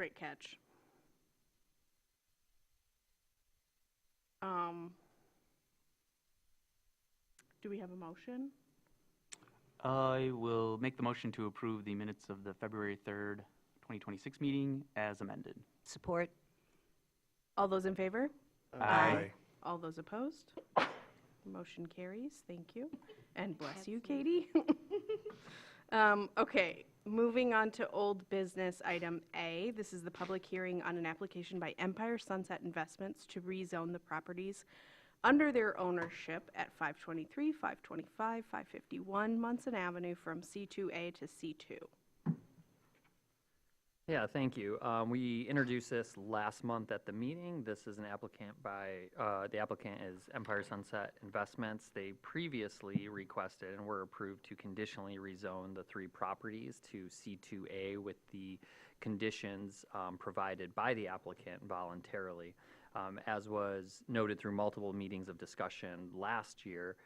Great catch. Do we have a motion? I will make the motion to approve the minutes of the February 3rd, 2026 meeting as amended. Support. All those in favor? Aye. All those opposed? Motion carries. Thank you. And bless you, Katie. Okay, moving on to old business item A. This is the public hearing on an application by Empire Sunset Investments to rezone the properties under their ownership at 523, 525, 551 Munson Avenue from C2A to C2. Yeah, thank you. We introduced this last month at the meeting. This is an applicant the applicant is Empire Sunset Investments. They previously requested and were approved to conditionally rezone the 3 properties to C2A with the conditions provided by the applicant voluntarily. As was noted through multiple meetings of discussion last year,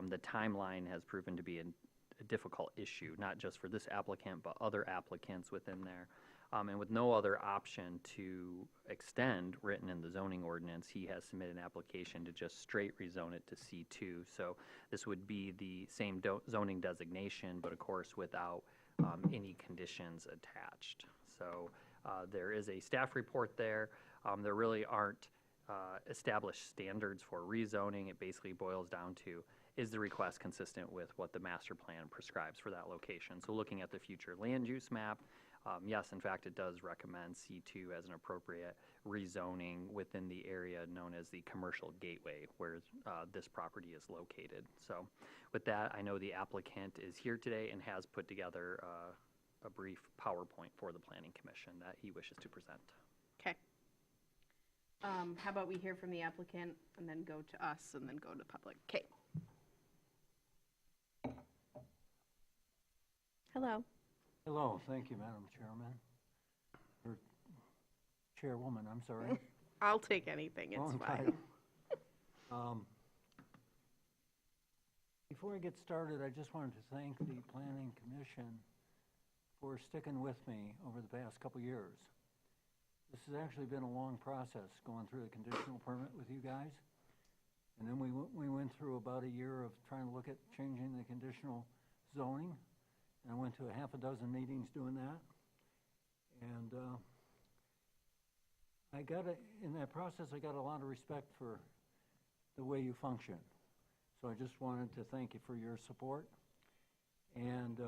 the timeline has proven to be a difficult issue, not just for this applicant, but other applicants within there. And with no other option to extend written in the zoning ordinance, he has submitted an application to just straight rezone it to C2. So this would be the same zoning designation, but of course without any conditions attached. So there is a staff report there. There really aren't established standards for rezoning. It basically boils down to, is the request consistent with what the master plan prescribes for that location? So looking at the future land use map, yes, in fact, it does recommend C2 as an appropriate rezoning within the area known as the commercial gateway where this property is located. So with that, I know the applicant is here today and has put together a brief PowerPoint for the Planning Commission that he wishes to present. Okay. How about we hear from the applicant and then go to us and then go to public? Okay. Hello. Hello, thank you, Madam Chairman. Or Chairwoman, I'm sorry. I'll take anything, it's Wrong fine. title. Before I get started, I just wanted to thank the Planning Commission for sticking with me over the past couple years. This has actually been a long process, going through the conditional permit with you guys. And then we went through about a year of trying to look at changing the conditional zoning. And I went to a half a dozen meetings doing that. And in that process, I got a lot of respect for the way you function. So I just wanted to thank you for your support. And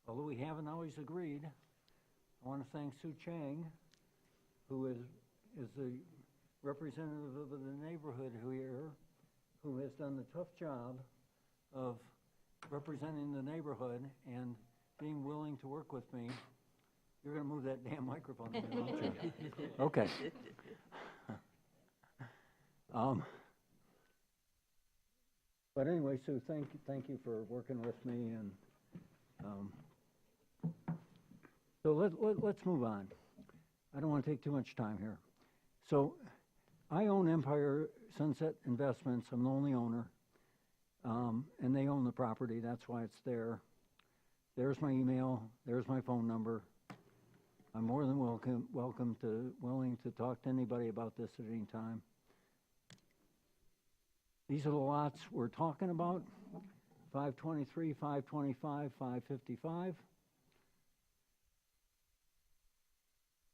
although we haven't always agreed, I want to thank Sue Chang, who is the representative of the neighborhood here, who has done the tough job of representing the neighborhood and being willing to work with me. You're going to move that damn microphone, aren't you? Okay. But anyway, Sue, thank you for working with me, and so let's move on. I don't want to take too much time here. So I own Empire Sunset Investments. I'm the only owner. And they own the property. That's why it's there. There's my email. There's my phone number. I'm more than willing to talk to anybody about this at any time. These are the lots we're talking about: 523, 525, 555.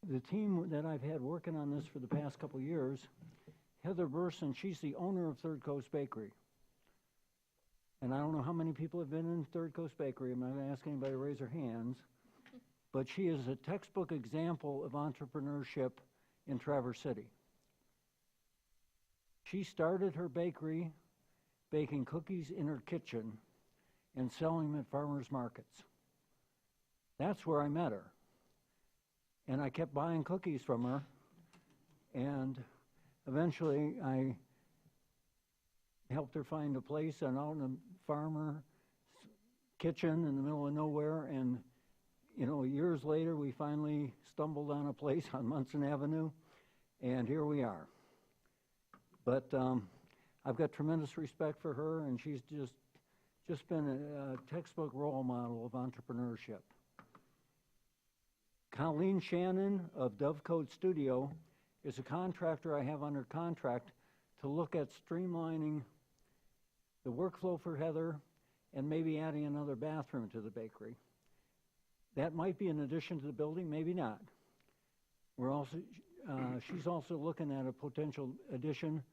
The team that I've had working on this for the past couple of years, Heather Burson, she's the owner of Third Coast Bakery. And I don't know how many people have been in Third Coast Bakery. I'm not going to ask anybody to raise their hands. But she is a textbook example of entrepreneurship in Traverse City. She started her bakery baking cookies in her kitchen and selling them at farmers markets. That's where I met her. And I kept buying cookies from her. And eventually I helped her find a place out in a farmer kitchen in the middle of nowhere. And, you know, years later, we finally stumbled on a place on Munson Avenue. And here we are. But I've got tremendous respect for her, and she's just been a textbook role model of entrepreneurship. Colleen Shannon of Dove Code Studio is a contractor I have under contract to look at streamlining the workflow for Heather and maybe adding another bathroom to the bakery. That might be an addition to the building, maybe not. She's also looking at a potential addition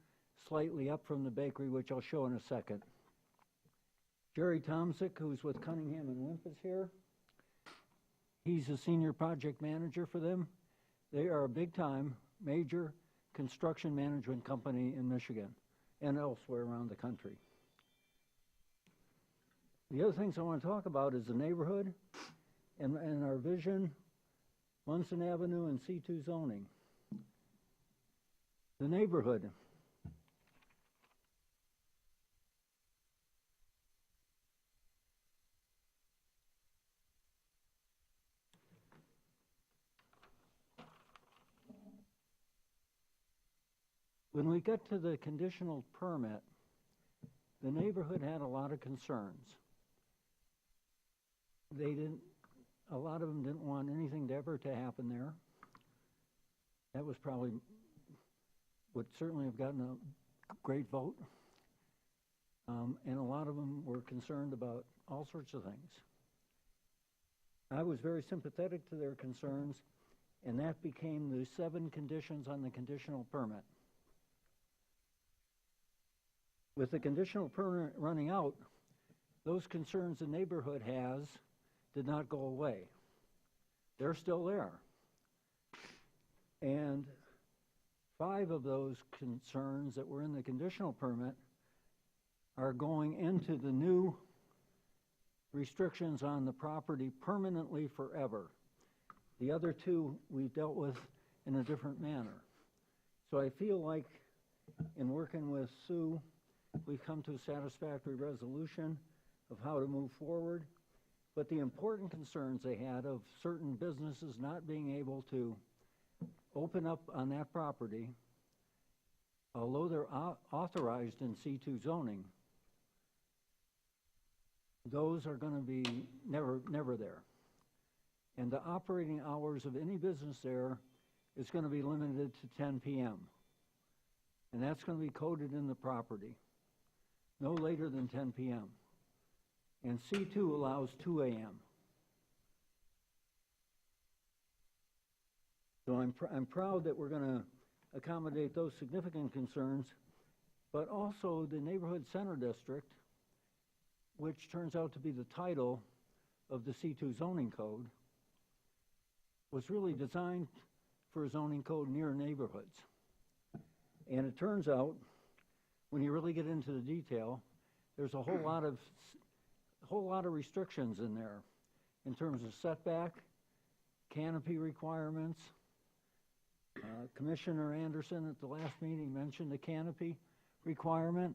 slightly up from the bakery, which I'll show in a second. Jerry Tomsick, who's with Cunningham and Wimp, is here. He's a senior project manager for them. They are a big-time, major construction management company in Michigan and elsewhere around the country. The other things I want to talk about is the neighborhood and our vision, Munson Avenue and C2 zoning. The neighborhood. When we got to the conditional permit, the neighborhood had a lot of concerns. A lot of them didn't want anything ever to happen there. That was probably, would certainly have gotten a great vote. And a lot of them were concerned about all sorts of things. I was very sympathetic to their concerns, and that became the 7 conditions on the conditional permit. With the conditional permit running out, those concerns the neighborhood has did not go away. They're still there. And 5 of those concerns that were in the conditional permit are going into the new restrictions on the property permanently forever. The other 2 we've dealt with in a different manner. So I feel like in working with Sue, we've come to a satisfactory resolution of how to move forward. But the important concerns they had of certain businesses not being able to open up on that property, although they're authorized in C2 zoning, those are going to be never there. And the operating hours of any business there is going to be limited to 10 p.m. And that's going to be coded in the property, no later than 10 p.m. And C2 allows 2 a.m. So I'm proud that we're going to accommodate those significant concerns, but also the neighborhood center district, which turns out to be the title of the C2 zoning code, was really designed for a zoning code near neighborhoods. And it turns out, when you really get into the detail, there's a whole lot of restrictions in there in terms of setback, canopy requirements. Commissioner Anderson at the last meeting mentioned the canopy requirement,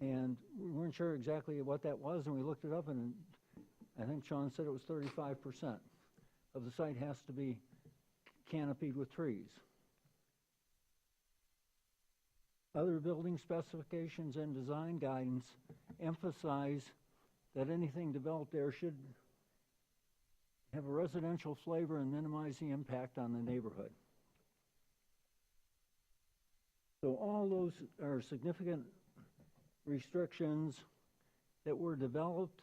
and we weren't sure exactly what that was, and we looked it up, and I think Sean said it was 35% of the site has to be canopied with trees. Other building specifications and design guidance emphasize that anything developed there should have a residential flavor and minimize the impact on the neighborhood. So all those are significant restrictions that were developed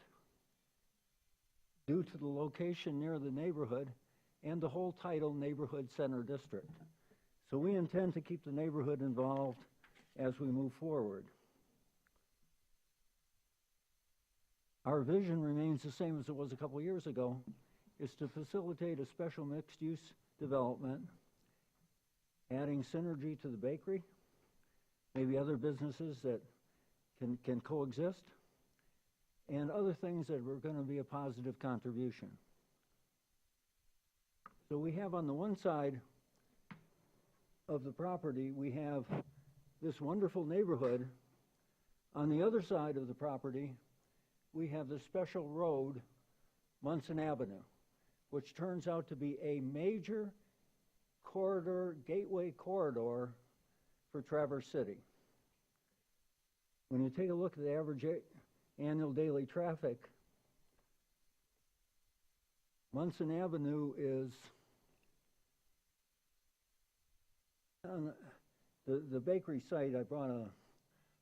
due to the location near the neighborhood and the whole title Neighborhood Center District. So we intend to keep the neighborhood involved as we move forward. Our vision remains the same as it was a couple years ago, is to facilitate a special mixed-use development, adding synergy to the bakery, maybe other businesses that can coexist, and other things that are going to be a positive contribution. So we have on the one side of the property, we have this wonderful neighborhood. On the other side of the property, we have the special road, Munson Avenue, which turns out to be a major corridor, gateway corridor for Traverse City. When you take a look at the average annual daily traffic Munson Avenue is on the bakery site. I brought a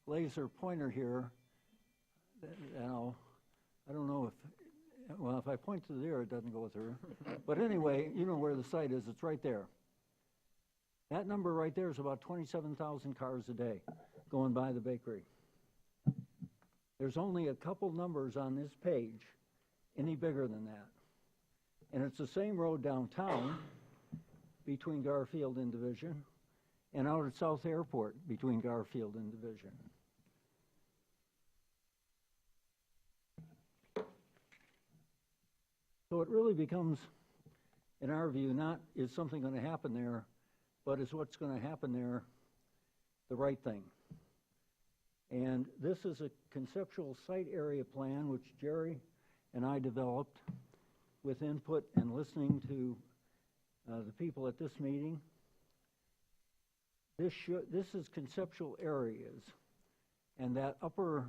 laser pointer here. Now, I don't know if I point to there, it doesn't go through. But anyway, you know where the site is. It's right there. That number right there is about 27,000 cars a day going by the bakery. There's only a couple numbers on this page any bigger than that. And it's the same road downtown between Garfield and Division, and out at South Airport between Garfield and Division. So it really becomes, in our view, not is something going to happen there, but is what's going to happen there the right thing. And this is a conceptual site area plan which Jerry and I developed with input and listening to the people at this meeting. This is conceptual areas, and that upper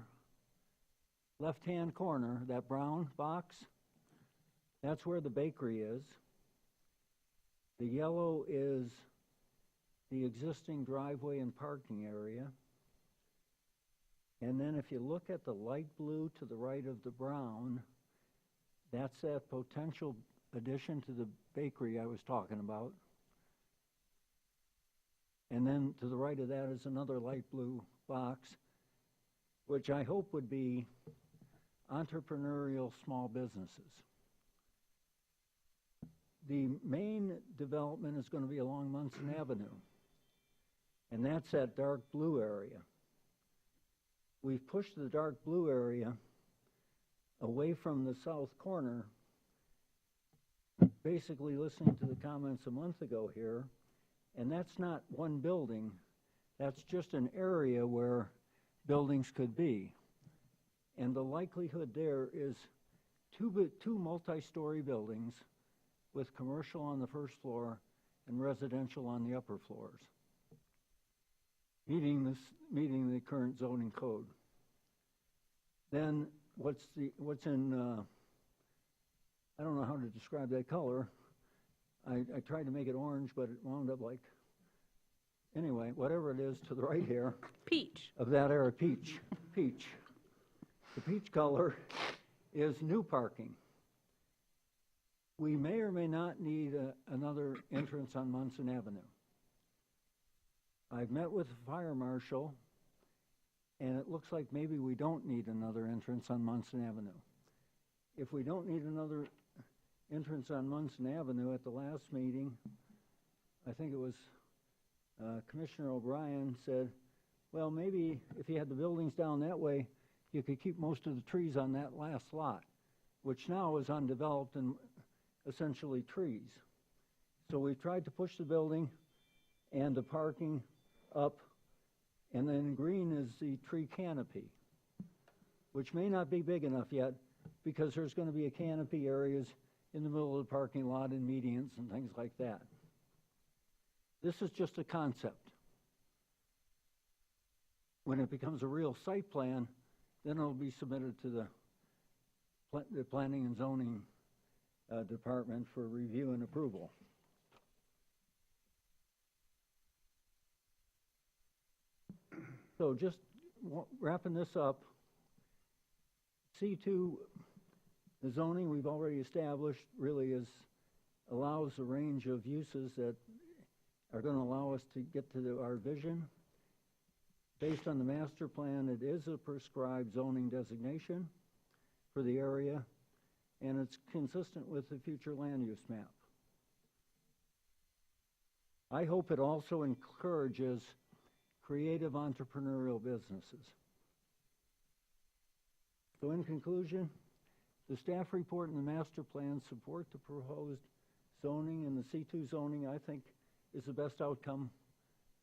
left-hand corner, that brown box, that's where the bakery is. The yellow is the existing driveway and parking area. And then if you look at the light blue to the right of the brown, that's that potential addition to the bakery I was talking about. And then to the right of that is another light blue box, which I hope would be entrepreneurial small businesses. The main development is going to be along Munson Avenue, and that's that dark blue area. We've pushed the dark blue area away from the south corner, basically listening to the comments a month ago here, and that's not one building, that's just an area where buildings could be. And the likelihood there is two multi-story buildings with commercial on the first floor and residential on the upper floors, meeting the current zoning code. Then what's in I don't know how to describe that color. I tried to make it orange, but it wound up like, anyway, whatever it is to the right here. Peach. Of that area, peach. The peach color is new parking. We may or may not need another entrance on Munson Avenue. I've met with the fire marshal, and it looks like maybe we don't need another entrance on Munson Avenue. If we don't need another entrance on Munson Avenue, at the last meeting, I think it was Commissioner O'Brien said, well, maybe if you had the buildings down that way, you could keep most of the trees on that last lot, which now is undeveloped and essentially trees. So we've tried to push the building and the parking up, and then green is the tree canopy, which may not be big enough yet because there's going to be a canopy areas in the middle of the parking lot and medians and things like that. This is just a concept. When it becomes a real site plan, then it'll be submitted to the Planning and Zoning Department for review and approval. So just wrapping this up, C2, the zoning we've already established really allows a range of uses that are going to allow us to get to our vision. Based on the master plan, it is a prescribed zoning designation for the area, and it's consistent with the future land use map. I hope it also encourages creative entrepreneurial businesses. So in conclusion, the staff report and the master plan support the proposed zoning, and the C2 zoning, I think, is the best outcome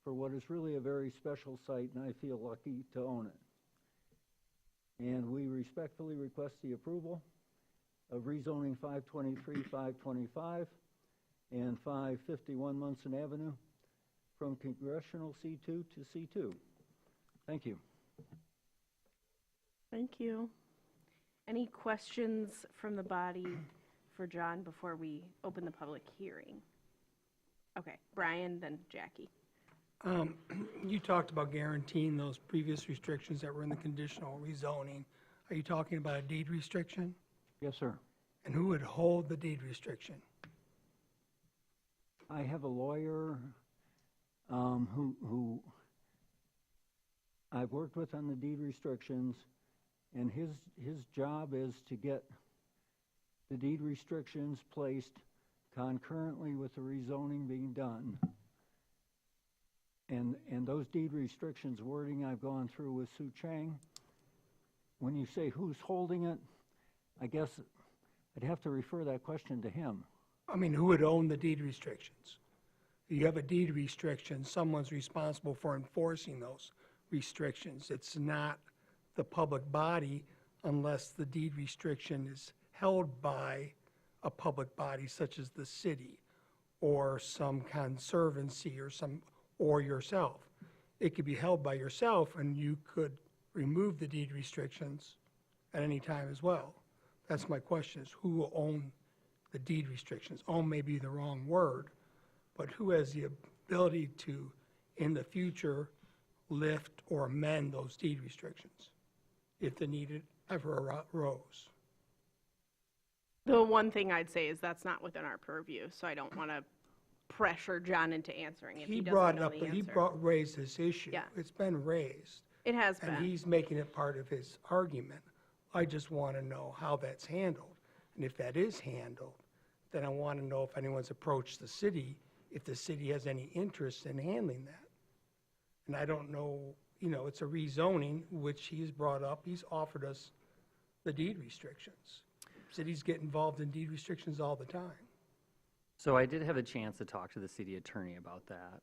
for what is really a very special site, and I feel lucky to own it. And we respectfully request the approval of rezoning 523, 525, and 551 Munson Avenue from Congressional C2 to C2. Thank you. Thank you. Any questions from the body for John before we open the public hearing? Okay, Brian, then Jackie. You talked about guaranteeing those previous restrictions that were in the conditional rezoning. Are you talking about a deed restriction? Yes, sir. And who would hold the deed restriction? I have a lawyer who I've worked with on the deed restrictions, and his job is to get the deed restrictions placed concurrently with the rezoning being done. And those deed restrictions wording I've gone through with Sue Chang. When you say who's holding it, I guess I'd have to refer that question to him. I mean, who would own the deed restrictions? You have a deed restriction, someone's responsible for enforcing those restrictions. It's not the public body unless the deed restriction is held by a public body such as the city or some conservancy or yourself. It could be held by yourself and you could remove the deed restrictions at any time as well. That's my question, is who will own the deed restrictions? Own may be the wrong word, but who has the ability to, in the future, lift or amend those deed restrictions if the need ever arose? The one thing I'd say is that's not within our purview, so I don't want to pressure John into answering if he doesn't brought it know up, the but he answer. raised this issue. Yeah. It's been raised, It has and been. he's making it part of his argument. I just want to know how that's handled. And if that is handled, then I want to know if anyone's approached the city, if the city has any interest in handling that. And I don't know, it's a rezoning, which he's brought up. He's offered us the deed restrictions. Cities get involved in deed restrictions all the time. So I did have a chance to talk to the city attorney about that.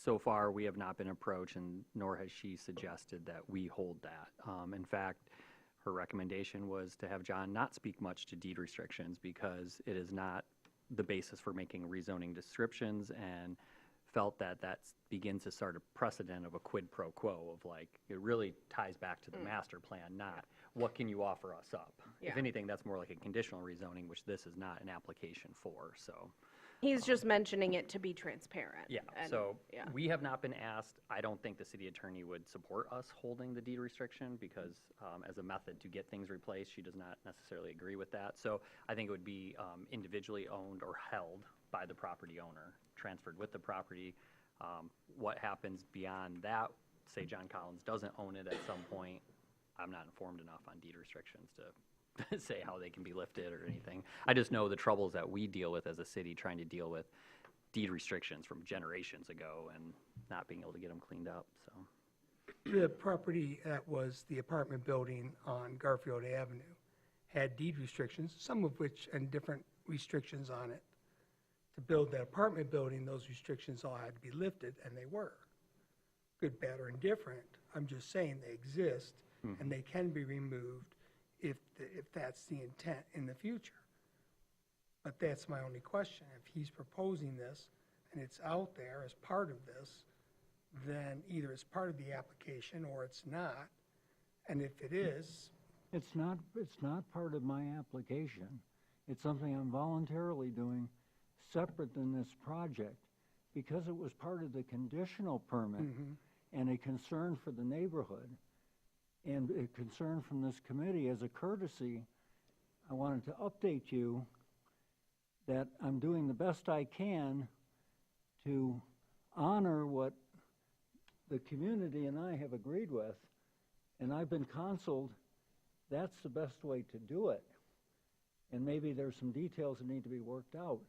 So far, we have not been approached, and nor has she suggested that we hold that. In fact, her recommendation was to have John not speak much to deed restrictions because it is not the basis for making rezoning descriptions, and felt that that begins to start a precedent of a quid pro quo of like, it really ties back to the master plan, not what can you offer us up? If Yeah. anything, that's more like a conditional rezoning, which this is not an application for, so. He's just mentioning it to be transparent. Yeah, and- so yeah. we have not been asked. I don't think the city attorney would support us holding the deed restriction because as a method to get things replaced, she does not necessarily agree with that. So I think it would be individually owned or held by the property owner, transferred with the property. What happens beyond that, say John Collins doesn't own it at some point, I'm not informed enough on deed restrictions to say how they can be lifted or anything. I just know the troubles that we deal with as a city trying to deal with deed restrictions from generations ago and not being able to get them cleaned up, so. The property that was the apartment building on Garfield Avenue had deed restrictions, some of which, and different restrictions on it. To build that apartment building, those restrictions all had to be lifted, and they were. Good, bad, or indifferent. I'm just saying they exist, and they can be removed if that's the intent in the future. But that's my only question. If he's proposing this, and it's out there as part of this, then either it's part of the application or it's not. And if it is, It's not part of my application. It's something I'm voluntarily doing separate than this project because it was part of the conditional permit and a concern for the neighborhood and a concern from this committee as a courtesy. I wanted to update you that I'm doing the best I can to honor what the community and I have agreed with, and I've been counseled that's the best way to do it. And maybe there's some details that need to be worked out,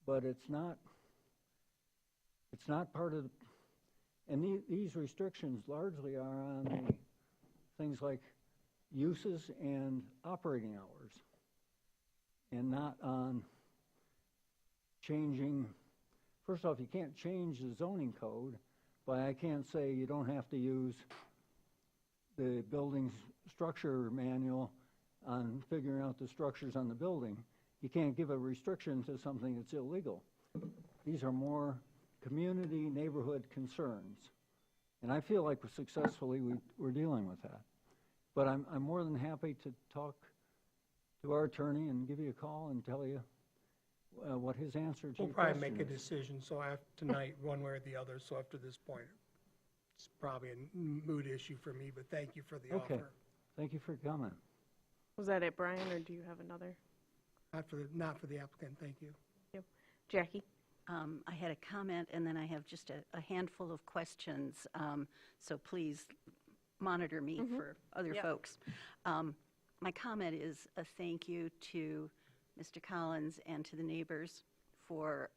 but it's not part of, and these restrictions largely are on the things like uses and operating hours, and not on changing. First off, you can't change the zoning code, but I can't say you don't have to use the building's structure manual on figuring out the structures on the building. You can't give a restriction to something that's illegal. These are more community, neighborhood concerns. And I feel like we're dealing with that. But I'm more than happy to talk to our attorney and give you a call and tell you what his answer to We'll your probably question make a is. decision, so after tonight, one way or the other, so after this point, it's probably a moot issue for me, but thank you for the Okay. offer. Thank you for coming. Was that it, Brian, or do you have another? Not for the applicant, thank you. Jackie? I had a comment, and then I have just a handful of questions, so please monitor me for other Yep. folks. My comment is a thank you to Mr. Collins and to the neighbors for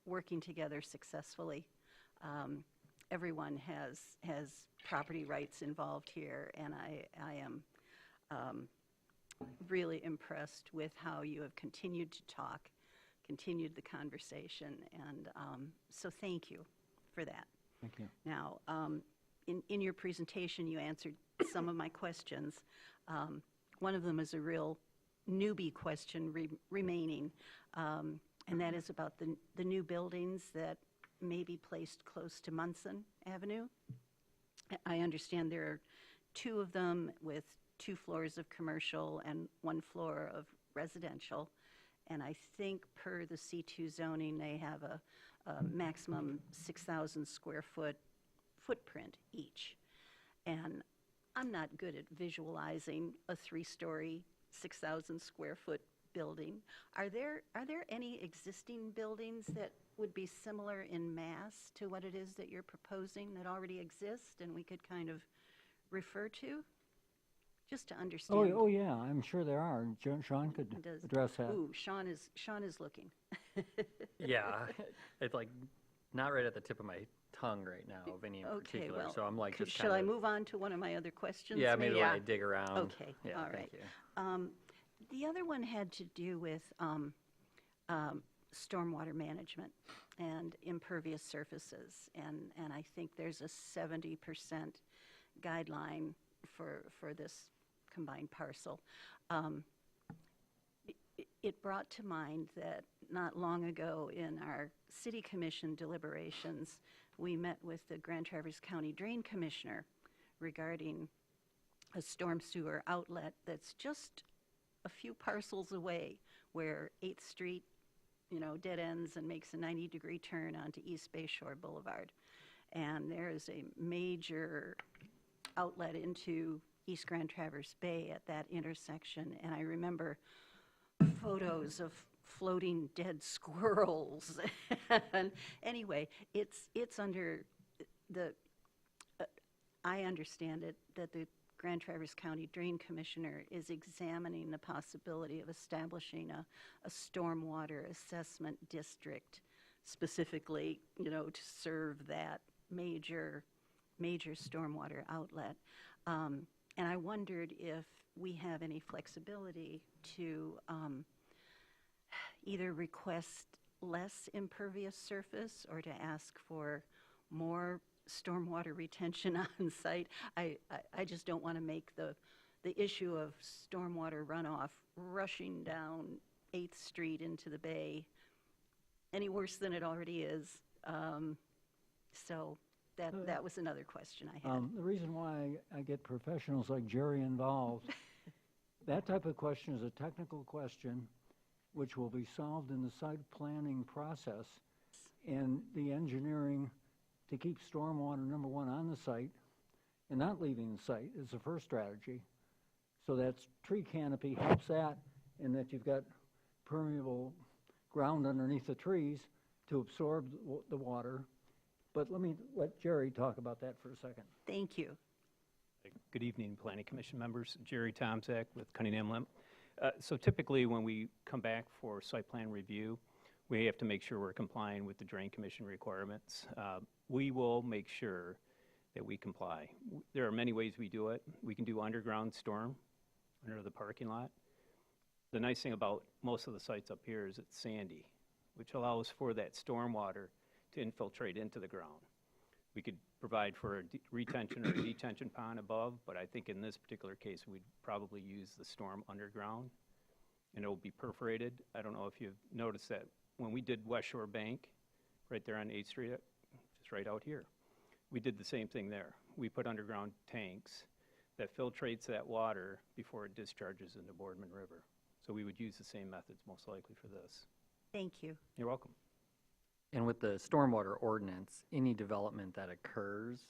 working together successfully. Everyone has property rights involved here, and I am really impressed with how you have continued to talk, continued the conversation, and so thank you for that. Thank you. Now, in your presentation, you answered some of my questions. One of them is a real newbie question remaining, and that is about the new buildings that may be placed close to Munson Avenue. I understand there are 2 of them with 2 floors of commercial and 1 floor of residential. And I think per the C2 zoning, they have a maximum 6,000 square foot footprint each. And I'm not good at visualizing a 3-story, 6,000 square foot building. Are there any existing buildings that would be similar in mass to what it is that you're proposing that already exist and we could kind of refer to? Just to understand. Oh, yeah, I'm sure there are. Sean could Does- address that. Ooh, Sean is looking. Yeah, it's like not right at the tip of my tongue right now of any in Okay, particular, well, so I'm like just shall I kind of. move on to one of my other questions? Yeah, maybe Yeah. let I dig around. Okay, Yeah, all thank right. you. The other one had to do with stormwater management and impervious surfaces. And I think there's a 70% guideline for this combined parcel. It brought to mind that not long ago in our city commission deliberations, we met with the Grand Traverse County Drain Commissioner regarding a storm sewer outlet that's just a few parcels away where 8th Street, dead ends and makes a 90-degree turn onto East Bay Shore Boulevard. And there is a major outlet into East Grand Traverse Bay at that intersection. And I remember photos of floating dead squirrels. And anyway, it's under the, I understand it, that the Grand Traverse County Drain Commissioner is examining the possibility of establishing a stormwater assessment district specifically, to serve that major stormwater outlet. And I wondered if we have any flexibility to either request less impervious surface or to ask for more stormwater retention on site. I just don't want to make the issue of stormwater runoff rushing down 8th Street into the bay any worse than it already is. So that was another question I had. The reason why I get professionals like Jerry involved, that type of question is a technical question which will be solved in the site planning process, and the engineering to keep stormwater, number one, on the site and not leaving the site is the first strategy. So that's tree canopy helps that, and that you've got permeable ground underneath the trees to absorb the water. But let Jerry talk about that for a second. Thank you. Good evening, Planning Commission members. Jerry Tomzak with Cunningham Lemp. So typically, when we come back for site plan review, we have to make sure we're complying with the Drain Commission requirements. We will make sure that we comply. There are many ways we do it. We can do underground storm under the parking lot. The nice thing about most of the sites up here is it's sandy, which allows for that storm water to infiltrate into the ground. We could provide for a retention or a detention pond above, but I think in this particular case, we'd probably use the storm underground, and it will be perforated. I don't know if you've noticed that when we did West Shore Bank, right there on 8th Street, just right out here, we did the same thing there. We put underground tanks that filtrates that water before it discharges into Boardman River. So we would use the same methods most likely for this. Thank you. You're welcome. And with the stormwater ordinance, any development that occurs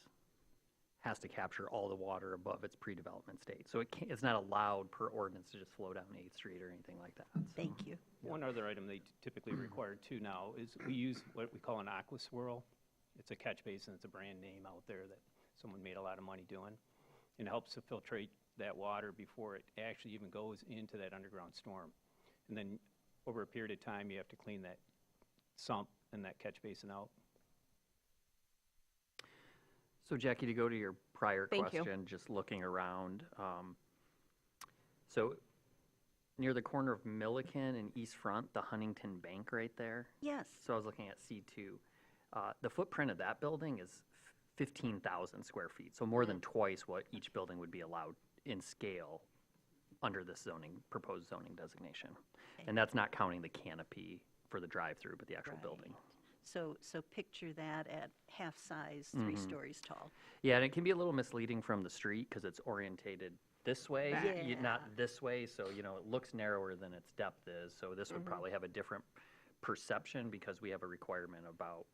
has to capture all the water above its pre-development state. So it's not allowed per ordinance to just flow down 8th Street or anything like that. So- Thank you. One other item they typically require too now is we use what we call an aqua swirl. It's a catch basin, it's a brand name out there that someone made a lot of money doing. And it helps to filtrate that water before it actually even goes into that underground storm. And then over a period of time, you have to clean that sump and that catch basin out. So Jackie, to go to your prior Thank you. question, just looking around, so near the corner of Milliken and East Front, the Huntington Bank right there. Yes. So I was looking at C2. The footprint of that building is 15,000 square feet, so more than twice what each building would be allowed in scale under this proposed zoning designation. And that's not counting the canopy for the drive-through, but the actual building. So picture that at half size, 3 stories tall. Yeah, and it can be a little misleading from the street because it's orientated this way, not Yeah. this way, so, it looks narrower than its depth is, so this would probably have a different perception because we have a requirement about,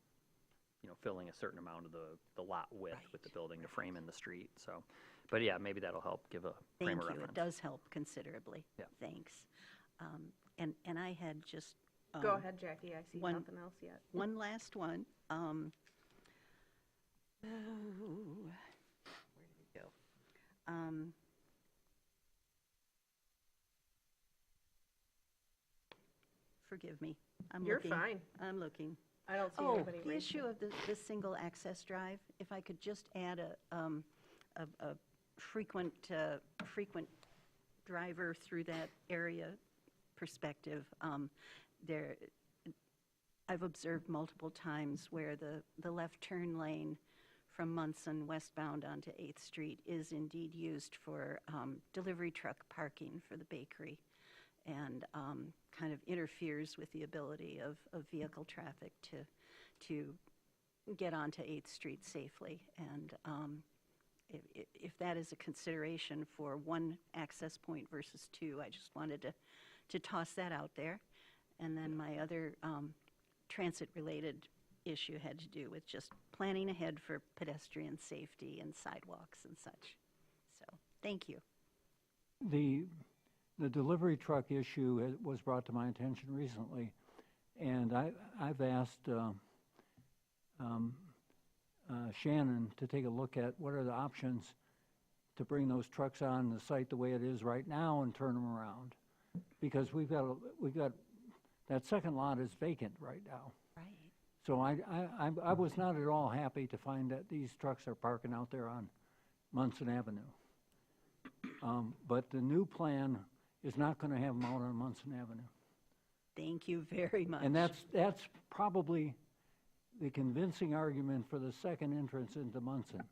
filling a certain amount of the lot width with the building to frame in the street, so. But yeah, maybe that'll help give a frame Thank of you. reference. It does help considerably. Yeah. Thanks. And I had just. Go ahead, Jackie, I see one- nothing else yet. One last one. Where did it go? Forgive me. I'm You're looking. fine. I'm looking. I don't see Oh, anybody the raise issue of the single access drive, if I could just add a frequent driver through that area perspective. I've observed multiple times where the left turn lane from Munson westbound onto 8th Street is indeed used for delivery truck parking for the bakery, and kind of interferes with the ability of vehicle traffic to get onto 8th Street safely. And if that is a consideration for one access point versus two, I just wanted to toss that out there. And then my other transit-related issue had to do with just planning ahead for pedestrian safety and sidewalks and such. So, thank you. The delivery truck issue was brought to my attention recently, and I've asked Shannon to take a look at what are the options to bring those trucks on the site the way it is right now and turn them around, because we've got that second lot is vacant right now. Right. So I was not at all happy to find that these trucks are parking out there on Munson Avenue. But the new plan is not going to have them out on Munson Avenue. Thank you very much. And that's probably the convincing argument for the second entrance into Munson,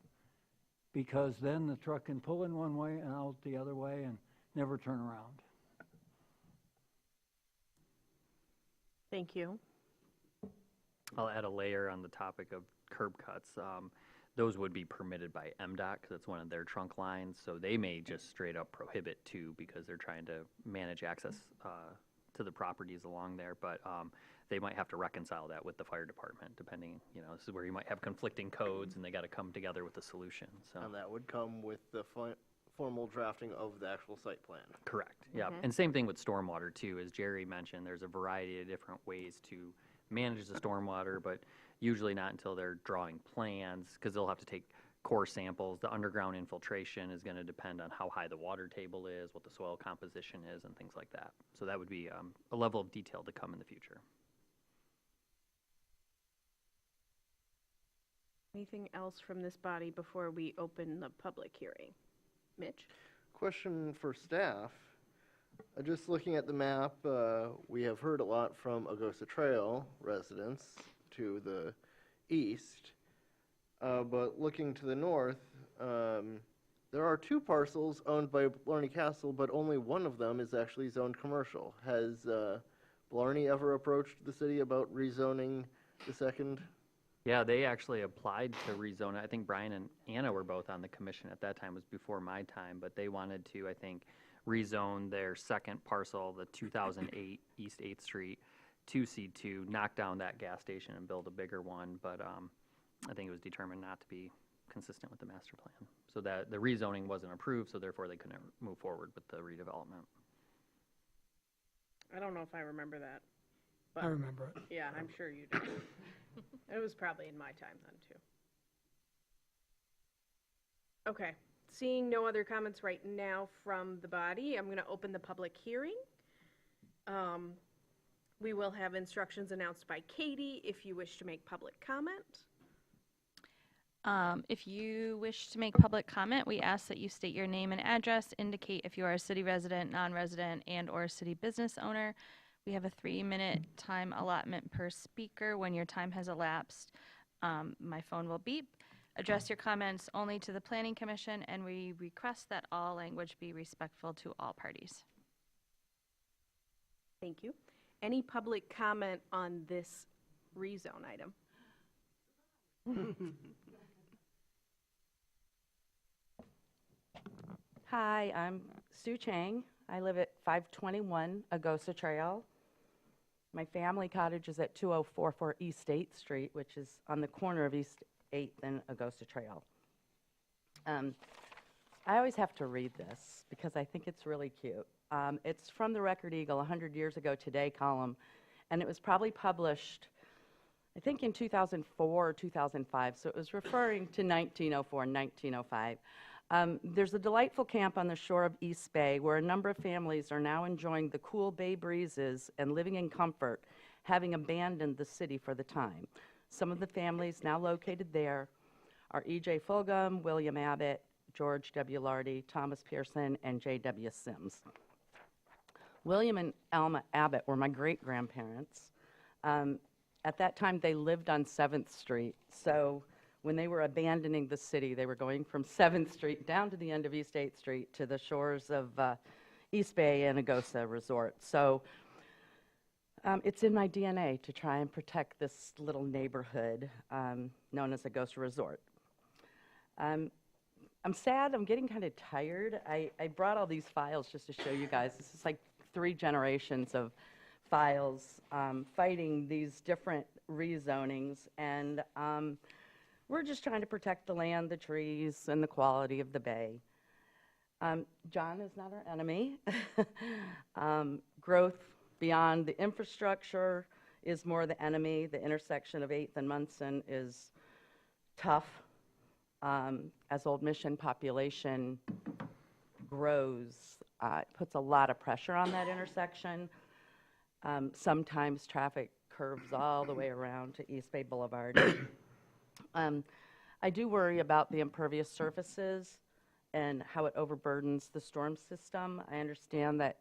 because then the truck can pull in one way and out the other way and never turn around. Thank you. I'll add a layer on the topic of curb cuts. Those would be permitted by MDOT because it's one of their trunk lines, so they may just straight up prohibit too because they're trying to manage access to the properties along there, but they might have to reconcile that with the fire department, depending, this is where you might have conflicting codes and they got to come together with a solution, so. And that would come with the formal drafting of the actual site plan. Correct, yeah. And same thing with stormwater too, as Jerry mentioned, there's a variety of different ways to manage the stormwater, but usually not until they're drawing plans, because they'll have to take core samples. The underground infiltration is going to depend on how high the water table is, what the soil composition is, and things like that. So that would be a level of detail to come in the future. Anything else from this body before we open the public hearing? Mitch? Question for staff. Just looking at the map, we have heard a lot from Augusta Trail residents to the east, but looking to the north, there are 2 parcels owned by Blarney Castle, but only one of them is actually zoned commercial. Has Blarney ever approached the city about rezoning the second? Yeah, they actually applied to rezone it. I think Brian and Anna were both on the commission at that time. It was before my time, but they wanted to, I think, rezone their second parcel, the 2008 East 8th Street, to C2, knock down that gas station and build a bigger one, but I think it was determined not to be consistent with the master plan. So that the rezoning wasn't approved, so therefore they couldn't move forward with the redevelopment. I don't know if I remember that. I remember it. Yeah, I'm sure you do. It was probably in my time then, too. Okay, seeing no other comments right now from the body, I'm going to open the public hearing. We will have instructions announced by Katie if you wish to make public comment. If you wish to make public comment, we ask that you state your name and address, indicate if you are a city resident, non-resident, and/or a city business owner. We have a 3-minute time allotment per speaker. When your time has elapsed, my phone will beep. Address your comments only to the Planning Commission, and we request that all language be respectful to all parties. Thank you. Any public comment on this rezone item? Hi, I'm Sue Chang. I live at 521 Augusta Trail. My family cottage is at 2044 East 8th Street, which is on the corner of East 8th and Augusta Trail. I always have to read this because I think it's really cute. It's from the Record Eagle, 100 years ago today column, and it was probably published, I think, in 2004 or 2005, so it was referring to 1904 and 1905. There's a delightful camp on the shore of East Bay where a number of families are now enjoying the cool bay breezes and living in comfort, having abandoned the city for the time. Some of the families now located there are E.J. Fulgham, William Abbott, George W. Lardy, Thomas Pearson, and J.W. Sims. William and Alma Abbott were my great-grandparents. At that time, they lived on 7th Street, so when they were abandoning the city, they were going from 7th Street down to the end of East 8th Street to the shores of East Bay and Augusta Resort. So it's in my DNA to try and protect this little neighborhood known as Augusta Resort. I'm sad, I'm getting kind of tired. I brought all these files just to show you guys. This is like 3 generations of files fighting these different rezonings, and we're just trying to protect the land, the trees, and the quality of the bay. John is not our enemy. Growth beyond the infrastructure is more the enemy. The intersection of 8th and Munson is tough. As Old Mission population grows, it puts a lot of pressure on that intersection. Sometimes traffic curves all the way around to East Bay Boulevard. I do worry about the impervious surfaces and how it overburdens the storm system. I understand that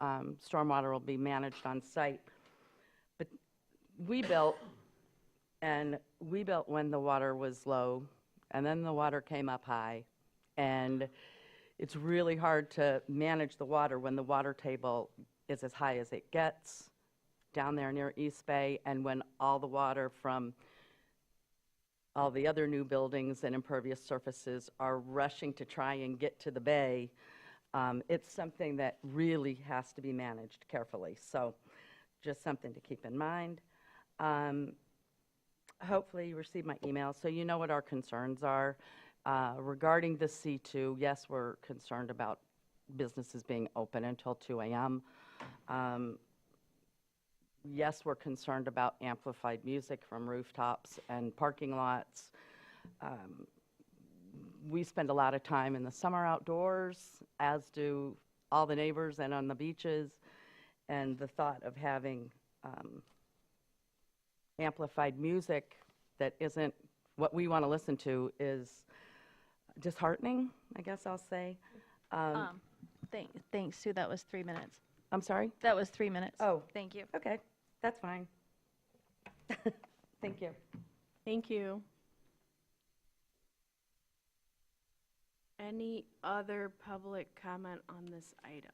stormwater will be managed on site, but we built when the water was low, and then the water came up high, and it's really hard to manage the water when the water table is as high as it gets down there near East Bay, and when all the water from all the other new buildings and impervious surfaces are rushing to try and get to the bay. It's something that really has to be managed carefully. So just something to keep in mind. Hopefully you received my email, so you know what our concerns are. Regarding the C2, yes, we're concerned about businesses being open until 2 a.m. Yes, we're concerned about amplified music from rooftops and parking lots. We spend a lot of time in the summer outdoors, as do all the neighbors, and on the beaches. And the thought of having amplified music that isn't what we want to listen to is disheartening, I guess I'll say. Thanks, Sue. That was 3 minutes. I'm sorry? That was 3 minutes. Oh. Thank you. Okay, that's fine. Thank you. Thank you. Any other public comment on this item?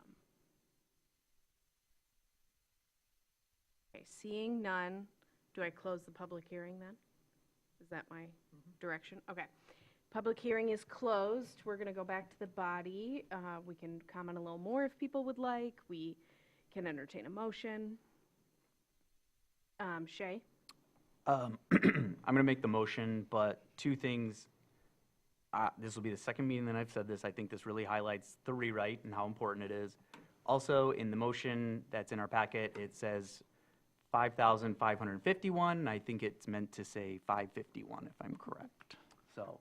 Okay, seeing none, do I close the public hearing then? Is that my direction? Okay. Public hearing is closed. We're going to go back to the body. We can comment a little more if people would like. We can entertain a motion. Shay? I'm going to make the motion, but two things. This will be the second meeting that I've said this. I think this really highlights the rewrite and how important it is. Also, in the motion that's in our packet, it says 5,551, and I think it's meant to say 551, if I'm correct. So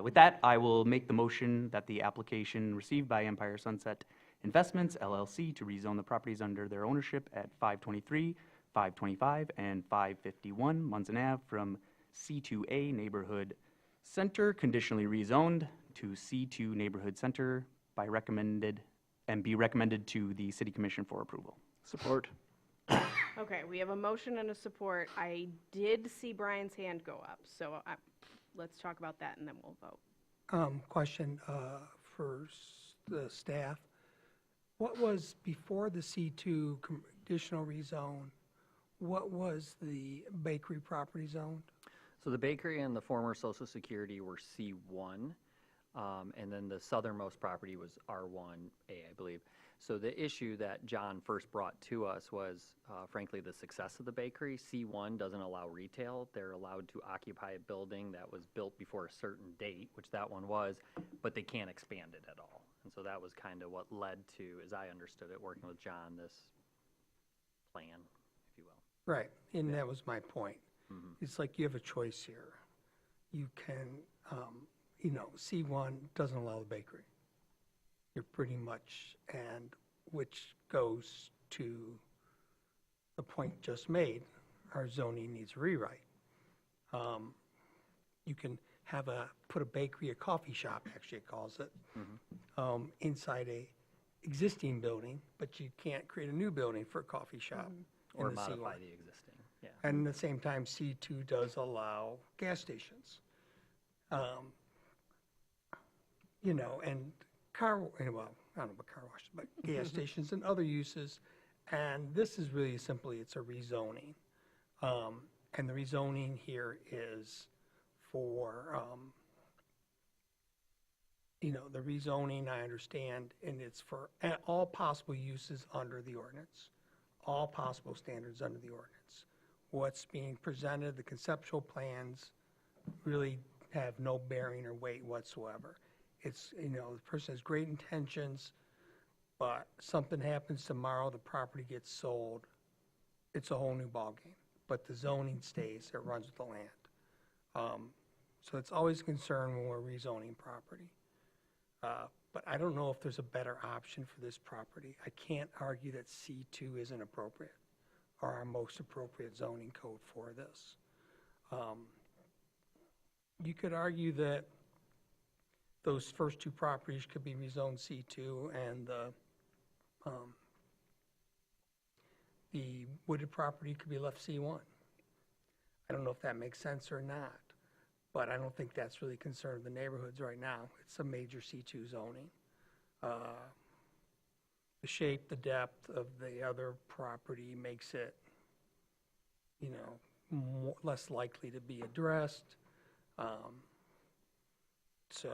with that, I will make the motion that the application received by Empire Sunset Investments, LLC, to rezone the properties under their ownership at 523, 525, and 551 Munson Ave from C2A Neighborhood Center, conditionally rezoned, to C2 Neighborhood Center by recommended, and be recommended to the City Commission for approval. Support. Okay, we have a motion and a support. I did see Brian's hand go up, so let's talk about that and then we'll vote. Question for the staff. What was, before the C2 conditional rezone, what was the bakery property zoned? So the bakery and the former Social Security were C1, and then the southernmost property was R1A, I believe. So the issue that John first brought to us was, frankly, the success of the bakery. C1 doesn't allow retail. They're allowed to occupy a building that was built before a certain date, which that one was, but they can't expand it at all. And so that was kind of what led to, as I understood it, working with John, this plan, if you will. Right, and that was my point. It's like you have a choice here. You can, C1 doesn't allow the bakery. You're pretty much, and which goes to the point just made, our zoning needs a rewrite. You can have put a bakery, a coffee shop, actually it calls it, inside a existing building, but you can't create a new building for a coffee shop. in Or the modify C1. the existing, yeah. And at the same time, C2 does allow gas stations. And well, I don't know about car washes, but gas stations and other uses. And this is really simply, it's a rezoning. And the rezoning here is for, the rezoning, I understand, and it's for all possible uses under the ordinance, all possible standards under the ordinance. What's being presented, the conceptual plans, really have no bearing or weight whatsoever. It's, the person has great intentions, but something happens tomorrow, the property gets sold, it's a whole new ballgame. But the zoning stays, it runs with the land. So it's always a concern when we're rezoning property. But I don't know if there's a better option for this property. I can't argue that C2 isn't appropriate or our most appropriate zoning code for this. You could argue that those first two properties could be rezoned C2 and the wooded property could be left C1. I don't know if that makes sense or not, but I don't think that's really concerned the neighborhoods right now. It's a major C2 zoning. The shape, the depth of the other property makes it, less likely to be addressed. So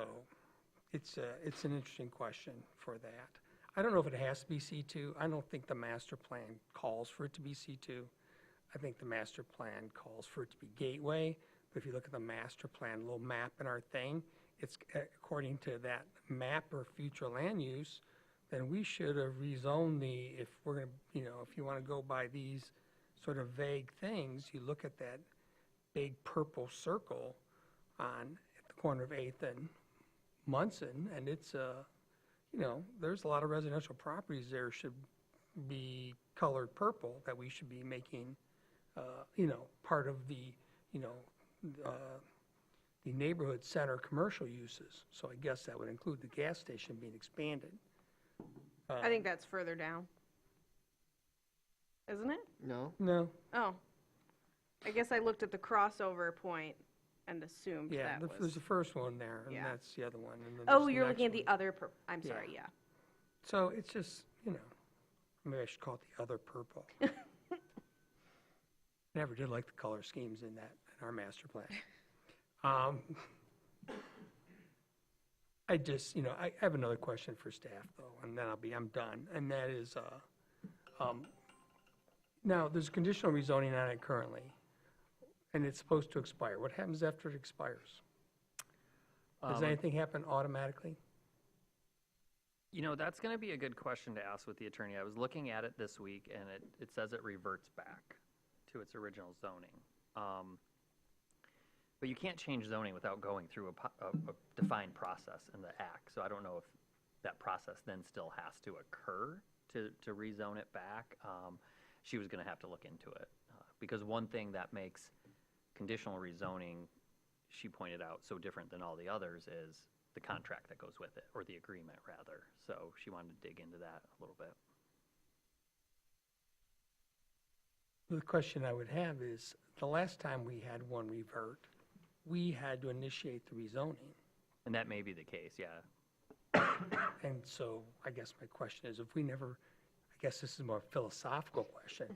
it's an interesting question for that. I don't know if it has to be C2. I don't think the master plan calls for it to be C2. I think the master plan calls for it to be gateway. But if you look at the master plan, little map in our thing, it's according to that map or future land use, then we should have rezoned if we're going to, if you want to go by these sort of vague things, you look at that big purple circle at the corner of 8th and Munson, and it's there's a lot of residential properties there should be colored purple that we should be making, part of the neighborhood center commercial uses. So I guess that would include the gas station being expanded. I think that's further down. Isn't it? No? No, Oh. I guess I looked at the crossover point and assumed yeah, that there's was. the first one there, and Yeah. that's the other one. And then Oh, there's the you're next looking at the one. other, I'm Yeah. sorry, yeah. So it's just, maybe I should call it the other purple. Never did like the color schemes in our master plan. I just, I have another question for staff though, and then I'm done. And that is, now, there's conditional rezoning on it currently, and it's supposed to expire. What happens after it expires? Does anything happen automatically? That's going to be a good question to ask with the attorney. I was looking at it this week, and it says it reverts back to its original zoning. But you can't change zoning without going through a defined process in the act. So I don't know if that process then still has to occur to rezone it back. She was going to have to look into it. Because one thing that makes conditional rezoning, she pointed out, so different than all the others is the contract that goes with it, or the agreement rather. So she wanted to dig into that a little bit. The question I would have is, the last time we had one revert, we had to initiate the rezoning. And that may be the case, yeah. And so I guess my question is, if we never, I guess this is a more philosophical question,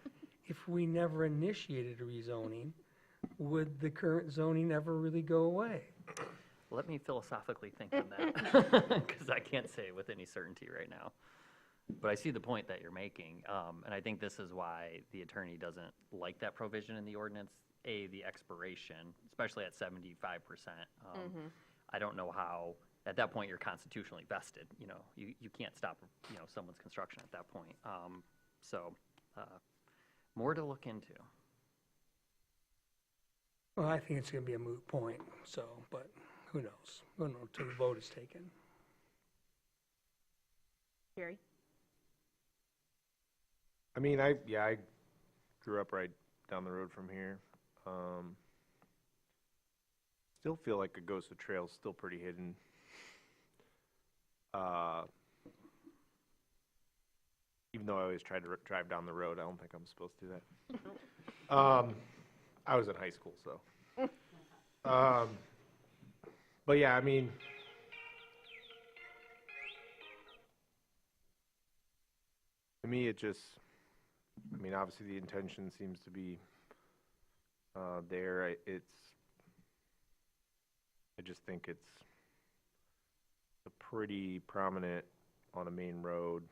if we never initiated a rezoning, would the current zoning ever really go away? Let me philosophically think on that, because I can't say with any certainty right now. But I see the point that you're making, and I think this is why the attorney doesn't like that provision in the ordinance. The expiration, especially at 75%. I don't know how, at that point, you're constitutionally vested. You can't stop, someone's construction at that point. So, more to look into. Well, I think it's going to be a moot point, so, but who knows? We'll know until the vote is taken. Gary? I mean, I grew up right down the road from here. Still feel like Augusta Trail's still pretty hidden. Even though I always try to drive down the road, I don't think I'm supposed to do that. I was in high school, so. But yeah, I mean, to me, it just, obviously the intention seems to be there. I just think it's a pretty prominent on a main road.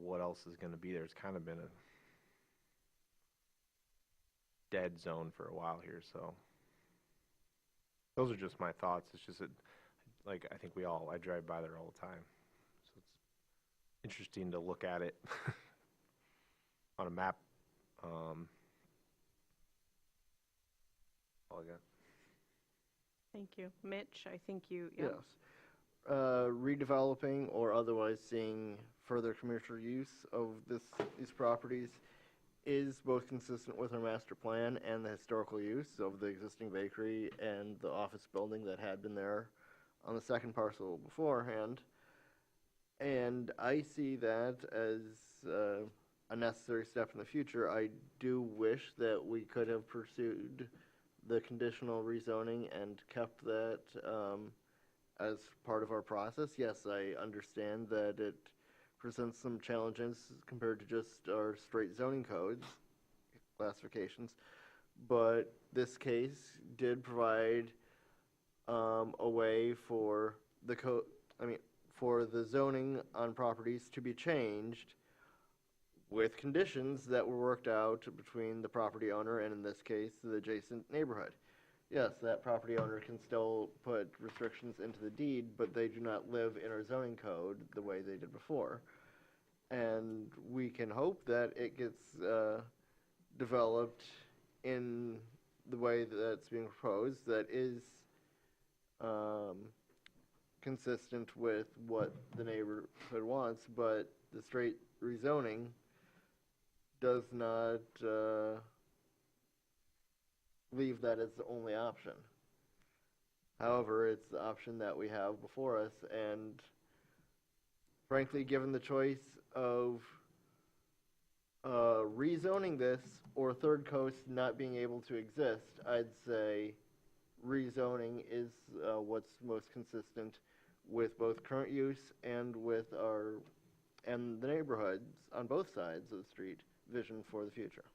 What else is going to be there? It's kind of been a dead zone for a while here, so those are just my thoughts. It's just that, like, I think I drive by there all the time, so it's interesting to look at it on a map. All I got. Thank you. Mitch, I think you, Yes. Redeveloping or otherwise seeing further commercial use of these properties is both consistent with our master plan and the historical use of the existing bakery and the office building that had been there on the second parcel beforehand. And I see that as a necessary step in the future. I do wish that we could have pursued the conditional rezoning and kept that as part of our process. Yes, I understand that it presents some challenges compared to just our straight zoning codes classifications, but this case did provide a way for for the zoning on properties to be changed with conditions that were worked out between the property owner and, in this case, the adjacent neighborhood. Yes, that property owner can still put restrictions into the deed, but they do not live in our zoning code the way they did before. And we can hope that it gets developed in the way that's being proposed that is consistent with what the neighborhood wants, but the straight rezoning does not leave that as the only option. However, it's the option that we have before us, and frankly, given the choice of rezoning this or Third Coast not being able to exist, I'd say rezoning is what's most consistent with both current use and with the neighborhoods on both sides of the street vision for the future.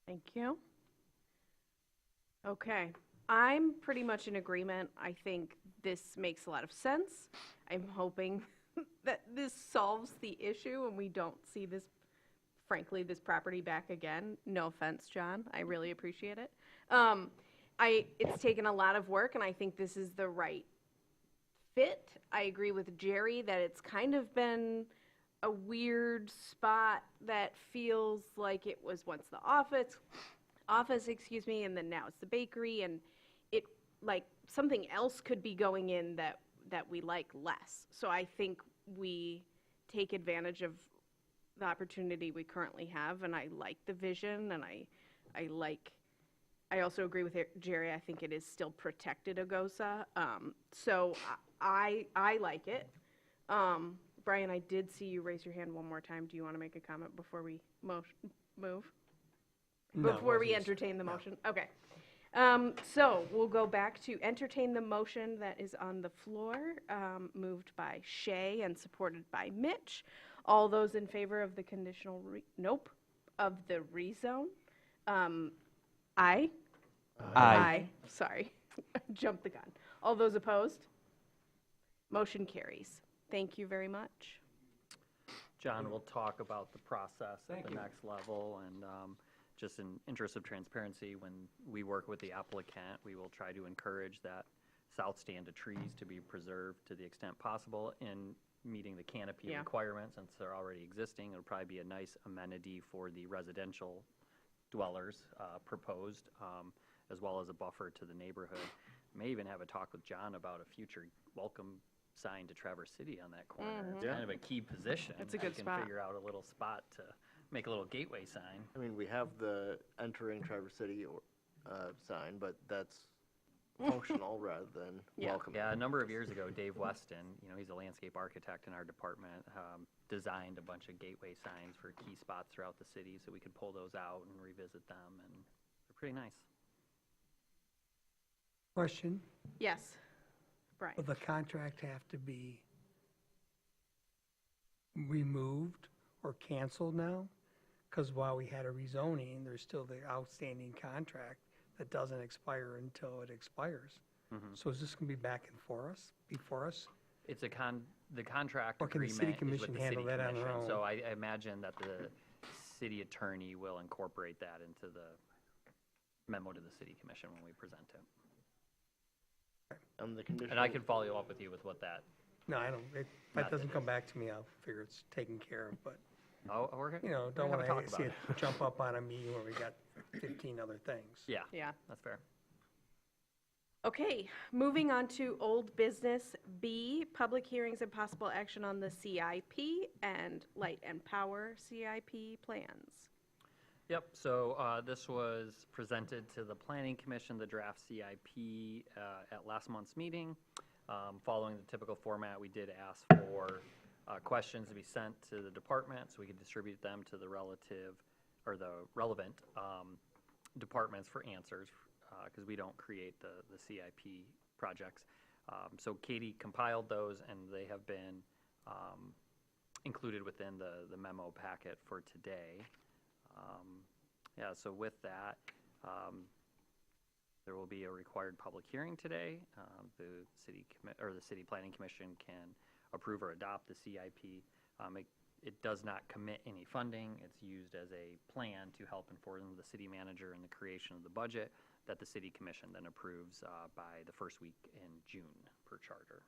Thank you. Okay. I'm pretty much in agreement. I think this makes a lot of sense. I'm hoping that this solves the issue and we don't see this, frankly, this property back again. No offense, John. I really appreciate it. It's taken a lot of work, and I think this is the right fit. I agree with Jerry that it's kind of been a weird spot that feels like it was once the office, excuse me, and then now it's the bakery, and it, like, something else could be going in that we like less. So I think we take advantage of the opportunity we currently have, and I like the vision, and I also agree with Jerry. I think it is still protected Agosa. So I like it. Brian, I did see you raise your hand one more time. Do you want to make a comment before we move? No, Before we wasn't- entertain the motion? Okay. So we'll go back to entertain the motion that is on the floor, moved by Shay and supported by Mitch. All those in favor of the conditional, of the rezone? Aye? Aye. Sorry, jumped the gun. All those opposed? Motion carries. Thank you very much. John will talk about the process at Thank the you. next level, and just in interest of transparency, when we work with the applicant, we will try to encourage that south stand of trees to be preserved to the extent possible in meeting the canopy Yeah. requirements, since they're already existing. It'll probably be a nice amenity for the residential dwellers proposed, as well as a buffer to the neighborhood. May even have a talk with John about a future welcome sign to Traverse City on that corner. It's Yeah. kind of a key position. It's a I good can spot. figure out a little spot to make a little gateway sign. I mean, we have the entering Traverse City sign, but that's functional rather than Yeah. welcoming. Yeah, a number of years ago, Dave Weston, he's a landscape architect in our department, designed a bunch of gateway signs for key spots throughout the city, so we could pull those out and revisit them, and they're pretty nice. Question, Yes, Brian. will the contract have to be removed or canceled now? Because while we had a rezoning, there's still the outstanding contract that doesn't expire until it expires. Mhm. So is this going to be back and before us? It's the contract Or can the agreement city is with commission the handle city that on their commission. So own? I imagine that the city attorney will incorporate that into the memo to the city commission when we present it. And the conditional. And I can follow up with you with what that, No, I don't, if that doesn't come back to me, I'll figure it's taken care of, but, we're you know, don't we're want gonna to talk see about it jump up on a meeting where we got 15 other things. Yeah, Yeah. that's fair. Okay, moving on to old business B, public hearings and possible action on the CIP and light and power CIP plans. Yep, so this was presented to the Planning Commission, the draft CIP, at last month's meeting. Following the typical format, we did ask for questions to be sent to the department so we could distribute them to the relevant departments for answers, because we don't create the CIP projects. So Katie compiled those, and they have been included within the memo packet for today. Yeah, so with that, there will be a required public hearing today. The city planning commission can approve or adopt the CIP. It does not commit any funding. It's used as a plan to help inform the city manager in the creation of the budget that the city commission then approves by the first week in June per charter.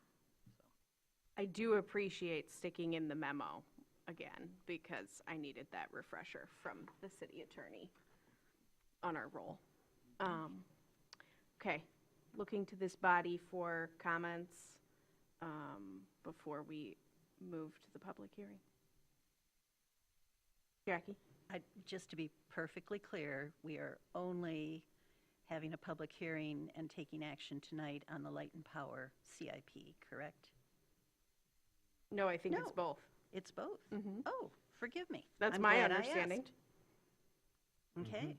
I do appreciate sticking in the memo again, because I needed that refresher from the city attorney on our roll. Okay, looking to this body for comments before we move to the public hearing. Jackie? Just to be perfectly clear, we are only having a public hearing and taking action tonight on the light and power CIP, correct? No, I think it's No. both. It's both? Mhm. Oh, forgive me. That's I'm my glad I understanding. asked. Okay.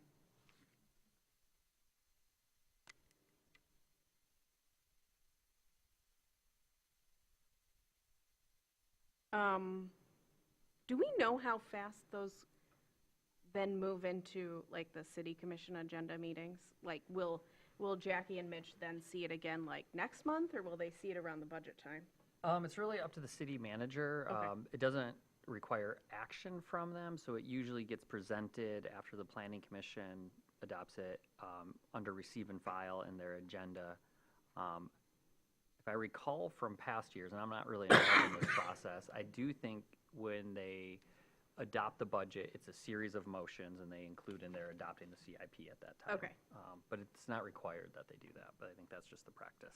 Do we know how fast those then move into like the city commission agenda meetings? Like, will Will Jackie and Mitch then see it again like next month, or will they see it around the budget time? It's really up to the city manager. Okay. It doesn't require action from them, so it usually gets presented after the planning commission adopts it under receive and file in their agenda. If I recall from past years, and I'm not really involved in this process, I do think when they adopt the budget, it's a series of motions, and they include in there adopting the CIP at that time. Okay. But it's not required that they do that, but I think that's just the practice.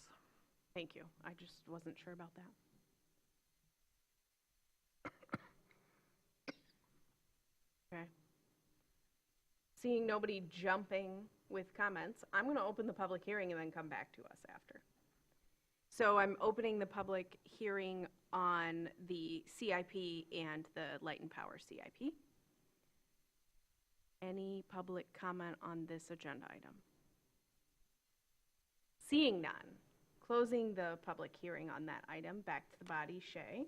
Thank you. I just wasn't sure about that. Okay. Seeing nobody jumping with comments, I'm going to open the public hearing and then come back to us after. So I'm opening the public hearing on the CIP and the Light and Power CIP. Any public comment on this agenda item? Seeing none, closing the public hearing on that item. Back to the body. Shay.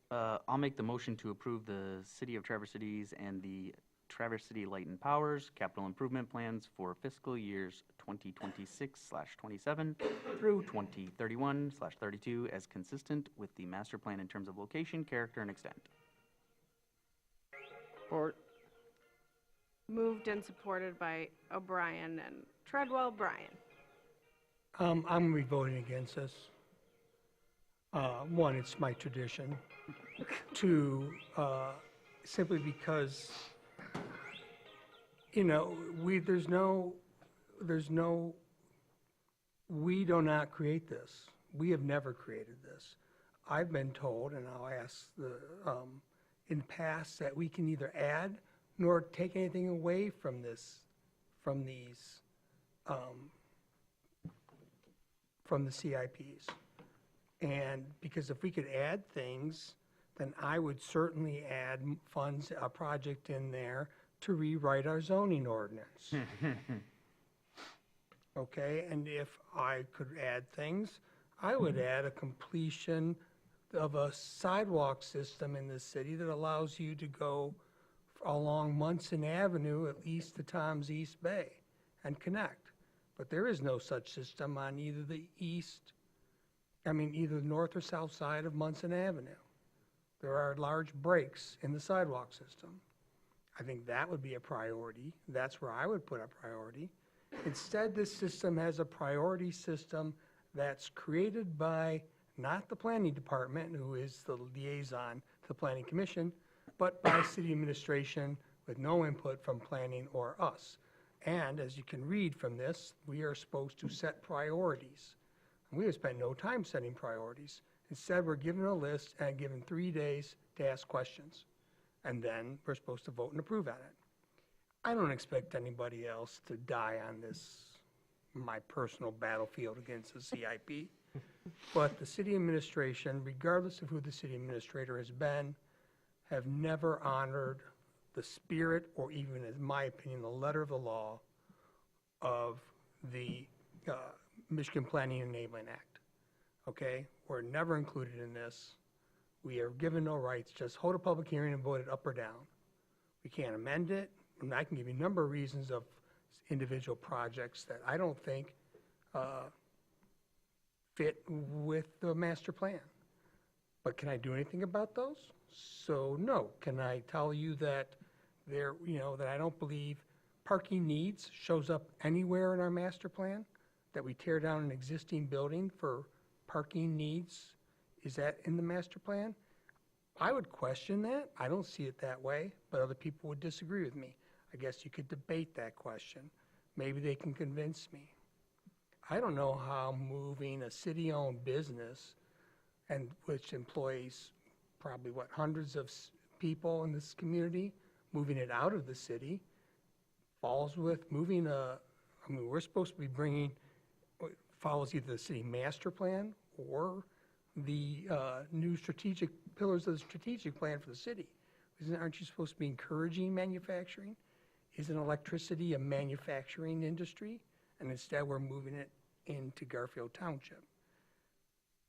I'll make the motion to approve the City of Traverse Cities and the Traverse City Light and Powers capital improvement plans for fiscal years 2026/27 through 2031/32 as consistent with the master plan in terms of location, character, and extent. Support. Moved and supported by O'Brien and Treadwell. Brian. I'm going to be voting against this. One, it's my tradition. Two, simply because, you know, we do not create this. We have never created this. I've been told, and I'll ask in the past, that we can neither add nor take anything away from this, from the CIPs. And because if we could add things, then I would certainly add funds, a project in there to rewrite our zoning ordinance. Okay, and if I could add things, I would add a completion of a sidewalk system in the city that allows you to go along Munson Avenue, at least to Tom's East Bay, and connect. But there is no such system on either either north or south side of Munson Avenue. There are large breaks in the sidewalk system. I think that would be a priority. That's where I would put a priority. Instead, this system has a priority system that's created by not the planning department, who is the liaison to the planning commission, but by city administration with no input from planning or us. And as you can read from this, we are supposed to set priorities. And we have spent no time setting priorities. Instead, we're given a list and given 3 days to ask questions. And then we're supposed to vote and approve on it. I don't expect anybody else to die on this, my personal battlefield against the CIP. But the city administration, regardless of who the city administrator has been, have never honored the spirit, or even, in my opinion, the letter of the law of the Michigan Planning and Enabling Act. Okay? We're never included in this. We are given no rights. Just hold a public hearing and vote it up or down. We can't amend it. And I can give you a number of reasons of individual projects that I don't think fit with the master plan. But can I do anything about those? So no. Can I tell you that that I don't believe parking needs shows up anywhere in our master plan? That we tear down an existing building for parking needs? Is that in the master plan? I would question that. I don't see it that way, but other people would disagree with me. I guess you could debate that question. Maybe they can convince me. I don't know how moving a city-owned business, and which employs probably, hundreds of people in this community, moving it out of the city, falls with moving we're supposed to be follows either the city master plan or the new strategic pillars of the strategic plan for the city. Aren't you supposed to be encouraging manufacturing? Isn't electricity a manufacturing industry? And instead, we're moving it into Garfield Township.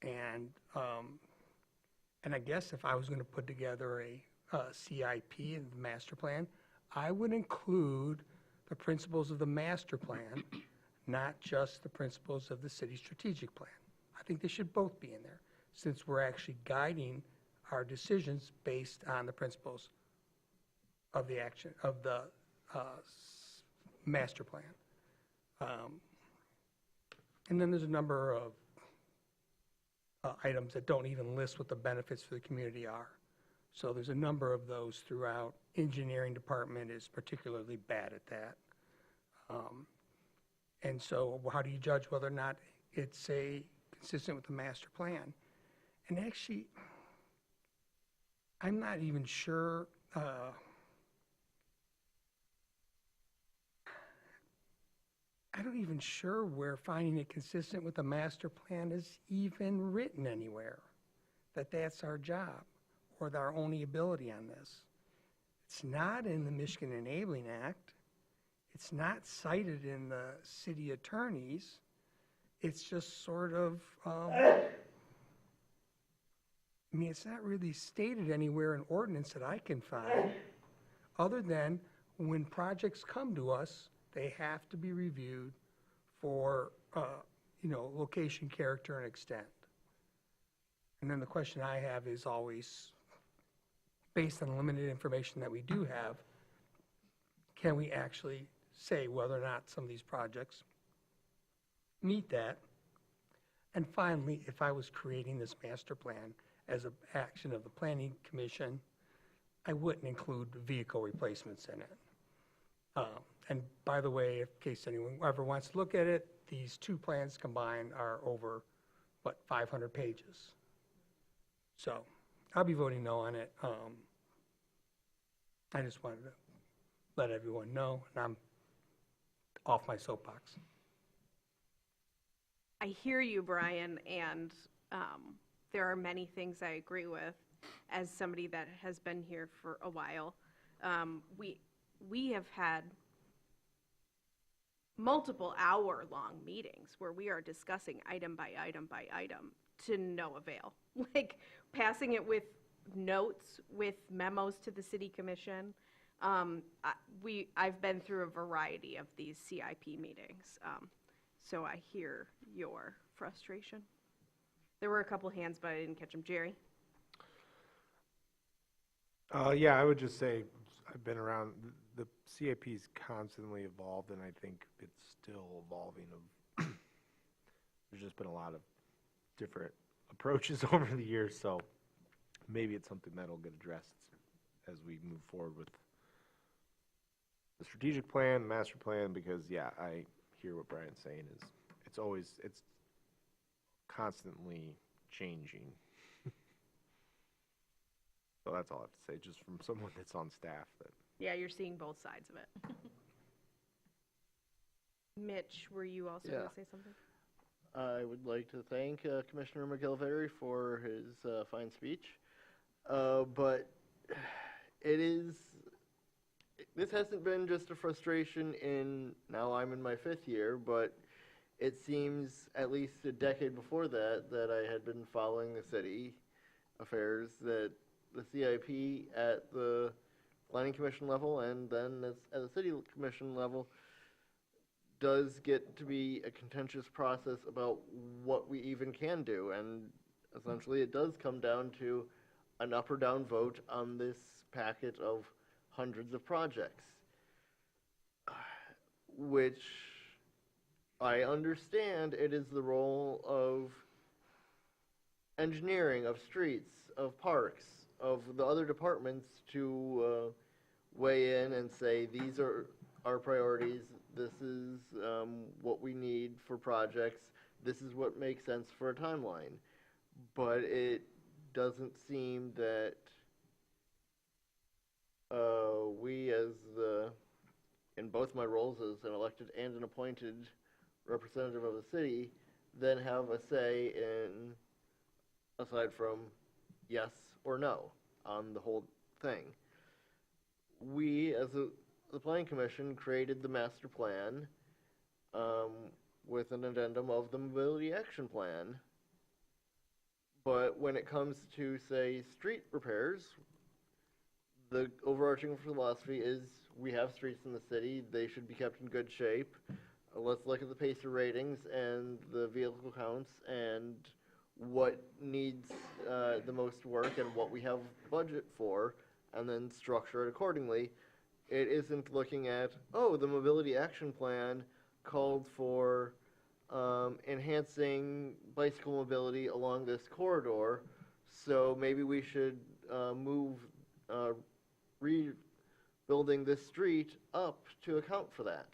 And I guess if I was going to put together a CIP and the master plan, I would include the principles of the master plan, not just the principles of the city strategic plan. I think they should both be in there, since we're actually guiding our decisions based on the principles of the action, of the master plan. And then there's a number of items that don't even list what the benefits for the community are. So there's a number of those throughout. Engineering department is particularly bad at that. And so how do you judge whether or not it's consistent with the master plan? And actually, I'm not even sure, I'm not even sure where finding it consistent with the master plan is even written anywhere, that that's our job or our only ability on this. It's not in the Michigan Enabling Act. It's not cited in the city attorneys. It's just sort of, I mean, it's not really stated anywhere in ordinance that I can find, other than when projects come to us, they have to be reviewed for, location, character, and extent. And then the question I have is always, based on the limited information that we do have, can we actually say whether or not some of these projects meet that? And finally, if I was creating this master plan as an action of the Planning Commission, I wouldn't include vehicle replacements in it. And by the way, in case anyone ever wants to look at it, these two plans combined are over, 500 pages. So I'll be voting no on it. I just wanted to let everyone know, and I'm off my soapbox. I hear you, Brian, and there are many things I agree with as somebody that has been here for a while. We have had multiple hour-long meetings where we are discussing item by item by item to no avail. Like passing it with notes, with memos to the city commission. I've been through a variety of these CIP meetings, so I hear your frustration. There were a couple hands, but I didn't catch them. Jerry? Yeah, I would just say I've been around. The CIP's constantly evolved, and I think it's still evolving. There's just been a lot of different approaches over the years, so maybe it's something that'll get addressed as we move forward with the strategic plan, the master plan, because yeah, I hear what Brian's saying is it's constantly changing. So that's all I have to say, just from someone that's on staff. That Yeah, you're seeing both sides of it. Mitch, were you also going to say something? I would like to thank Commissioner McGillivray for his fine speech. But this hasn't been just a frustration now I'm in my 5th year, but it seems at least a decade before that I had been following the city affairs, that the CIP at the Planning Commission level and then at the City Commission level does get to be a contentious process about what we even can do. And essentially it does come down to an up or down vote on this packet of hundreds of projects, which I understand it is the role of engineering, of streets, of parks, of the other departments to weigh in and say, these are our priorities, this is what we need for projects, this is what makes sense for a timeline. But it doesn't seem that we in both my roles as an elected and an appointed representative of the city, then have a say in, aside from yes or no on the whole thing. We, as the Planning Commission, created the master plan with an addendum of the mobility action plan. But when it comes to, say, street repairs, the overarching philosophy is we have streets in the city, they should be kept in good shape. let's look at the Pacer ratings and the vehicle counts and what needs the most work and what we have budget for, and then structure it accordingly. It isn't looking at, oh, the mobility action plan called for enhancing bicycle mobility along this corridor, so maybe we should move rebuilding this street up to account for that.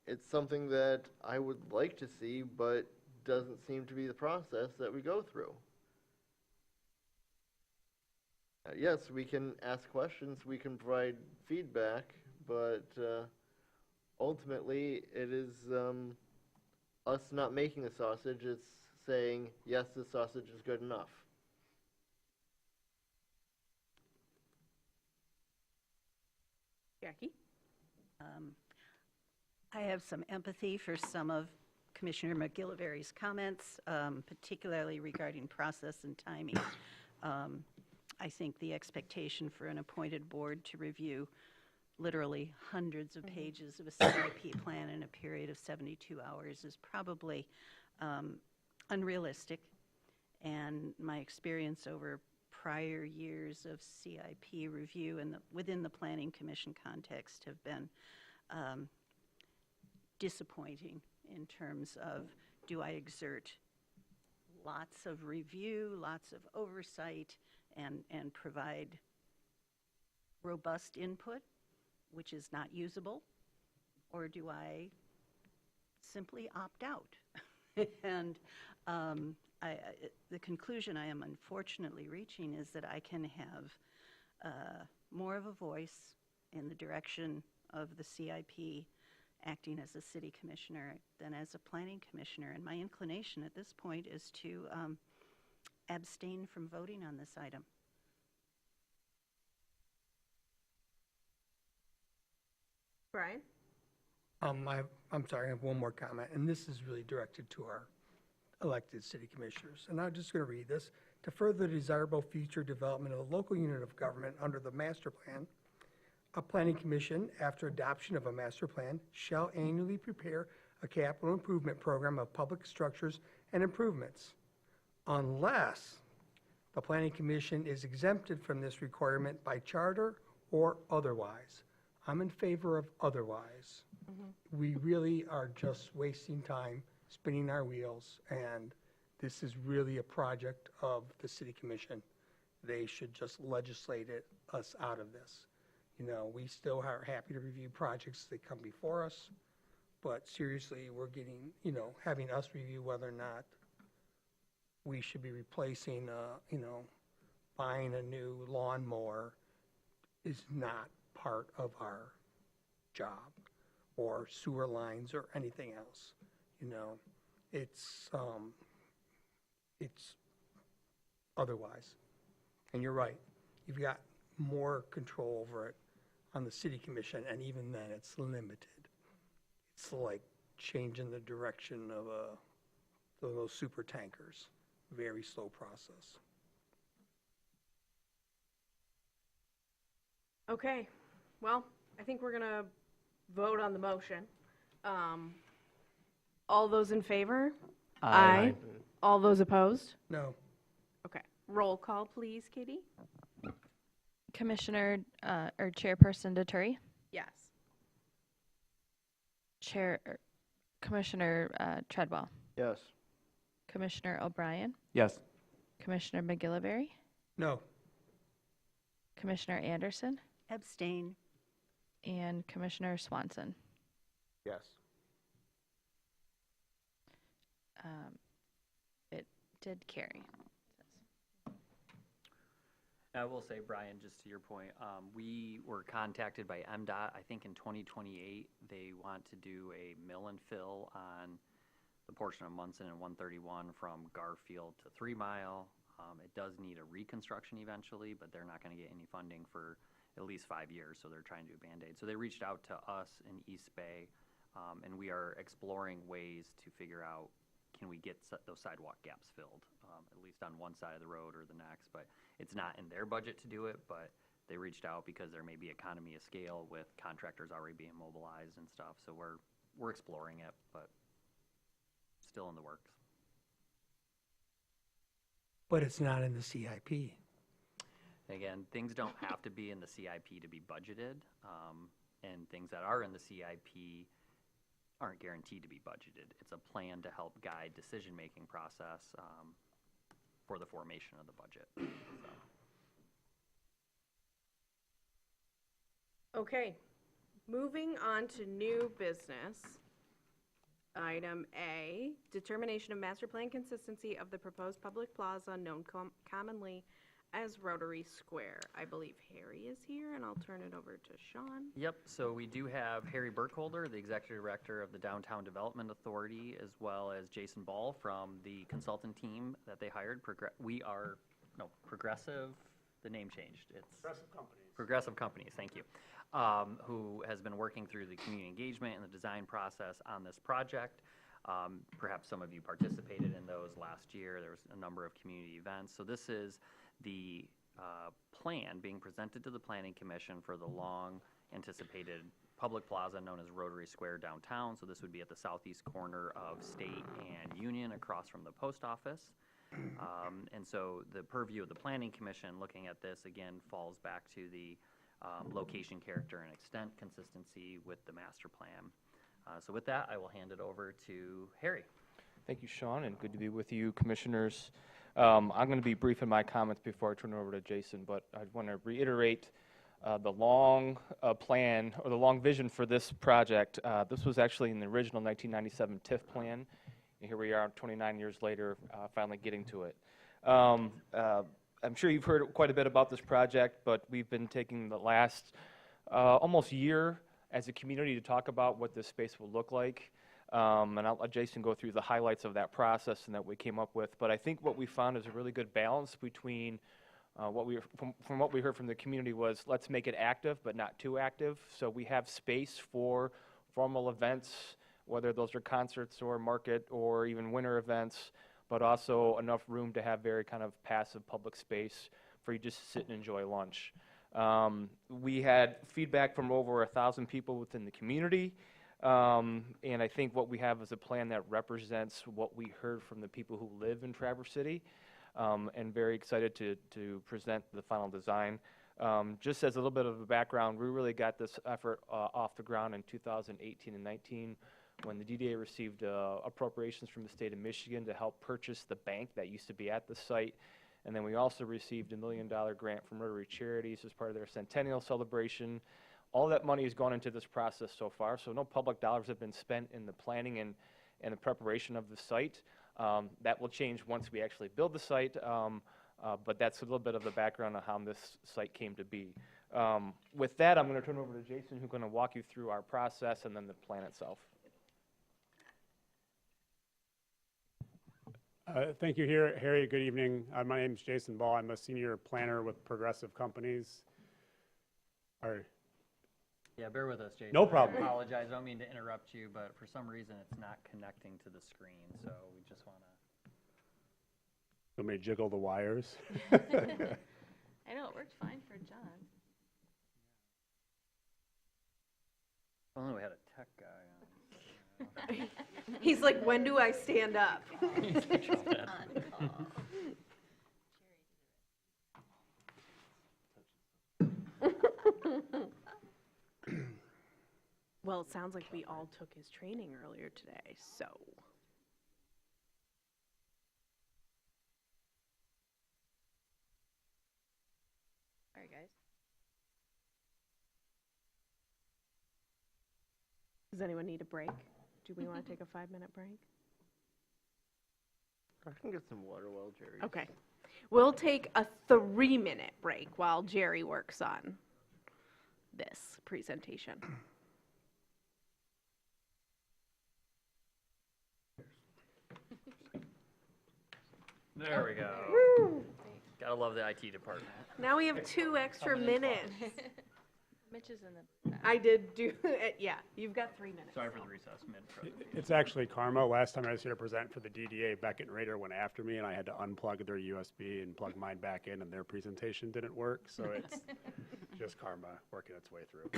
It's something that I would like to see, but doesn't seem to be the process that we go through. Yes, we can ask questions, we can provide feedback, but ultimately it is us not making a sausage, it's saying, yes, this sausage is good enough. Jackie? I have some empathy for some of Commissioner McGillivary's comments, particularly regarding process and timing. I think the expectation for an appointed board to review literally hundreds of pages of a CIP plan in a period of 72 hours is probably unrealistic. And my experience over prior years of CIP review and within the Planning Commission context have been disappointing in terms of, do I exert lots of review, lots of oversight, and provide robust input, which is not usable, or do I simply opt out? And the conclusion I am unfortunately reaching is that I can have more of a voice in the direction of the CIP acting as a city commissioner than as a planning commissioner. And my inclination at this point is to abstain from voting on this item. Brian? I'm sorry, I have one more comment, and this is really directed to our elected city commissioners. And I'm just going to read this. To further the desirable future development of a local unit of government under the master plan, a planning commission, after adoption of a master plan, shall annually prepare a capital improvement program of public structures and improvements, unless the planning commission is exempted from this requirement by charter or otherwise. I'm in favor of otherwise. We really are just wasting time spinning our wheels, and this is really a project of the city commission. They should just legislate us out of this. You know, we still are happy to review projects that come before us, but seriously, we're getting, having us review whether or not we should be replacing, buying a new lawnmower is not part of our job, or sewer lines or anything else. It's otherwise. And you're right, you've got more control over it on the city commission, and even then it's limited. It's like changing the direction of those super tankers. Very slow process. Okay, well, I think we're gonna vote on the motion. All those in favor? Aye. All those opposed? No. Okay, roll call, please, Katie? Commissioner, or Chairperson Deturi, Yes. Commissioner Treadwell, Yes. Commissioner O'Brien, Yes. Commissioner McGillivary, No. Commissioner Anderson, Abstain. and Commissioner Swanson. Yes. It did carry. I will say, Brian, just to your point, we were contacted by MDOT, I think in 2028, they want to do a mill and fill on the portion of Munson and 131 from Garfield to 3 Mile. It does need a reconstruction eventually, but they're not going to get any funding for at least 5 years, so they're trying to do a Band-Aid. So they reached out to us in East Bay, and we are exploring ways to figure out, can we get those sidewalk gaps filled, at least on one side of the road or the next. But it's not in their budget to do it, but they reached out because there may be economy of scale with contractors already being mobilized and stuff. So we're exploring it, but still in the works. But it's not in the CIP. Again, things don't have to be in the CIP to be budgeted, and things that are in the CIP aren't guaranteed to be budgeted. It's a plan to help guide decision-making process for the formation of the budget. So. Okay, moving on to new business. Item A, determination of master plan consistency of the proposed public plaza known commonly as Rotary Square. I believe Harry is here, and I'll turn it over to Sean. Yep, so we do have Harry Burkholder, the Executive Director of the Downtown Development Authority, as well as Jason Ball from the consultant team that they hired. Progressive, the name changed. It's Progressive Companies, thank you. Who has been working through the community engagement and the design process on this project. Perhaps some of you participated in those last year. There was a number of community events. So this is the plan being presented to the Planning Commission for the long-anticipated public plaza known as Rotary Square downtown. So this would be at the southeast corner of State and Union across from the post office. And so the purview of the Planning Commission looking at this, again, falls back to the location, character, and extent consistency with the master plan. So with that, I will hand it over to Harry. Thank you, Sean, and good to be with you, commissioners. I'm going to be brief in my comments before I turn it over to Jason, but I want to reiterate the long plan, or the long vision for this project. This was actually in the original 1997 TIF plan, and here we are 29 years later, finally getting to it. I'm sure you've heard quite a bit about this project, but we've been taking the last almost year as a community to talk about what this space will look like. And I'll let Jason go through the highlights of that process and that we came up with. But I think what we found is a really good balance between from what we heard from the community was, let's make it active, but not too active. So we have space for formal events, whether those are concerts or market or even winter events, but also enough room to have very kind of passive public space for you just to sit and enjoy lunch. We had feedback from over 1,000 people within the community, and I think what we have is a plan that represents what we heard from the people who live in Traverse City, and very excited to present the final design. Just as a little bit of a background, we really got this effort off the ground in 2018 and 19 when the DDA received appropriations from the state of Michigan to help purchase the bank that used to be at the site. And then we also received $1 million grant from Rotary Charities as part of their centennial celebration. All that money has gone into this process so far, so no public dollars have been spent in the planning and the preparation of the site. That will change once we actually build the site, but that's a little bit of the background on how this site came to be. With that, I'm going to turn it over to Jason, who's going to walk you through our process and then the plan itself. Thank you, Harry. Good evening. My name is Jason Ball. I'm a senior planner with Progressive Companies. Yeah, bear with us, Jason. No problem. I apologize. I don't mean to interrupt you, but for some reason it's not connecting to the screen, so we just want to. Want me to jiggle the wires? I know, it worked fine for John. If only we had a tech guy on. He's like, when do I stand up? Well, it sounds like we all took his training earlier today, so. All right, guys. Does anyone need a break? Do we want to take a 5-minute break? I can get some water while Jerry. Okay. We'll take a 3-minute break while Jerry works on this presentation. There we go. Gotta love the IT department. Now we have 2 extra minutes. Mitch is in the back. I did do it, yeah. You've got 3 minutes. Sorry for the recess mid-presentation. It's actually karma. Last time I was here to present for the DDA, Beckett and Rader went after me, and I had to unplug their USB and plug mine back in, and their presentation didn't work. So it's just karma working its way through.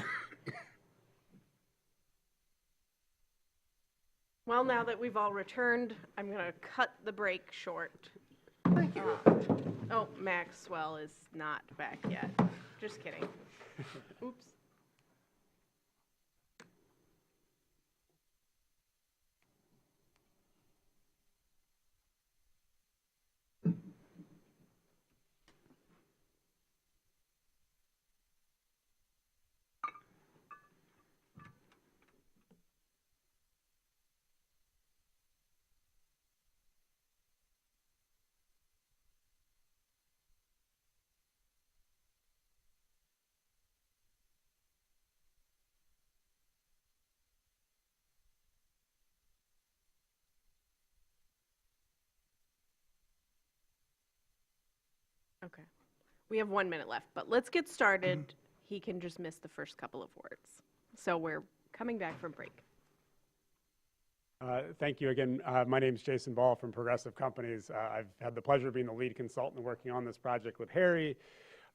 Well, now that we've all returned, I'm going to cut the break short. Thank you. Oh, Maxwell is not back yet. Just kidding. Oops. Okay. We have 1 minute left, but let's get started. He can just miss the first couple of words. So we're coming back from break. Thank you again. My name is Jason Ball from Progressive Companies. I've had the pleasure of being the lead consultant working on this project with Harry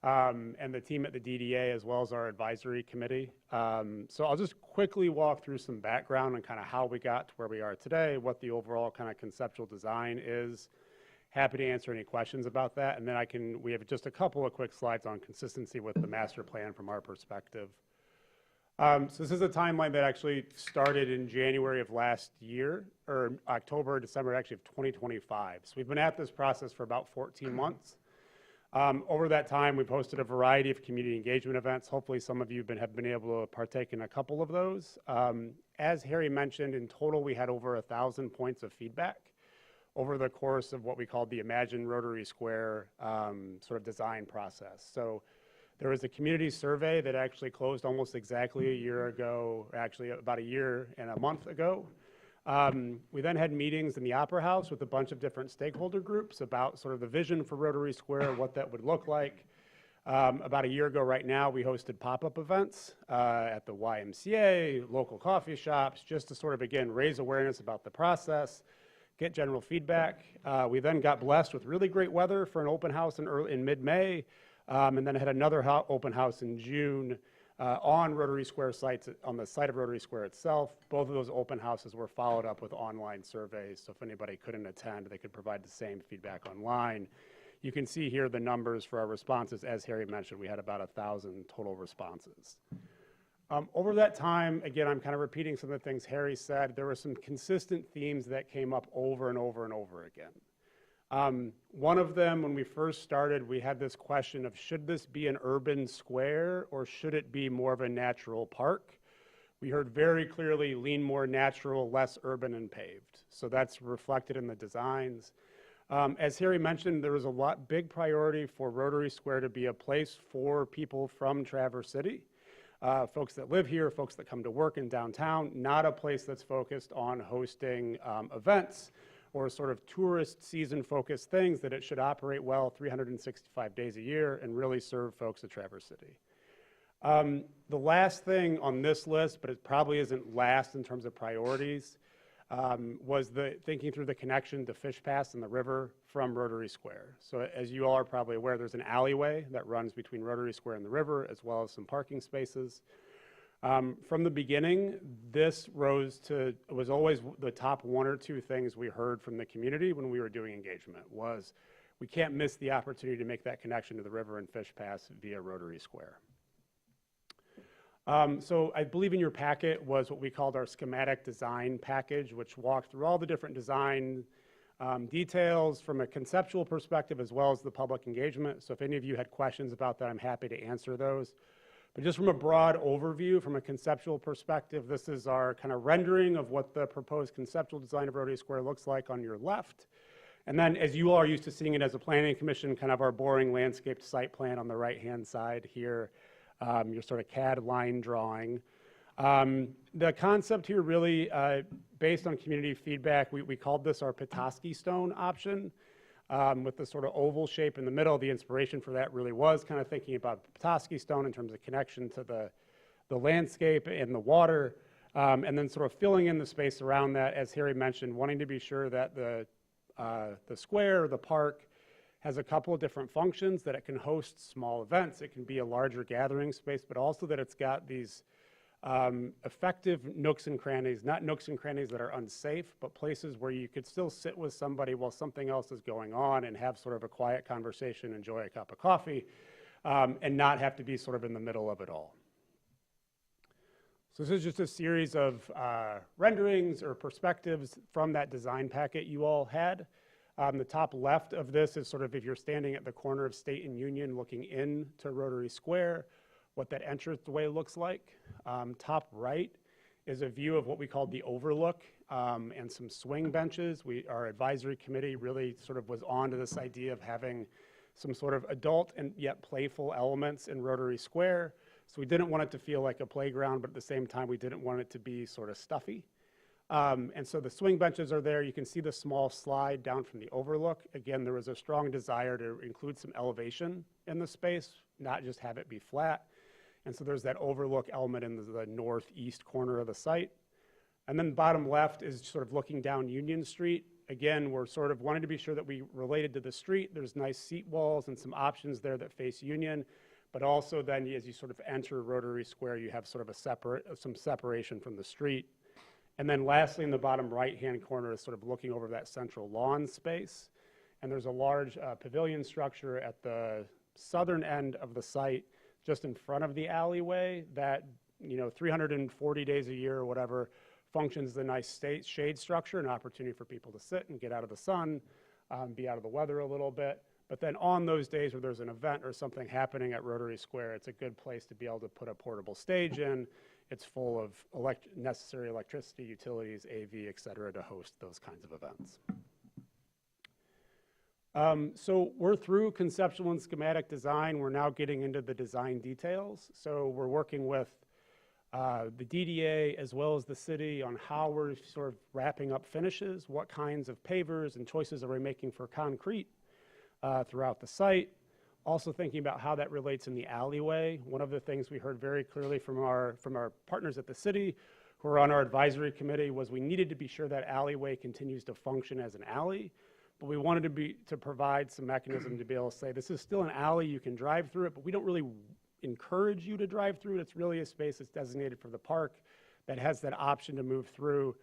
and the team at the DDA, as well as our advisory committee. So I'll just quickly walk through some background on kind of how we got to where we are today, what the overall kind of conceptual design is. Happy to answer any questions about that. And then we have just a couple of quick slides on consistency with the master plan from our perspective. So this is a timeline that actually started in January of last year, or October, December, actually of 2025. So we've been at this process for about 14 months. Over that time, we've hosted a variety of community engagement events. Hopefully some of you have been able to partake in a couple of those. As Harry mentioned, in total, we had over 1,000 points of feedback over the course of what we called the Imagine Rotary Square sort of design process. So there was a community survey that actually closed almost exactly a year ago, actually about a year and a month ago. We then had meetings in the Opera House with a bunch of different stakeholder groups about sort of the vision for Rotary Square, what that would look like. About a year ago right now, we hosted pop-up events at the YMCA, local coffee shops, just to sort of, again, raise awareness about the process, get general feedback. We then got blessed with really great weather for an open house in mid-May, and then had another open house in June on Rotary Square sites, on the site of Rotary Square itself. Both of those open houses were followed up with online surveys, so if anybody couldn't attend, they could provide the same feedback online. You can see here the numbers for our responses. As Harry mentioned, we had about 1,000 total responses. Over that time, again, I'm kind of repeating some of the things Harry said. There were some consistent themes that came up over and over and over again. One of them, when we first started, we had this question of, should this be an urban square or should it be more of a natural park? We heard very clearly, lean more natural, less urban and paved. So that's reflected in the designs. As Harry mentioned, there was a big priority for Rotary Square to be a place for people from Traverse City. Folks that live here, folks that come to work in downtown, not a place that's focused on hosting events or sort of tourist season-focused things, that it should operate well 365 days a year and really serve folks at Traverse City. The last thing on this list, but it probably isn't last in terms of priorities, was the thinking through the connection to Fish Pass and the river from Rotary Square. So as you all are probably aware, there's an alleyway that runs between Rotary Square and the river, as well as some parking spaces. From the beginning, this was always the top one or two things we heard from the community when we were doing engagement, was we can't miss the opportunity to make that connection to the river and Fish Pass via Rotary Square. So I believe in your packet was what we called our schematic design package, which walked through all the different design details from a conceptual perspective, as well as the public engagement. So if any of you had questions about that, I'm happy to answer those. But just from a broad overview, from a conceptual perspective, this is our kind of rendering of what the proposed conceptual design of Rotary Square looks like on your left. And then, as you all are used to seeing it as a planning commission, kind of our boring landscaped site plan on the right-hand side here, your sort of CAD line drawing. The concept here really, based on community feedback, we called this our Petoskey stone option. With the sort of oval shape in the middle. The inspiration for that really was kind of thinking about Petoskey stone in terms of connection to the landscape and the water, and then sort of filling in the space around that, as Harry mentioned, wanting to be sure that the square, the park, has a couple of different functions, that it can host small events, it can be a larger gathering space, but also that it's got these effective nooks and crannies, not nooks and crannies that are unsafe, but places where you could still sit with somebody while something else is going on and have sort of a quiet conversation, enjoy a cup of coffee, and not have to be sort of in the middle of it all. So this is just a series of renderings or perspectives from that design packet you all had. The top left of this is sort of if you're standing at the corner of State and Union looking into Rotary Square, what that entranceway looks like. Top right is a view of what we called the overlook and some swing benches. Our advisory committee really sort of was onto this idea of having some sort of adult and yet playful elements in Rotary Square. So we didn't want it to feel like a playground, but at the same time, we didn't want it to be sort of stuffy. And so the swing benches are there. You can see the small slide down from the overlook. Again, there was a strong desire to include some elevation in the space, not just have it be flat. And so there's that overlook element in the northeast corner of the site. And then bottom left is sort of looking down Union Street. Again, we're sort of wanting to be sure that we related to the street. There's nice seat walls and some options there that face Union. But also then as you sort of enter Rotary Square, you have sort of some separation from the street. And then lastly, in the bottom right-hand corner is sort of looking over that central lawn space. And there's a large pavilion structure at the southern end of the site, just in front of the alleyway that, 340 days a year or whatever, functions as a nice shade structure, an opportunity for people to sit and get out of the sun, be out of the weather a little bit. But then on those days where there's an event or something happening at Rotary Square, it's a good place to be able to put a portable stage in. It's full of necessary electricity, utilities, AV, et cetera, to host those kinds of events. So we're through conceptual and schematic design. We're now getting into the design details. So we're working with the DDA as well as the city on how we're sort of wrapping up finishes, what kinds of pavers and choices are we making for concrete throughout the site. Also thinking about how that relates in the alleyway. One of the things we heard very clearly from our partners at the city who are on our advisory committee was we needed to be sure that alleyway continues to function as an alley, but we wanted to provide some mechanism to be able to say this is still an alley, you can drive through it, but we don't really encourage you to drive through it. It's really a space that's designated for the park that has that option to move through.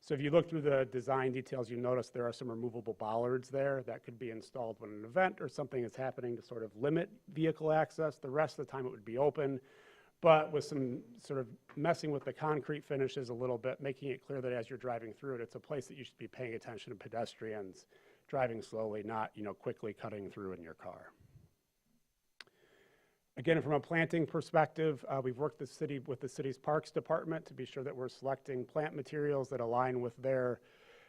So if you look through the design details, you notice there are some removable bollards there that could be installed when an event or something is happening to sort of limit vehicle access. The rest of the time it would be open, but with some sort of messing with the concrete finishes a little bit, making it clear that as you're driving through it, it's a place that you should be paying attention to pedestrians driving slowly, not, quickly cutting through in your car. Again, from a planting perspective, we've worked with the city's Parks Department to be sure that we're selecting plant materials that align with their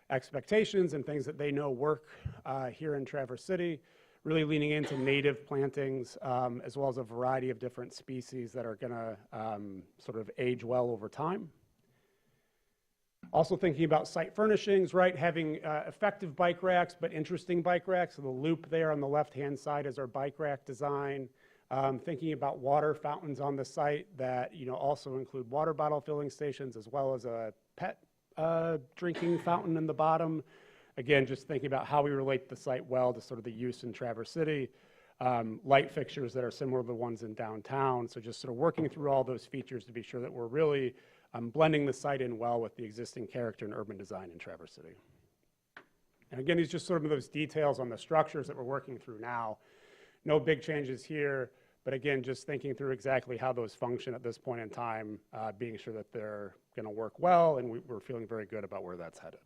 expectations and things that they know work here in Traverse City, really leaning into native plantings as well as a variety of different species that are going to sort of age well over time. Also thinking about site furnishings, right? Having effective bike racks, but interesting bike racks. So the loop there on the left-hand side is our bike rack design. Thinking about water fountains on the site that also include water bottle filling stations as well as a pet drinking fountain in the bottom. Again, just thinking about how we relate the site well to sort of the use in Traverse City. Light fixtures that are similar to the ones in downtown. So just sort of working through all those features to be sure that we're really blending the site in well with the existing character and urban design in Traverse City. And again, these just sort of those details on the structures that we're working through now. No big changes here. But again, just thinking through exactly how those function at this point in time, being sure that they're going to work well, and we're feeling very good about where that's headed.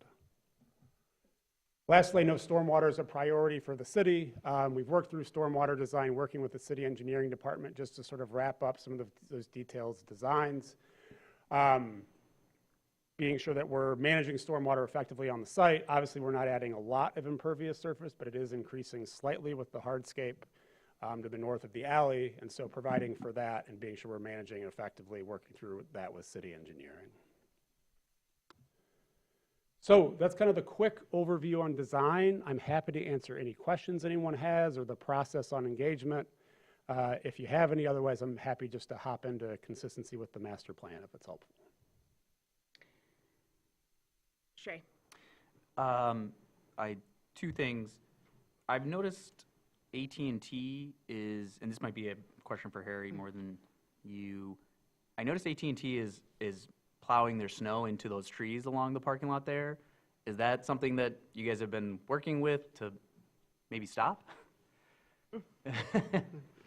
Lastly, no stormwater is a priority for the city. We've worked through stormwater design, working with the city engineering department just to sort of wrap up some of those details designs. Being sure that we're managing stormwater effectively on the site. Obviously, we're not adding a lot of impervious surface, but it is increasing slightly with the hardscape to the north of the alley, and so providing for that and being sure we're managing it effectively, working through that with city engineering. So that's kind of the quick overview on design. I'm happy to answer any questions anyone has or the process on engagement. If you have any, otherwise I'm happy just to hop into consistency with the master plan if it's helpful. Shay. Two things. I've noticed AT&T is, and this might be a question for Harry more than you, I noticed AT&T is plowing their snow into those trees along the parking lot there. Is that something that you guys have been working with to maybe stop?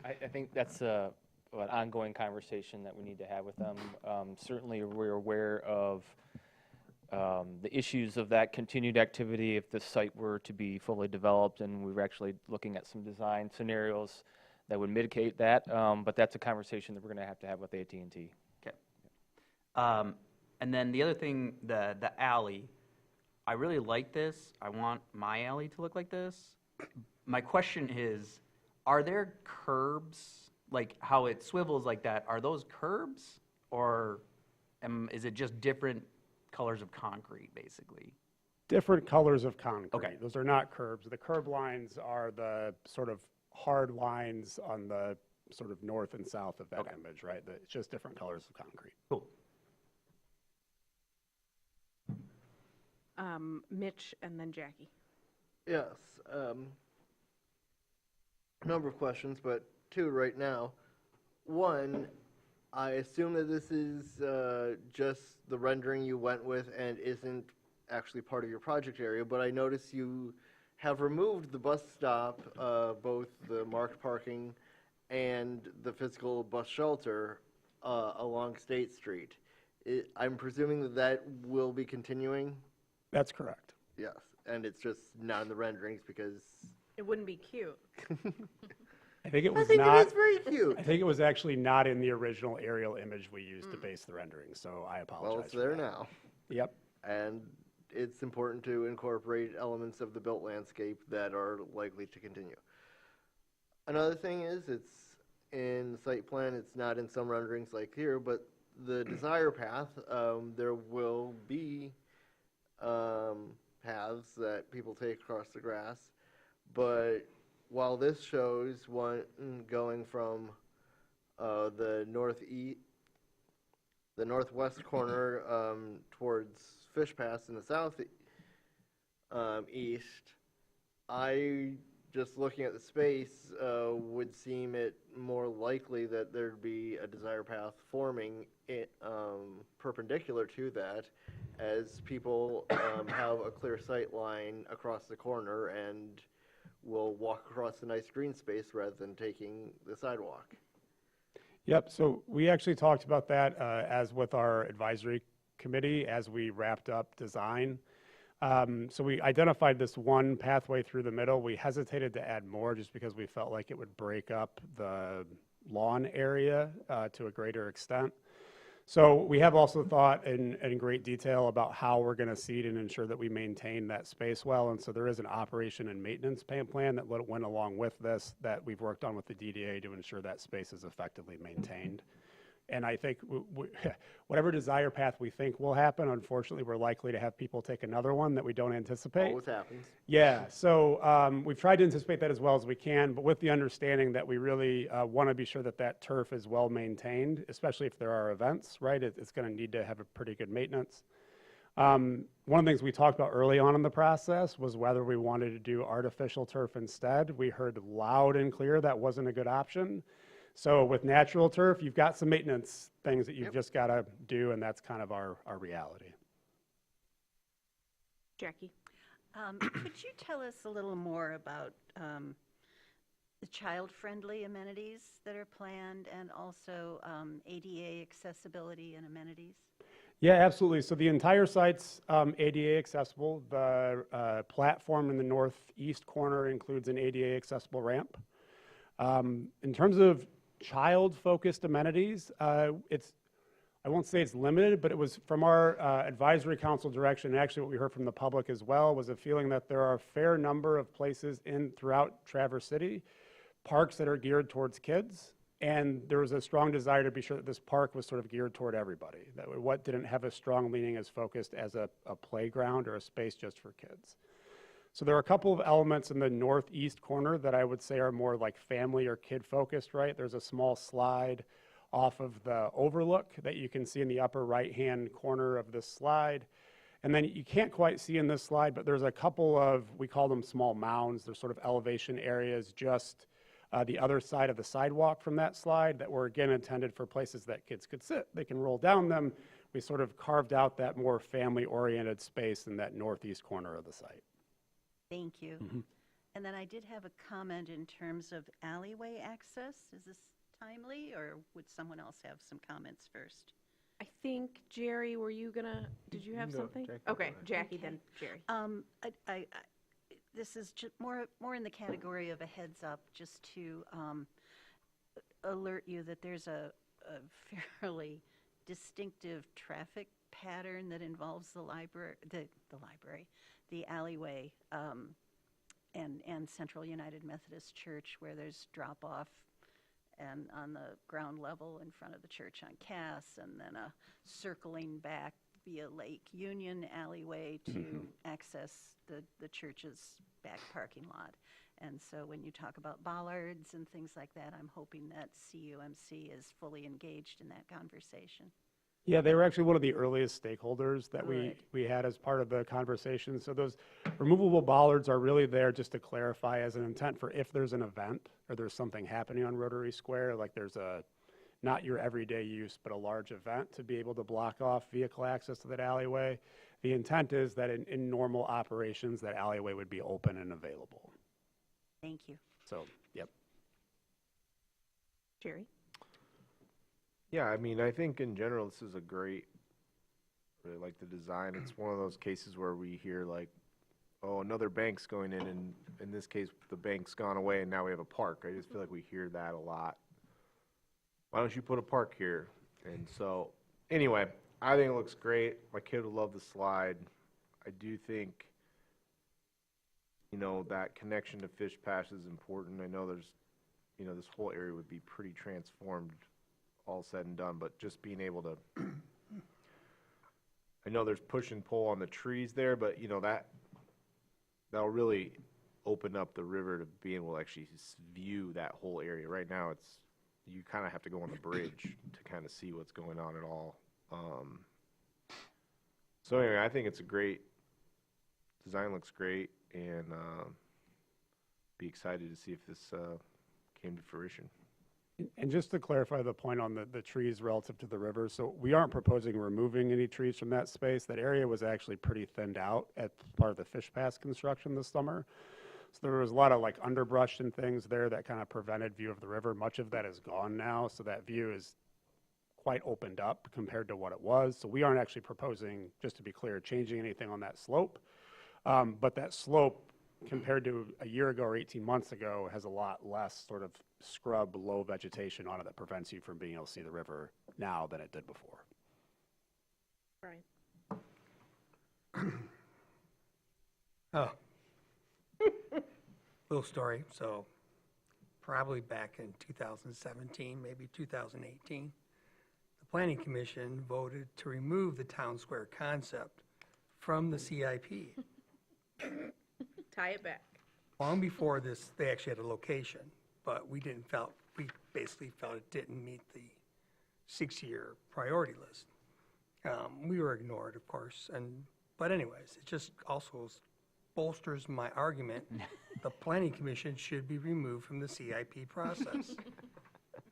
I think that's an ongoing conversation that we need to have with them. Certainly, we're aware of the issues of that continued activity if the site were to be fully developed, and we're actually looking at some design scenarios that would mitigate that, but that's a conversation that we're going to have with AT&T. Okay. And then the other thing, the alley, I really like this. I want my alley to look like this. My question is, are there curbs, like how it swivels like that, are those curbs? Or is it just different colors of concrete, basically? Different colors of concrete. Okay. Those are not curbs. The curb lines are the sort of hard lines on the sort of north and south of that image, right? It's just different colors of concrete. Cool. Mitch and then Jackie. Yes. A number of questions, but two right now. One, I assume that this is just the rendering you went with and isn't actually part of your project area, but I notice you have removed the bus stop, both the marked parking and the physical bus shelter along State Street. I'm presuming that that will be continuing? That's correct. Yes, and it's just not in the renderings because... It wouldn't be cute. I think it was it not. is very cute. I think it was actually not in the original aerial image we used to base the rendering, so I apologize. Well, it's for there that. now. Yep. And it's important to incorporate elements of the built landscape that are likely to continue. Another thing is, it's in the site plan, it's not in some renderings like here, but the desire path, there will be paths that people take across the grass, but while this shows one going from the northwest corner towards Fish Pass in the south east, I, just looking at the space, would seem it more likely that there'd be a desire path forming it, perpendicular to that, as people have a clear sight line across the corner and will walk across the nice green space rather than taking the sidewalk. Yep, so we actually talked about that as with our advisory committee as we wrapped up design. So we identified this one pathway through the middle. We hesitated to add more just because we felt like it would break up the lawn area to a greater extent. So we have also thought in great detail about how we're going to seed and ensure that we maintain that space well. And so there is an operation and maintenance plan that went along with this that we've worked on with the DDA to ensure that space is effectively maintained. And I think whatever desire path we think will happen, unfortunately, we're likely to have people take another one that we don't anticipate. Always happens. Yeah, so we've tried to anticipate that as well as we can, but with the understanding that we really want to be sure that that turf is well maintained, especially if there are events, right? It's going to need to have a pretty good maintenance. One of the things we talked about early on in the process was whether we wanted to do artificial turf instead. We heard loud and clear that wasn't a good option. So with natural turf, you've got some maintenance things that you've just got to do, and that's kind of our reality. Jackie? Could you tell us a little more about the child-friendly amenities that are planned and also ADA accessibility and amenities? Yeah, absolutely. So the entire site's ADA accessible. The platform in the northeast corner includes an ADA accessible ramp. In terms of child-focused amenities, I won't say it's limited, but it was from our advisory council direction, and actually what we heard from the public as well, was a feeling that there are a fair number of places throughout Traverse City, parks that are geared towards kids, and there was a strong desire to be sure that this park was sort of geared toward everybody, that what didn't have a strong leaning as focused as a playground or a space just for kids. So there are a couple of elements in the northeast corner that I would say are more like family or kid focused, right? There's a small slide off of the overlook that you can see in the upper right-hand corner of this slide. And then you can't quite see in this slide, but there's a couple of, we call them small mounds. They're sort of elevation areas just the other side of the sidewalk from that slide that were again intended for places that kids could sit. They can roll down them. We sort of carved out that more family-oriented space in that northeast corner of the site. Thank you. And then I did have a comment in terms of alleyway access. Is this timely, or would someone else have some comments first? I think, Jerry, were you gonna, did you have No, something? Jackie, Okay, go ahead. Jackie, Okay. then Jerry. This is more in the category of a heads up, just to alert you that there's a fairly distinctive traffic pattern that involves the library, the alleyway, and Central United Methodist Church, where there's drop off and on the ground level in front of the church on Cass, and then a circling back via Lake Union alleyway to access the church's back parking lot. And so when you talk about bollards and things like that, I'm hoping that CUMC is fully engaged in that conversation. Yeah, they were actually one of the earliest stakeholders that Good. we had as part of the conversation. So those removable bollards are really there just to clarify as an intent for if there's an event or there's something happening on Rotary Square, like there's a, not your everyday use, but a large event, to be able to block off vehicle access to that alleyway. The intent is that in normal operations, that alleyway would be open and available. Thank you. So, yep. Jerry? Yeah, I mean, I think in general, this is a great, really like the design. It's one of those cases where we hear like, oh, another bank's going in this case, the bank's gone away and now we have a park. I just feel like we hear that a lot. Why don't you put a park here? And so, anyway, I think it looks great. My kid would love the slide. I do think, you know, that connection to Fish Pass is important. I know there's, you know, this whole area would be pretty transformed, all said and done, but just being able to, I know there's push and pull on the trees there, but, you know, that'll really open up the river to being able to actually view that whole area. Right now, you kind of have to go on the bridge to kind of see what's going on at all. So anyway, I think it's a great, design looks great, and be excited to see if this came to fruition. And just to clarify the point on the trees relative to the river, so we aren't proposing removing any trees from that space. That area was actually pretty thinned out at part of the Fish Pass construction this summer. So there was a lot of like underbrush and things there that kind of prevented view of the river. Much of that is gone now, so that view is quite opened up compared to what it was. So we aren't actually proposing, just to be clear, changing anything on that slope. But that slope, compared to a year ago or 18 months ago, has a lot less sort of scrub, low vegetation on it that prevents you from being able to see the river now than it did before. Brian? Oh. Little story. So probably back in 2017, maybe 2018, the Planning Commission voted to remove the town square concept from the CIP. Tie it back. Long before this, they actually had a location, but we basically felt it didn't meet the 6-year priority list. We were ignored, of course, but anyways, it just also bolsters my argument. The Planning Commission should be removed from the CIP process.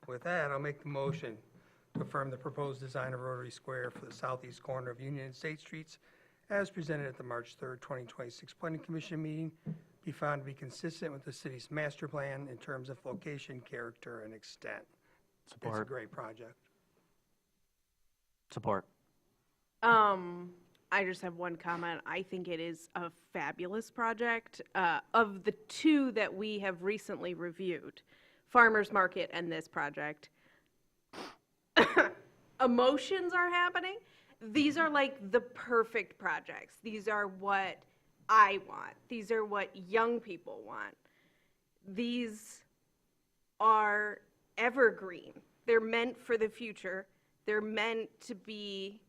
With that, I'll make the motion to affirm the proposed design of Rotary Square for the southeast corner of Union and State Streets as presented at the March 3rd, 2026 Planning Commission meeting, be found to be consistent with the city's master plan in terms of location, character, and extent. It's a Support. great project. Support. I just have one comment. I think it is a fabulous project. Of the two that we have recently reviewed, Farmers Market and this project, emotions are happening. These are like the perfect projects. These are what I want. These are what young people want. These are evergreen. They're meant for the future. They're meant to be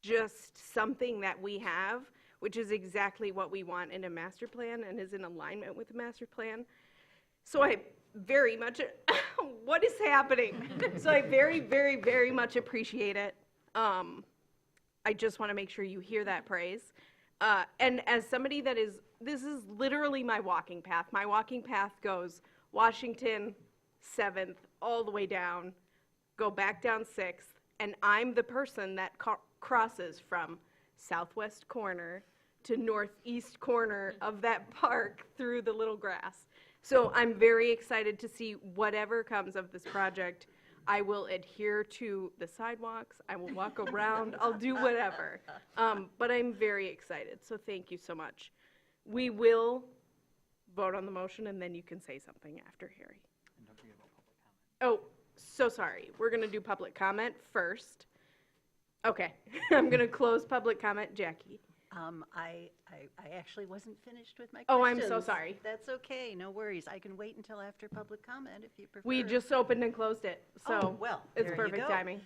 just something that we have, which is exactly what we want in a master plan and is in alignment with the master plan. So I very much, what is happening? So I very, very, very much appreciate it. I just want to make sure you hear that praise. And as somebody this is literally my walking path. My walking path goes Washington, 7th, all the way down, go back down 6th, and I'm the person that crosses from southwest corner to northeast corner of that park through the little grass. So I'm very excited to see whatever comes of this project. I will adhere to the sidewalks. I will walk around. I'll do whatever. But I'm very excited. So thank you so much. We will vote on the motion, and then you can say something after, Harry. Oh, so sorry. We're going to do public comment first. Okay. I'm going to close public comment. Jackie. I actually wasn't finished with my Oh, questions. I'm so sorry. That's okay, no worries. I can wait until after public comment if you prefer. We just opened and closed it, so Oh, well, it's there you perfect go. timing.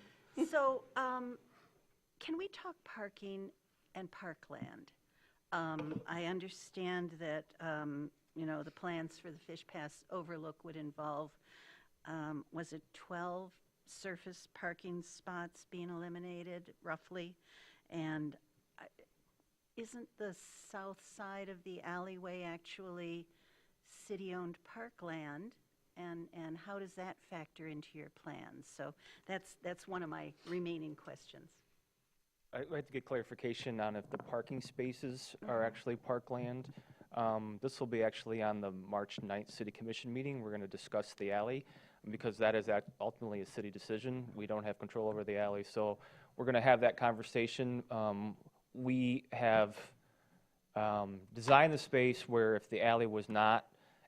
So, can we talk parking and parkland? I understand that, the plans for the Fish Pass overlook would involve, was it 12 surface parking spots being eliminated, roughly? And isn't the south side of the alleyway actually city-owned parkland? And how does that factor into your plans? So that's one of my remaining questions. I'd like to get clarification on if the parking spaces are actually parkland. This will be actually on the March 9th City Commission meeting. We're going to discuss the alley, because that is ultimately a city decision. We don't have control over the alley, so we're going to have that conversation. We have designed the space where if the alley was not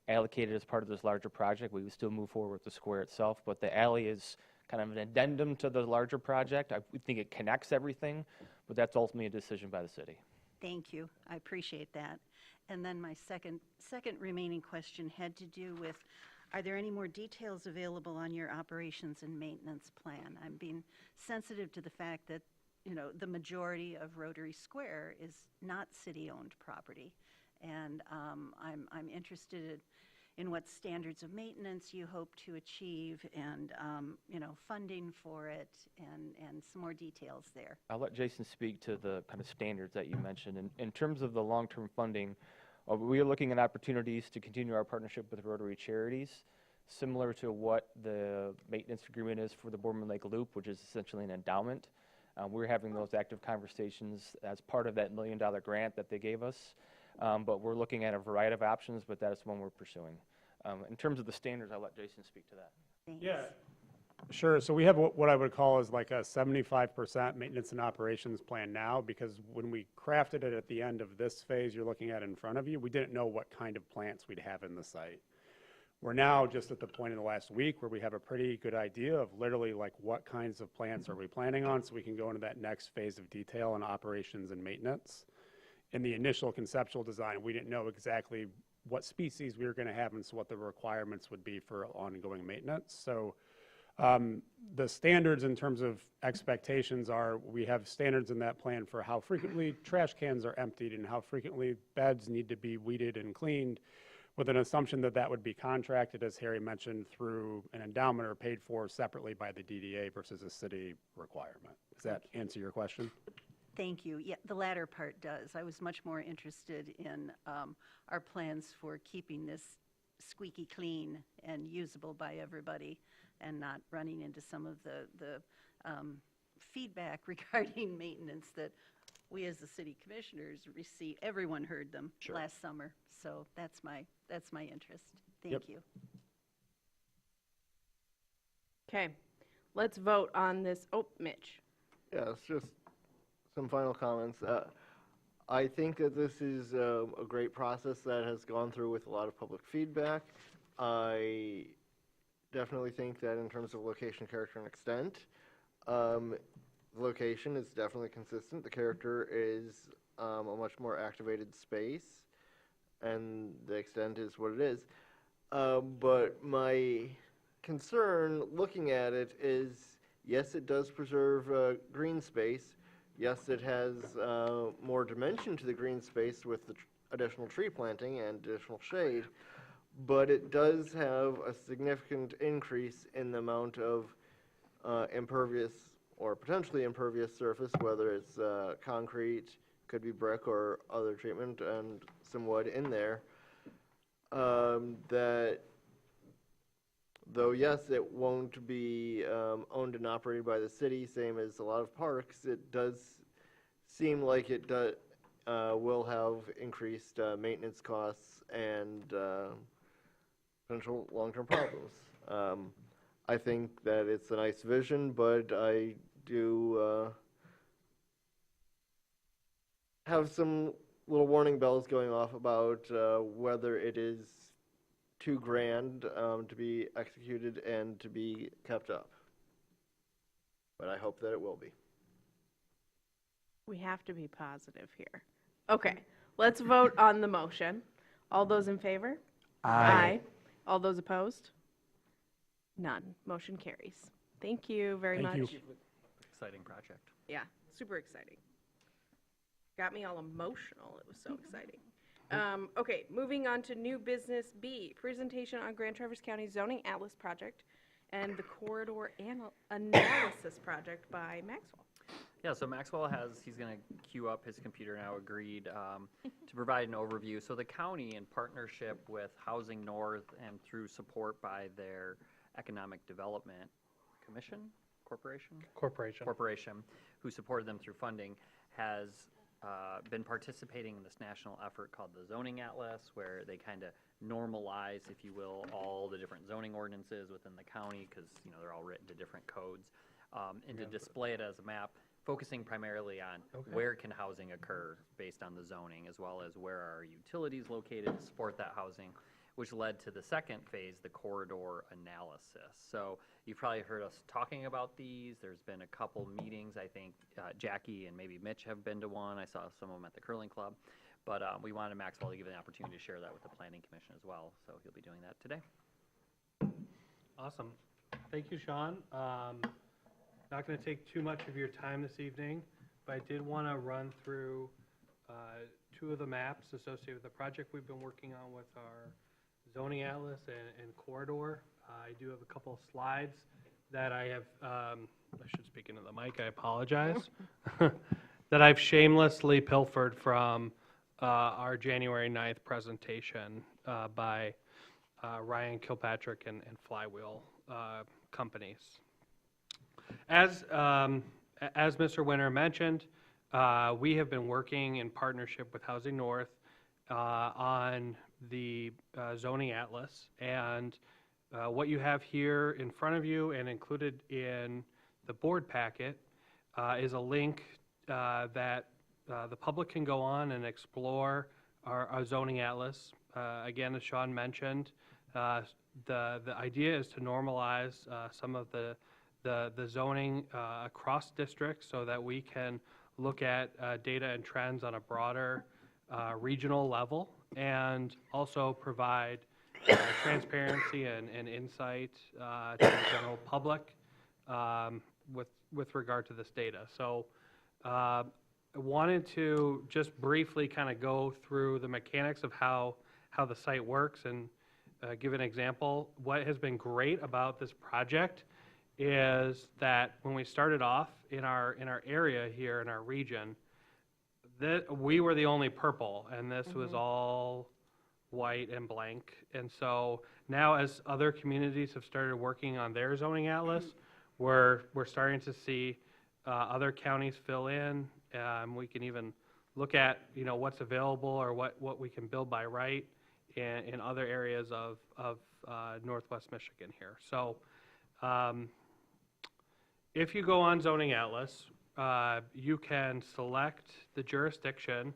allocated as part of this larger project, we would still move forward with the square itself, but the alley is kind of an addendum to the larger project. We think it connects everything, but that's ultimately a decision by the city. Thank you. I appreciate that. And then my second remaining question had to do with, are there any more details available on your operations and maintenance plan? I'm being sensitive to the fact that, the majority of Rotary Square is not city-owned property. And I'm interested in what standards of maintenance you hope to achieve and, funding for it and some more details there. I'll let Jason speak to the kind of standards that you mentioned. In terms of the long-term funding, we are looking at opportunities to continue our partnership with Rotary Charities, similar to what the maintenance agreement is for the Boardman Lake Loop, which is essentially an endowment. We're having those active conversations as part of that $1 million grant that they gave us. But we're looking at a variety of options, but that is one we're pursuing. In terms of the standards, I'll let Jason speak to that. Thanks. Yeah, sure. So we have what I would call is like a 75% maintenance and operations plan now, because when we crafted it at the end of this phase you're looking at in front of you, we didn't know what kind of plants we'd have in the site. We're now just at the point in the last week where we have a pretty good idea of literally like what kinds of plants are we planning on, so we can go into that next phase of detail on operations and maintenance. In the initial conceptual design, we didn't know exactly what species we were going to have and so what the requirements would be for ongoing maintenance. So the standards in terms of expectations are, we have standards in that plan for how frequently trash cans are emptied and how frequently beds need to be weeded and cleaned, with an assumption that that would be contracted, as Harry mentioned, through an endowment or paid for separately by the DDA versus a city requirement. Does that answer your question? Thank you. Yeah, the latter part does. I was much more interested in our plans for keeping this squeaky clean and usable by everybody and not running into some of the feedback regarding maintenance that we as the city commissioners received. Everyone heard them last summer. So that's my interest. Thank you. Okay, let's vote on this. Oh, Mitch. Yeah, it's just some final comments. I think that this is a great process that has gone through with a lot of public feedback. I definitely think that in terms of location, character, and extent, the location is definitely consistent. The character is a much more activated space, and the extent is what it is. But my concern looking at it is, yes, it does preserve green space. Yes, it has more dimension to the green space with the additional tree planting and additional shade, but it does have a significant increase in the amount of impervious or potentially impervious surface, whether it's concrete, could be brick or other treatment, and some wood in there. That though, yes, it won't be owned and operated by the city, same as a lot of parks, it does seem like it will have increased maintenance costs and potential long-term problems. I think that it's a nice vision, but I do have some little warning bells going off about whether it is too grand to be executed and to be kept up. But I hope that it will be. We have to be positive here. Okay, let's vote on the motion. All those in favor? Aye. All those opposed? None. Motion carries. Thank you very much. Thank you. Exciting project. Yeah, super exciting. Got me all emotional. It was so exciting. Okay, moving on to new business B, presentation on Grand Traverse County Zoning Atlas Project and the Corridor Analysis Project by Maxwell. Yeah, so Maxwell he's going to queue up his computer now, agreed, to provide an overview. So the county, in partnership with Housing North and through support by their Economic Development Corporation, who supported them through funding, has been participating in this national effort called the Zoning Atlas, where they kind of normalize, if you will, all the different zoning ordinances within the county, because they're all written to different codes, and to display it as a map, focusing primarily on where can housing occur based on the zoning, as well as where are utilities located to support that housing, which led to the second phase, the corridor analysis. So you've probably heard us talking about these. There's been a couple meetings. I think Jackie and maybe Mitch have been to one. I saw some of them at the curling club. But we wanted Maxwell to give an opportunity to share that with the Planning Commission as well. So he'll be doing that today. Awesome. Thank you, Sean. Not going to take too much of your time this evening, but I did want to run through two of the maps associated with the project we've been working on with our Zoning Atlas and Corridor. I do have a couple of slides that I have, I should speak into the mic, I apologize, that I've shamelessly pilfered from our January 9th presentation by Ryan Kilpatrick and Flywheel companies. As Mr. Winter mentioned, we have been working in partnership with Housing North on the Zoning Atlas, and what you have here in front of you and included in the board packet is a link that the public can go on and explore our Zoning Atlas. Again, as Sean mentioned, the idea is to normalize some of the zoning across districts so that we can look at data and trends on a broader regional level, and also provide transparency and insight to the general public with regard to this data. So I wanted to just briefly kind of go through the mechanics of how the site works and give an example. What has been great about this project is that when we started off in our area here in our region, we were the only purple, and this was all white and blank. And so now, as other communities have started working on their zoning atlas, we're starting to see other counties fill in. We can even look at what's available or what we can build by right in other areas of Northwest Michigan here. So if you go on Zoning Atlas, you can select the jurisdiction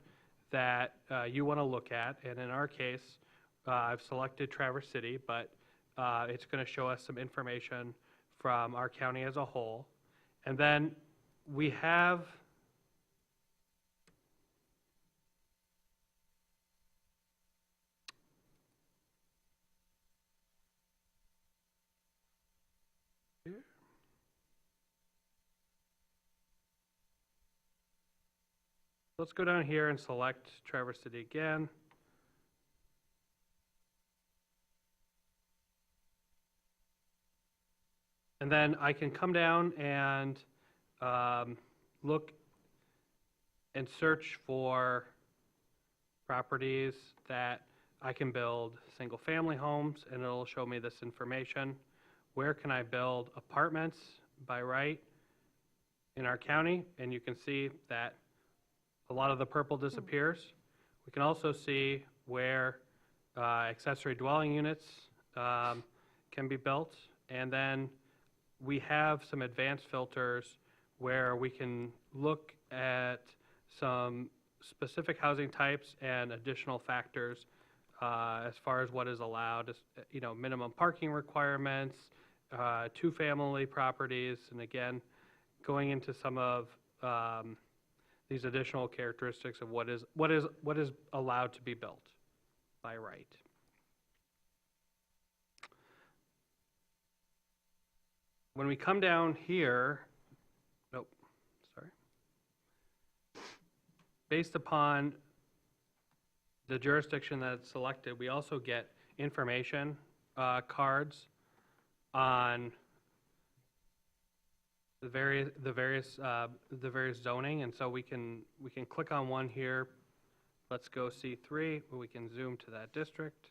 that you want to look at, and in our case, I've selected Traverse City, but it's going to show us some information from our county as a whole. And then we have let's go down here and select Traverse City again. And then I can come down and look and search for properties that I can build single-family homes, and it'll show me this information. Where can I build apartments by right in our county? And you can see that a lot of the purple disappears. We can also see where accessory dwelling units can be built. And then we have some advanced filters where we can look at some specific housing types and additional factors as far as what is allowed, minimum parking requirements, two-family properties, and again, going into some of these additional characteristics of what is allowed to be built by right. When we come down here, based upon the jurisdiction that's selected, we also get information cards on the various zoning, and so we can click on one here. Let's go C3, where we can zoom to that district.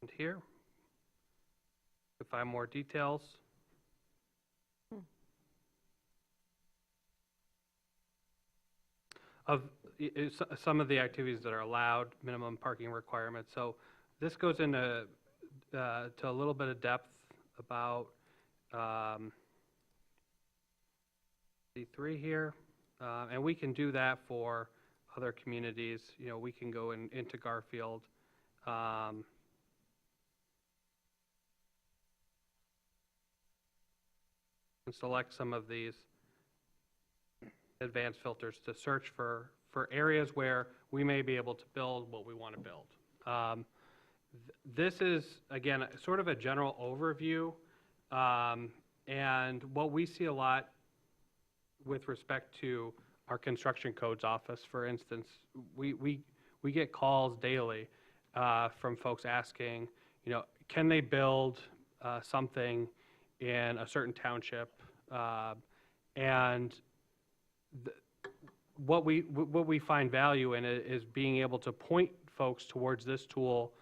And here, to find more details. Of some of the activities that are allowed, minimum parking requirements. So this goes into to a little bit of depth about C3 here, and we can do that for other communities. We can go into Garfield. And select some of these advanced filters to search for areas where we may be able to build what we want to build. This is, again, sort of a general overview, and what we see a lot with respect to our construction codes office, for instance, we get calls daily from folks asking, can they build something in a certain township, and what we find value in it is being able to point folks towards this tool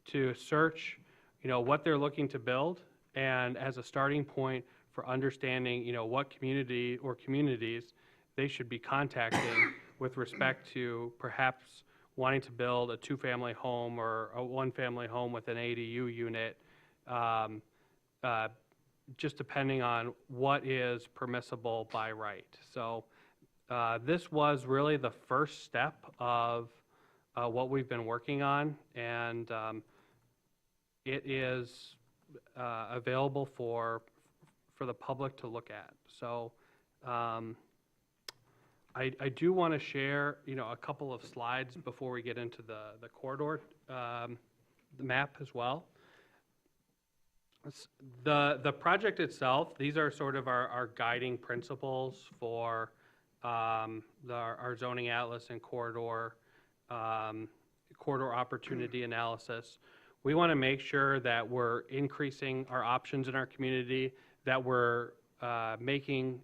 to search, what they're looking to build, and as a starting point for understanding, what community or communities they should be contacting with respect to perhaps wanting to build a two-family home or a one-family home with an ADU unit. Just depending on what is permissible by right. So this was really the first step of what we've been working on, and it is available for the public to look at. So I do want to share, a couple of slides before we get into the corridor, the map as well. The project itself, these are sort of our guiding principles for our zoning atlas and corridor opportunity analysis. We want to make sure that we're increasing our options in our community, that we're making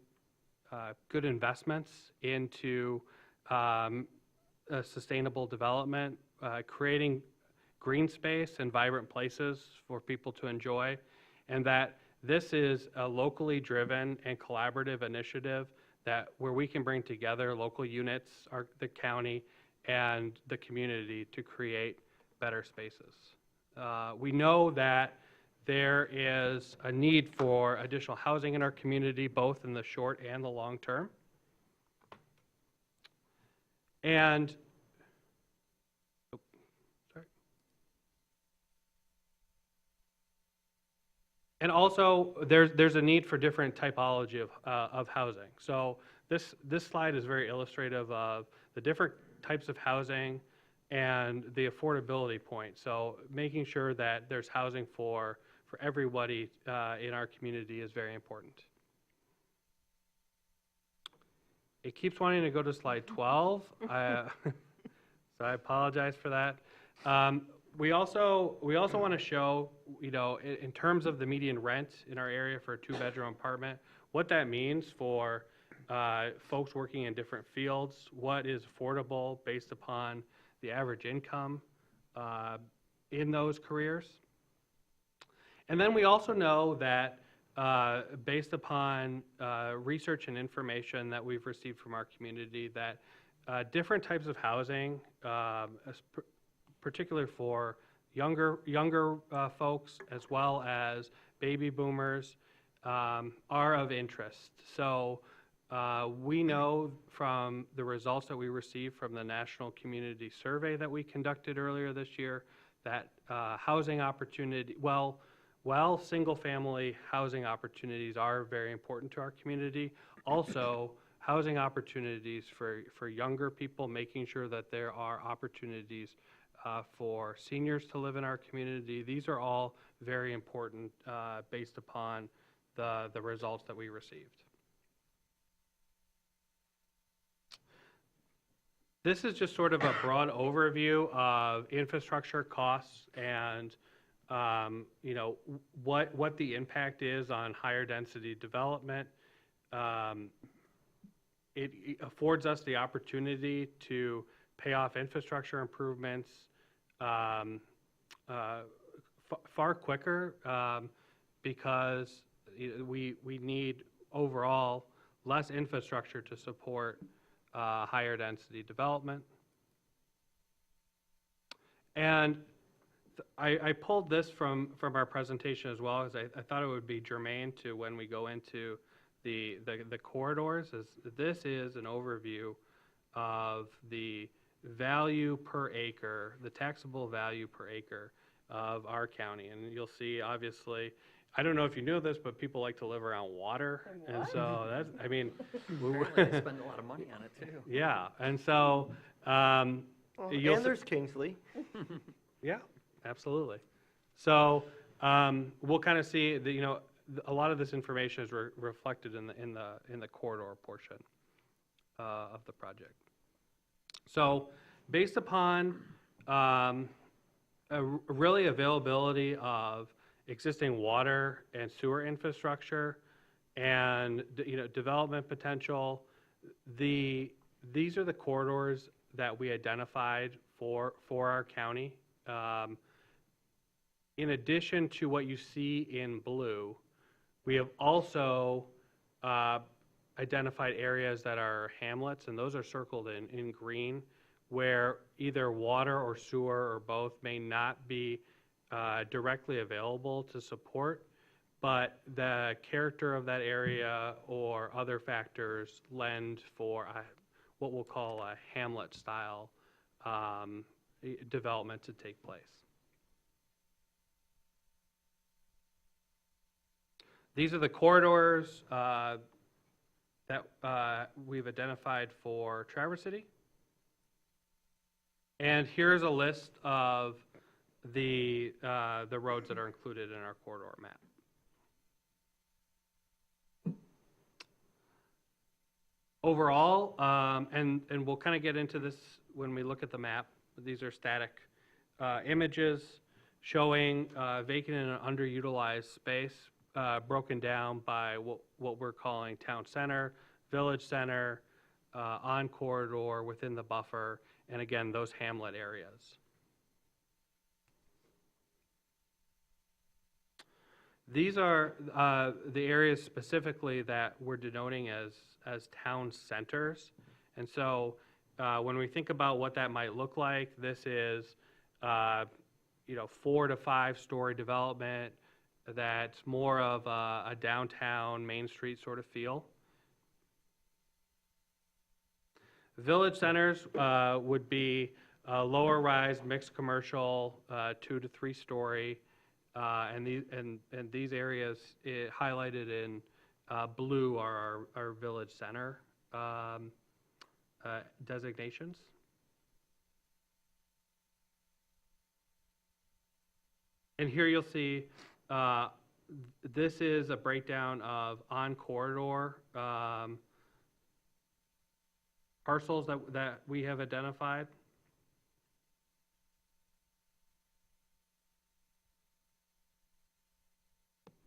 good investments into sustainable development, creating green space and vibrant places for people to enjoy, and that this is a locally driven and collaborative initiative where we can bring together local units, the county, and the community to create better spaces. We know that there is a need for additional housing in our community, both in the short and the long term. And And also, there's a need for different typology of housing. So this slide is very illustrative of the different types of housing and the affordability point. So making sure that there's housing for everybody in our community is very important. It keeps wanting to go to slide 12. So I apologize for that. We also want to show, in terms of the median rent in our area for a 2-bedroom apartment, what that means for folks working in different fields, what is affordable based upon the average income in those careers. And then we also know that based upon research and information that we've received from our community, that different types of housing, particularly for younger folks as well as baby boomers, are of interest. So we know from the results that we received from the National Community Survey that we conducted earlier this year that housing opportunity, while single-family housing opportunities are very important to our community, also housing opportunities for younger people, making sure that there are opportunities for seniors to live in our community. These are all very important based upon the results that we received. This is just sort of a broad overview of infrastructure costs and what the impact is on higher density development. It affords us the opportunity to pay off infrastructure improvements far quicker because we need overall less infrastructure to support higher density development. And I pulled this from our presentation as well, because I thought it would be germane to when we go into the corridors. This is an overview of the value per acre, the taxable value per acre of our county. And you'll see, obviously, I don't know if you knew this, but people like to live around water. And so that's, I mean. Apparently they spend a lot of money on it too. Yeah, and so. And there's Kingsley. Yeah, absolutely. So we'll kind of see that, a lot of this information is reflected in the corridor portion of the project. So based upon really availability of existing water and sewer infrastructure and development potential, these are the corridors that we identified for our county. In addition to what you see in blue, we have also identified areas that are hamlets, and those are circled in green, where either water or sewer or both may not be directly available to support, but the character of that area or other factors lend for what we'll call a hamlet-style development to take place. These are the corridors that we've identified for Traverse City. And here's a list of the roads that are included in our corridor map. Overall, and we'll kind of get into this when we look at the map, these are static images showing vacant and underutilized space broken down by what we're calling town center, village center, on corridor, within the buffer, and again, those hamlet areas. These are the areas specifically that we're denoting as town centers. And so when we think about what that might look like, this is 4 to 5 story development that's more of a downtown Main Street sort of feel. Village centers would be lower rise, mixed commercial, 2 to 3 story, and these areas highlighted in blue are our village center designations. And here you'll see this is a breakdown of on corridor parcels that we have identified.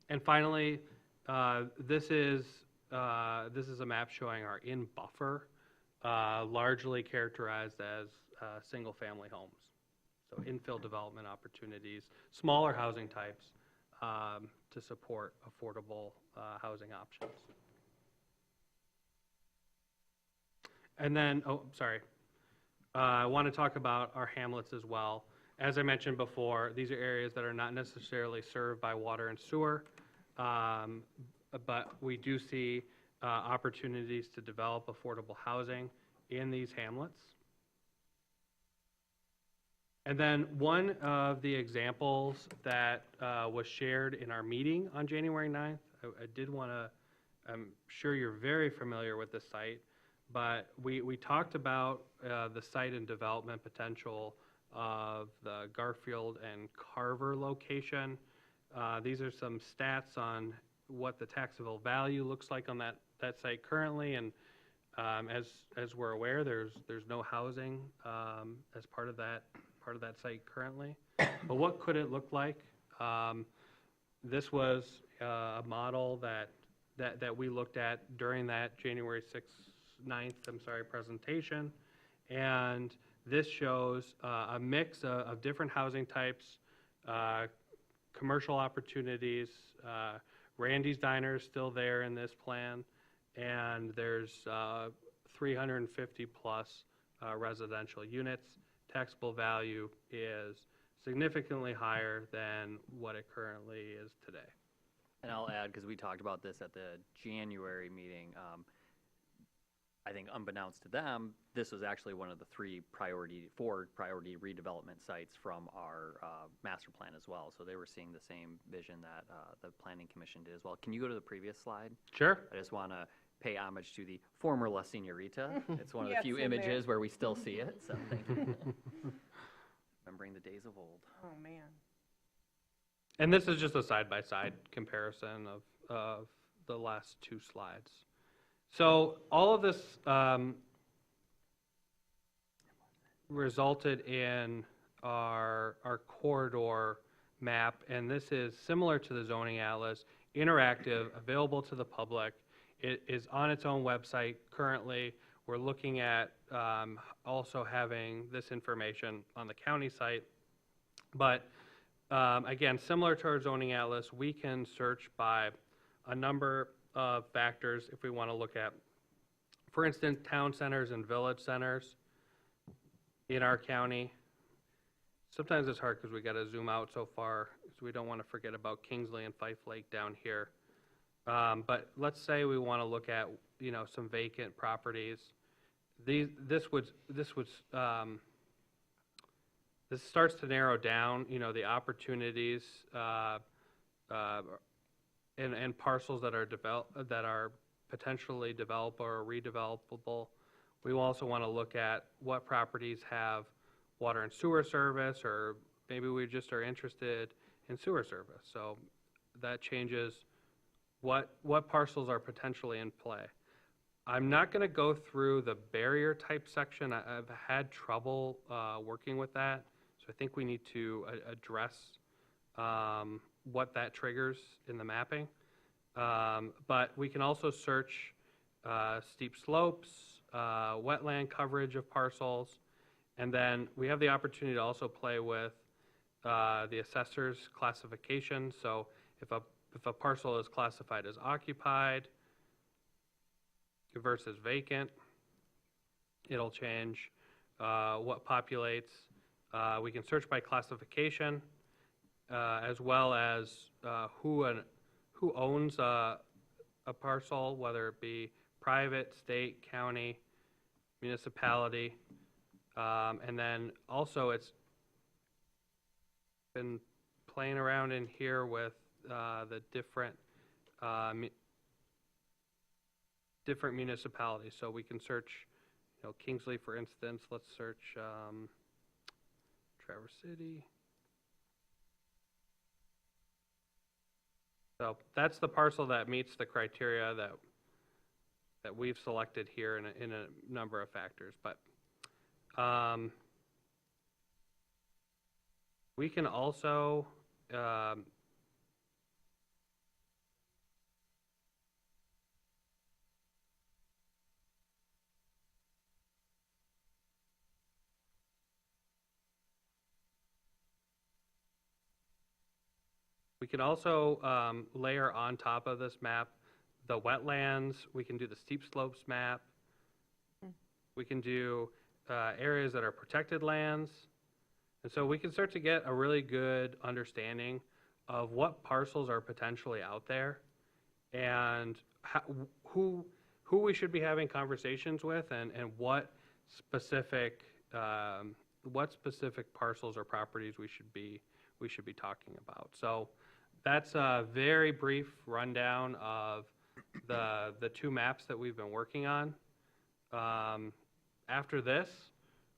And finally, this is a map showing our in buffer, largely characterized as single-family homes. So infill development opportunities, smaller housing types to support affordable housing options. And then, I want to talk about our hamlets as well. As I mentioned before, these are areas that are not necessarily served by water and sewer, but we do see opportunities to develop affordable housing in these hamlets. And then one of the examples that was shared in our meeting on January 9th, I did want to, I'm sure you're very familiar with this site, but we talked about the site and development potential of the Garfield and Carver location. These are some stats on what the taxable value looks like on that site currently, and as we're aware, there's no housing as part of that site currently. But what could it look like? This was a model that we looked at during that January 9th presentation, and this shows a mix of different housing types, commercial opportunities. Randy's Diner is still there in this plan, and there's 350 plus residential units. Taxable value is significantly higher than what it currently is today. And I'll add, because we talked about this at the January meeting, I think unbeknownst to them, this was actually one of the four priority redevelopment sites from our master plan as well. So they were seeing the same vision that the Planning Commission did as well. Can you go to the previous slide? Sure. I just want to pay homage to the former La Senorita. It's one of the Yes, few in there. images where we still see it, so thank you. Remembering the days of old. Oh, man. And this is just a side-by-side comparison of the last two slides. So all of this resulted in our corridor map, and this is similar to the zoning atlas, interactive, available to the public. It is on its own website currently. We're looking at also having this information on the county site. But again, similar to our zoning atlas, we can search by a number of factors if we want to look at, for instance, town centers and village centers in our county. Sometimes it's hard because we got to zoom out so far, so we don't want to forget about Kingsley and Fife Lake down here. But let's say we want to look at, some vacant properties. This starts to narrow down, the opportunities and parcels that are potentially developable or redevelopable. We also want to look at what properties have water and sewer service, or maybe we just are interested in sewer service. So that changes what parcels are potentially in play. I'm not going to go through the barrier type section. I've had trouble working with that, so I think we need to address what that triggers in the mapping. But we can also search steep slopes, wetland coverage of parcels, and then we have the opportunity to also play with the assessor's classification. So if a parcel is classified as occupied versus vacant, it'll change what populates. We can search by classification, as well as who owns a parcel, whether it be private, state, county, municipality. And then also it's been playing around in here with the different municipalities. So we can search, Kingsley, for instance. Let's search Traverse City. So that's the parcel that meets the criteria that we've selected here in a number of factors. But we can also layer on top of this map the wetlands. We can do the steep slopes map. We can do areas that are protected lands. And so we can start to get a really good understanding of what parcels are potentially out there and who we should be having conversations with and what specific parcels or properties we should be talking about. So that's a very brief rundown of the two maps that we've been working on. After this,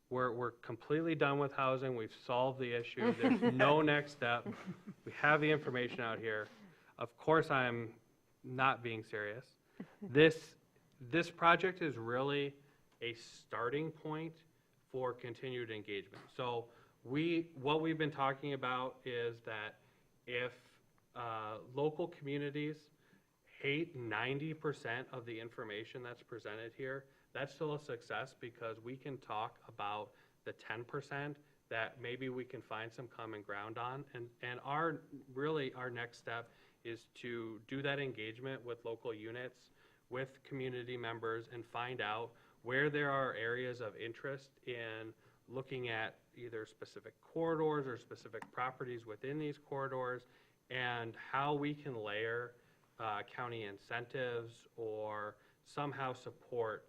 we're completely done with housing. We've solved the issue. There's no next step. We have the information out here. Of course, I'm not being serious. This project is really a starting point for continued engagement. So what we've been talking about is that if local communities hate 90% of the information that's presented here, that's still a success because we can talk about the 10% that maybe we can find some common ground on. And our next step is to do that engagement with local units, with community members, and find out where there are areas of interest in looking at either specific corridors or specific properties within these corridors, and how we can layer county incentives or somehow support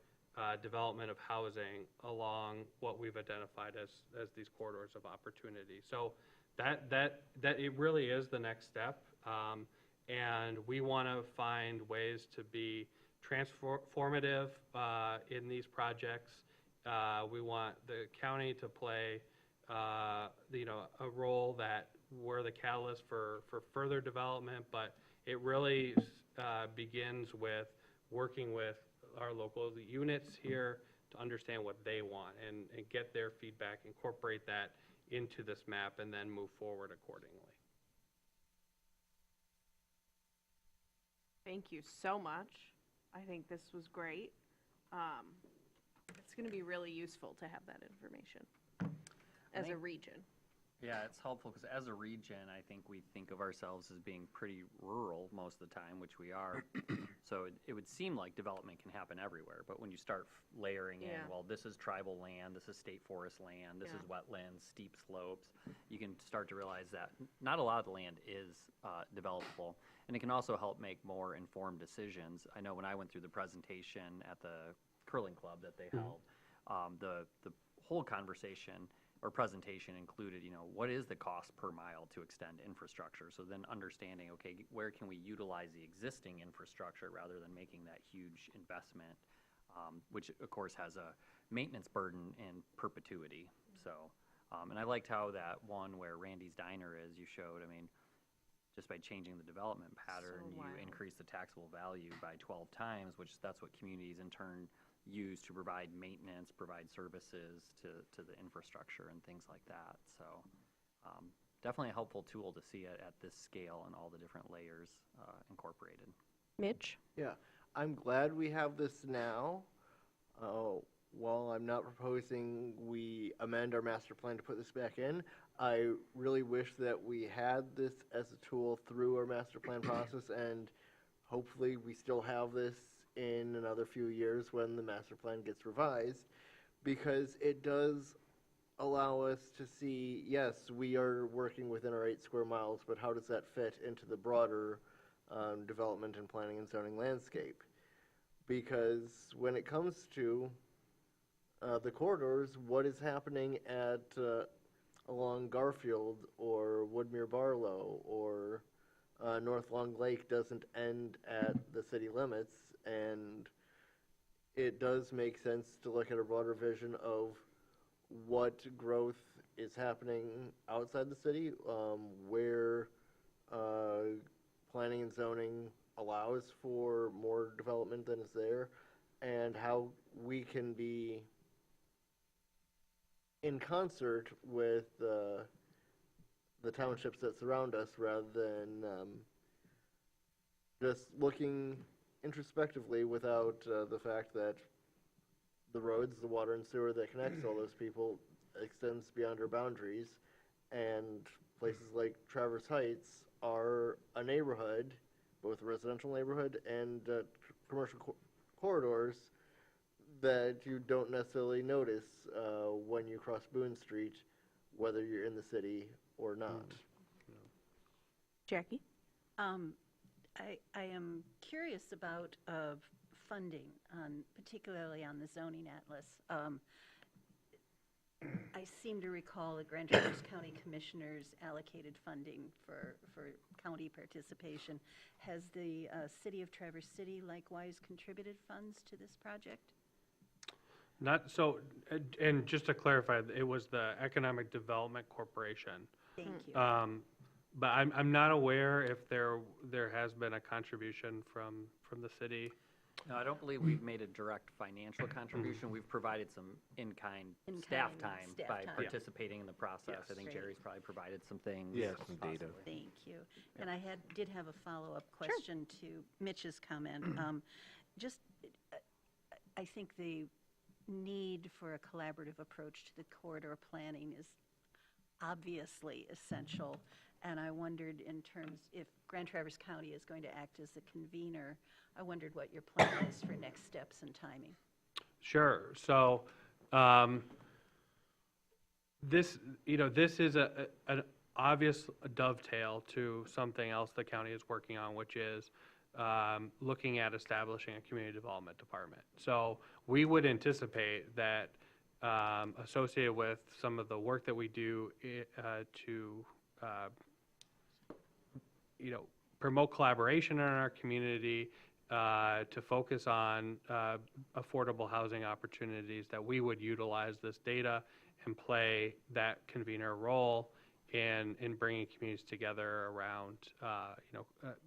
development of housing along what we've identified as these corridors of opportunity. So that it really is the next step, and we want to find ways to be transformative in these projects. We want the county to play a role that we're the catalyst for further development, but it really begins with working with our local units here to understand what they want and get their feedback, incorporate that into this map, and then move forward accordingly. Thank you so much. I think this was great. It's going to be really useful to have that information as a region. Yeah, it's helpful because as a region, I think we think of ourselves as being pretty rural most of the time, which we are. So it would seem like development can happen everywhere. But when you start layering in, well, this is tribal land, this is state forest land, this is wetlands, steep slopes, you can start to realize that not a lot of the land is developable. And it can also help make more informed decisions. I know when I went through the presentation at the curling club that they held, the whole conversation or presentation included, what is the cost per mile to extend infrastructure? So then understanding, okay, where can we utilize the existing infrastructure rather than making that huge investment, which of course has a maintenance burden in perpetuity. So, and I liked how that one where Randy's Diner is, you showed, just by changing the development pattern, you increase the taxable value by 12 times, which that's what communities in turn use to provide maintenance, provide services to the infrastructure and things like that. So definitely a helpful tool to see it at this scale and all the different layers incorporated. Mitch? Yeah, I'm glad we have this now. While I'm not proposing we amend our master plan to put this back in, I really wish that we had this as a tool through our master plan process, and hopefully we still have this in another few years when the master plan gets revised, because it does allow us to see, yes, we are working within our 8 square miles, but how does that fit into the broader development and planning and zoning landscape? Because when it comes to the corridors, what is happening at along Garfield or Woodmere Barlow or North Long Lake doesn't end at the city limits, and it does make sense to look at a broader vision of what growth is happening outside the city, where planning and zoning allows for more development than is there, and how we can be in concert with the townships that surround us rather than just looking introspectively without the fact that the roads, the water and sewer that connects all those people extends beyond our boundaries, and places like Traverse Heights are a neighborhood, both a residential neighborhood and commercial corridors that you don't necessarily notice when you cross Boone Street, whether you're in the city or not. Jackie? I am curious about funding, particularly on the zoning atlas. I seem to recall the Grand Traverse County Commissioners allocated funding for county participation. Has the city of Traverse City likewise contributed funds to this project? Not so, and just to clarify, it was the Economic Development Corporation. Thank you. But I'm not aware if there has been a contribution from the city. No, I don't believe we've made a direct financial contribution. We've provided some in-kind staff time by participating in the process. I think Great. Jerry's probably provided some things. Yeah, some data. possibly. Thank you. And I did have a follow-up question to Mitch's comment. I think the need for a collaborative approach to the corridor planning is obviously essential. And I wondered, in terms, if Grand Traverse County is going to act as a convener, I wondered what your plan is for next steps and timing. Sure. So, this is an obvious dovetail to something else the county is working on, which is looking at establishing a community development department. So we would anticipate that associated with some of the work that we do to promote collaboration in our community, to focus on affordable housing opportunities, that we would utilize this data and play that convener role in bringing communities together around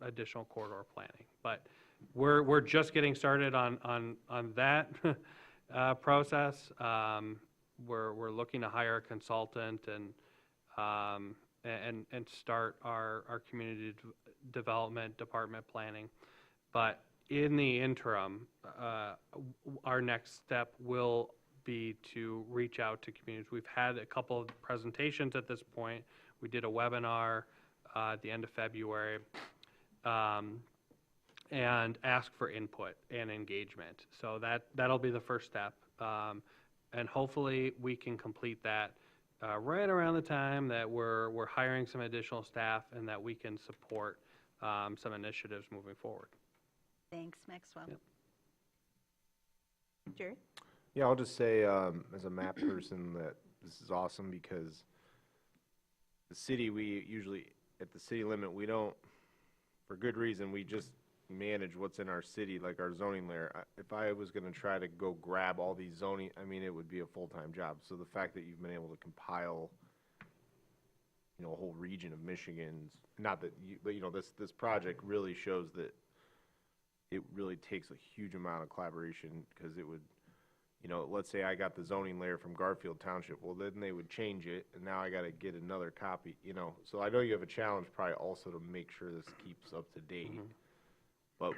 additional corridor planning. But we're just getting started on that process. We're looking to hire a consultant and start our community development department planning. But in the interim, our next step will be to reach out to communities. We've had a couple of presentations at this point. We did a webinar at the end of February and ask for input and engagement. So that'll be the first step. And hopefully we can complete that right around the time that we're hiring some additional staff and that we can support some initiatives moving forward. Thanks, Maxwell. Yep. Jerry? Yeah, I'll just say, as a map person, that this is awesome because the city, we usually, at the city limit, we don't, for good reason, we just manage what's in our city, like our zoning layer. If I was gonna try to go grab all these zoning, I mean, it would be a full-time job. So the fact that you've been able to compile, a whole region of Michigan's, not that you, but this project really shows that it really takes a huge amount of collaboration, because it would, let's say I got the zoning layer from Garfield Township, well, then they would change it, and now I gotta get another copy, So I know you have a challenge probably also to make sure this keeps up to date. Mm-hmm. But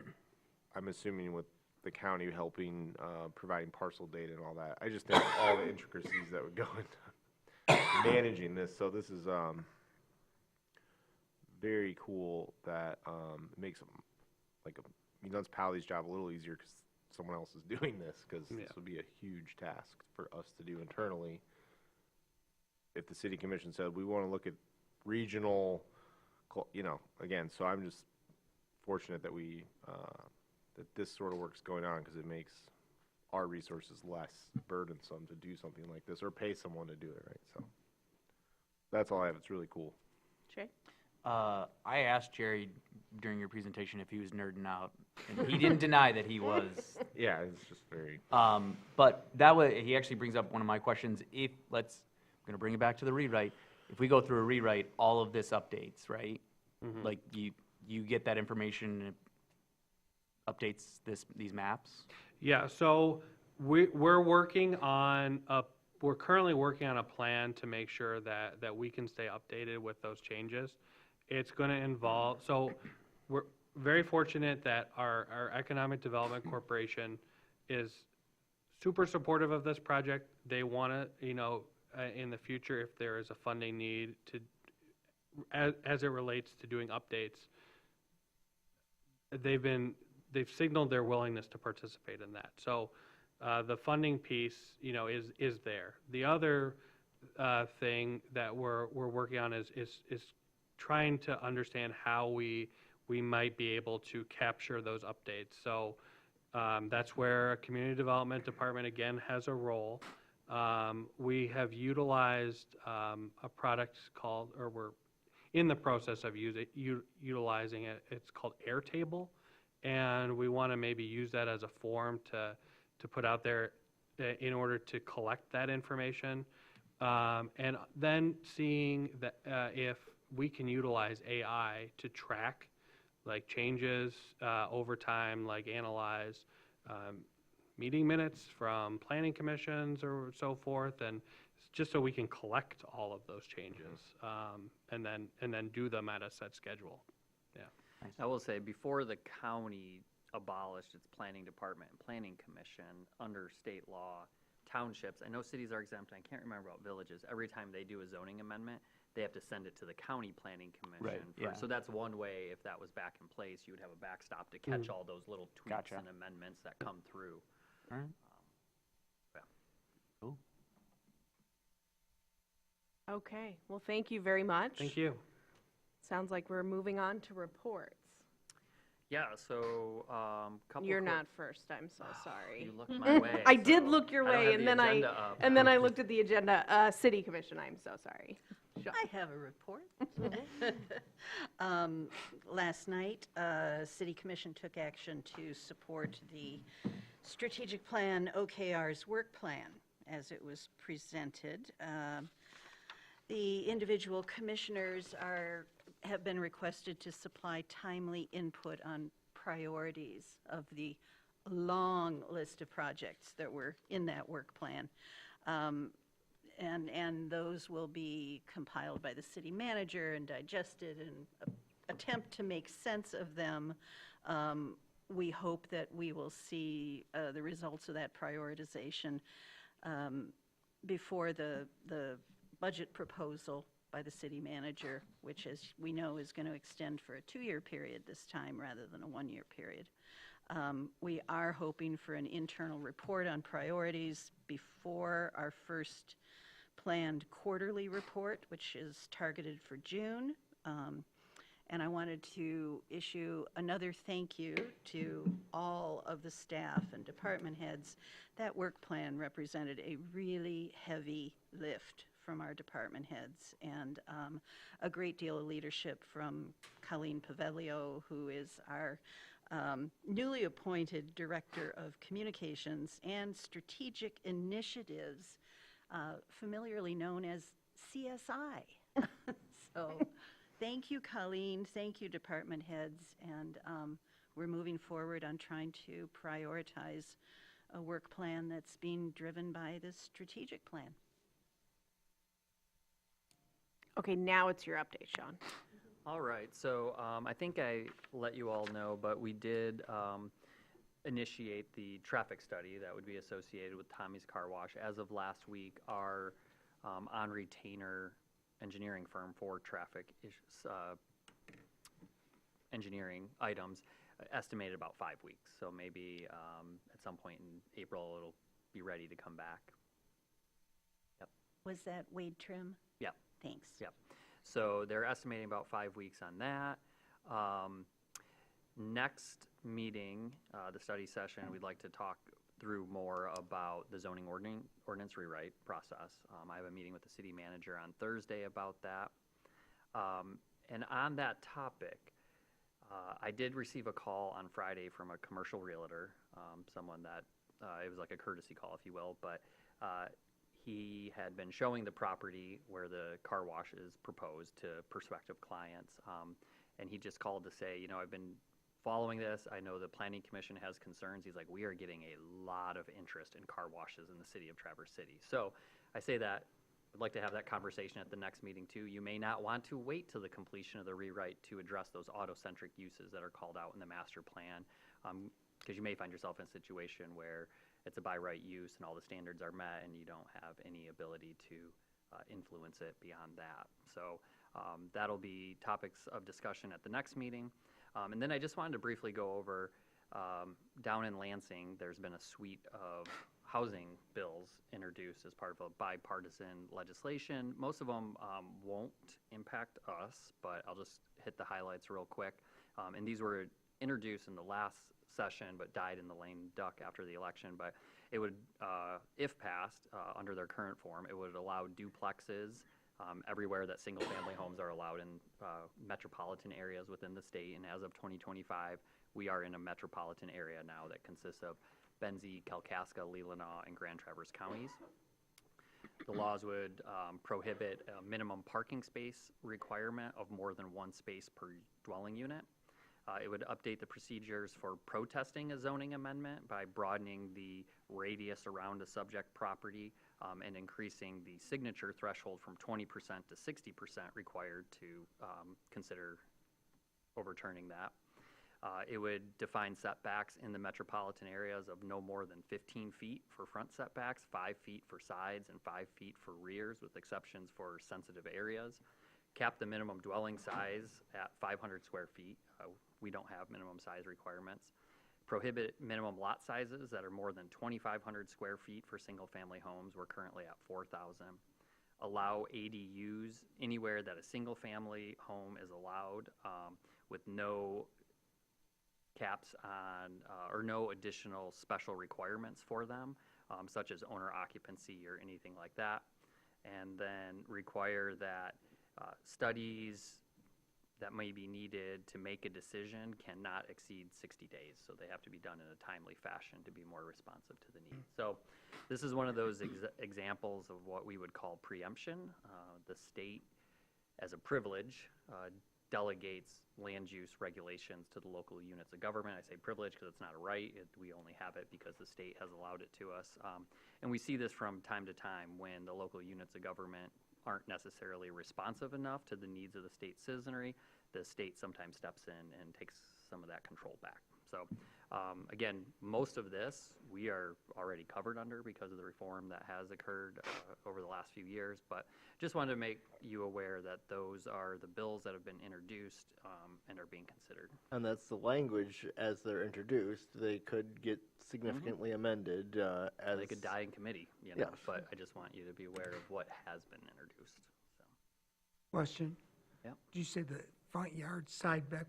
I'm assuming with the county helping, providing parcel data and all that, I just think all the intricacies that would go into managing this. So this is very cool that it makes municipality's job a little easier because someone else is doing this, because this would be a huge task for us to do internally. If the city commission said, we want to look at regional, again, so I'm just fortunate that we, that this sort of work's going on, because it makes our resources less burdensome to do something like this, or pay someone to do it, right? So that's all I have. It's really cool. Shay? I asked Jerry during your presentation if he was nerding out, and he didn't deny that he was. Yeah, it's just very. But he actually brings up one of my questions. I'm going to bring it back to the rewrite. If we go through a rewrite, all of this updates, right? Mm-hmm. Like you get that information, and it updates these maps? Yeah, so we're currently working on a plan to make sure that we can stay updated with those changes. It's going to involve, so we're very fortunate that our Economic Development Corporation is super supportive of this project. They want to, in the future, if there is a funding need to, as it relates to doing updates, they've signaled their willingness to participate in that. So the funding piece, is there. The other thing that we're working on is trying to understand how we might be able to capture those updates. So that's where a community development department again has a role. We have utilized a product called, or we're in the process of utilizing it. It's called Airtable, and we want to maybe use that as a form to put out there in order to collect that information, and then seeing that if we can utilize AI to track like changes over time, like analyze meeting minutes from planning commissions or so forth, and just so we can collect all of those changes, and then do them at a set schedule. Yeah. I will say, before the county abolished its planning department and planning commission under state law, townships, I know cities are exempt, I can't remember about villages, every time they do a zoning amendment, they have to send it to the county planning commission. Right, yeah. So that's one way, if that was back in place, you would have a backstop to catch all those little tweaks Gotcha. and amendments that come through. All right. Yeah. Cool. Okay, well, thank you very much. Thank you. Sounds like we're moving on to reports. Yeah, so, couple. You're quick- not first, I'm so sorry. You looked my way. I did so look your I don't way, have and the then agenda up. I looked at the agenda. City Commission, I'm so sorry. Sean. I have a report. Last night, City Commission took action to support the strategic plan, OKR's work plan, as it was presented. The individual commissioners have been requested to supply timely input on priorities of the long list of projects that were in that work plan. And those will be compiled by the city manager and digested and attempt to make sense of them. We hope that we will see the results of that prioritization before the budget proposal by the city manager, which, as we know, is going to extend for a 2-year period this time rather than a 1-year period. We are hoping for an internal report on priorities before our first planned quarterly report, which is targeted for June. And I wanted to issue another thank you to all of the staff and department heads. That work plan represented a really heavy lift from our department heads, and a great deal of leadership from Colleen Pavelio, who is our newly appointed Director of Communications and Strategic Initiatives, familiarly known as CSI. So thank you, Colleen. Thank you, department heads. And we're moving forward on trying to prioritize a work plan that's being driven by this strategic plan. Okay, now it's your update, Sean. All right, so I think I let you all know, but we did initiate the traffic study that would be associated with Tommy's Car Wash. As of last week, our on-retainer engineering firm for traffic engineering items estimated about 5 weeks. So maybe at some point in April, it'll be ready to come back. Yep. Was that Wade Trim? Yep. Thanks. Yep. So they're estimating about 5 weeks on that. Next meeting, the study session, we'd like to talk through more about the zoning ordinance rewrite process. I have a meeting with the city manager on Thursday about that. And on that topic, I did receive a call on Friday from a commercial realtor, someone that, it was like a courtesy call, if you will, but he had been showing the property where the car wash is proposed to prospective clients. And he just called to say, I've been following this, I know the Planning Commission has concerns. He's like, we are getting a lot of interest in car washes in the city of Traverse City. So I say that, I'd like to have that conversation at the next meeting too. You may not want to wait till the completion of the rewrite to address those auto-centric uses that are called out in the master plan. Because you may find yourself in a situation where it's a by right use and all the standards are met and you don't have any ability to influence it beyond that. So that'll be topics of discussion at the next meeting. And then I just wanted to briefly go over, down in Lansing, there's been a suite of housing bills introduced as part of a bipartisan legislation. Most of them won't impact us, but I'll just hit the highlights real quick. And these were introduced in the last session, but died in the lame duck after the election. But it would, if passed, under their current form, it would allow duplexes everywhere that single-family homes are allowed in metropolitan areas within the state. And as of 2025, we are in a metropolitan area now that consists of Benzie, Kalkaska, Leelanau, and Grand Traverse counties. The laws would prohibit a minimum parking space requirement of more than one space per dwelling unit. It would update the procedures for protesting a zoning amendment by broadening the radius around a subject property and increasing the signature threshold from 20% to 60% required to consider overturning that. It would define setbacks in the metropolitan areas of no more than 15 feet for front setbacks, 5 feet for sides, and 5 feet for rears, with exceptions for sensitive areas. Cap the minimum dwelling size at 500 square feet. We don't have minimum size requirements. Prohibit minimum lot sizes that are more than 2,500 square feet for single-family homes. We're currently at 4,000. Allow ADUs anywhere that a single-family home is allowed with no caps on or no additional special requirements for them, such as owner occupancy or anything like that. And then require that studies that may be needed to make a decision cannot exceed 60 days. So they have to be done in a timely fashion to be more responsive to the needs. So this is one of those examples of what we would call preemption. The state, as a privilege, delegates land use regulations to the local units of government. I say privilege because it's not a right. We only have it because the state has allowed it to us. And we see this from time to time when the local units of government aren't necessarily responsive enough to the needs of the state citizenry. The state sometimes steps in and takes some of that control back. So again, most of this we are already covered under because of the reform that has occurred over the last few years, but just wanted to make you aware that those are the bills that have been introduced and are being considered. And that's the language as they're introduced. They could get significantly amended as... They could die in committee, you know, Yes. but I just want you to be aware of what has been introduced. So. Question? Yep. Did you say the front yard setback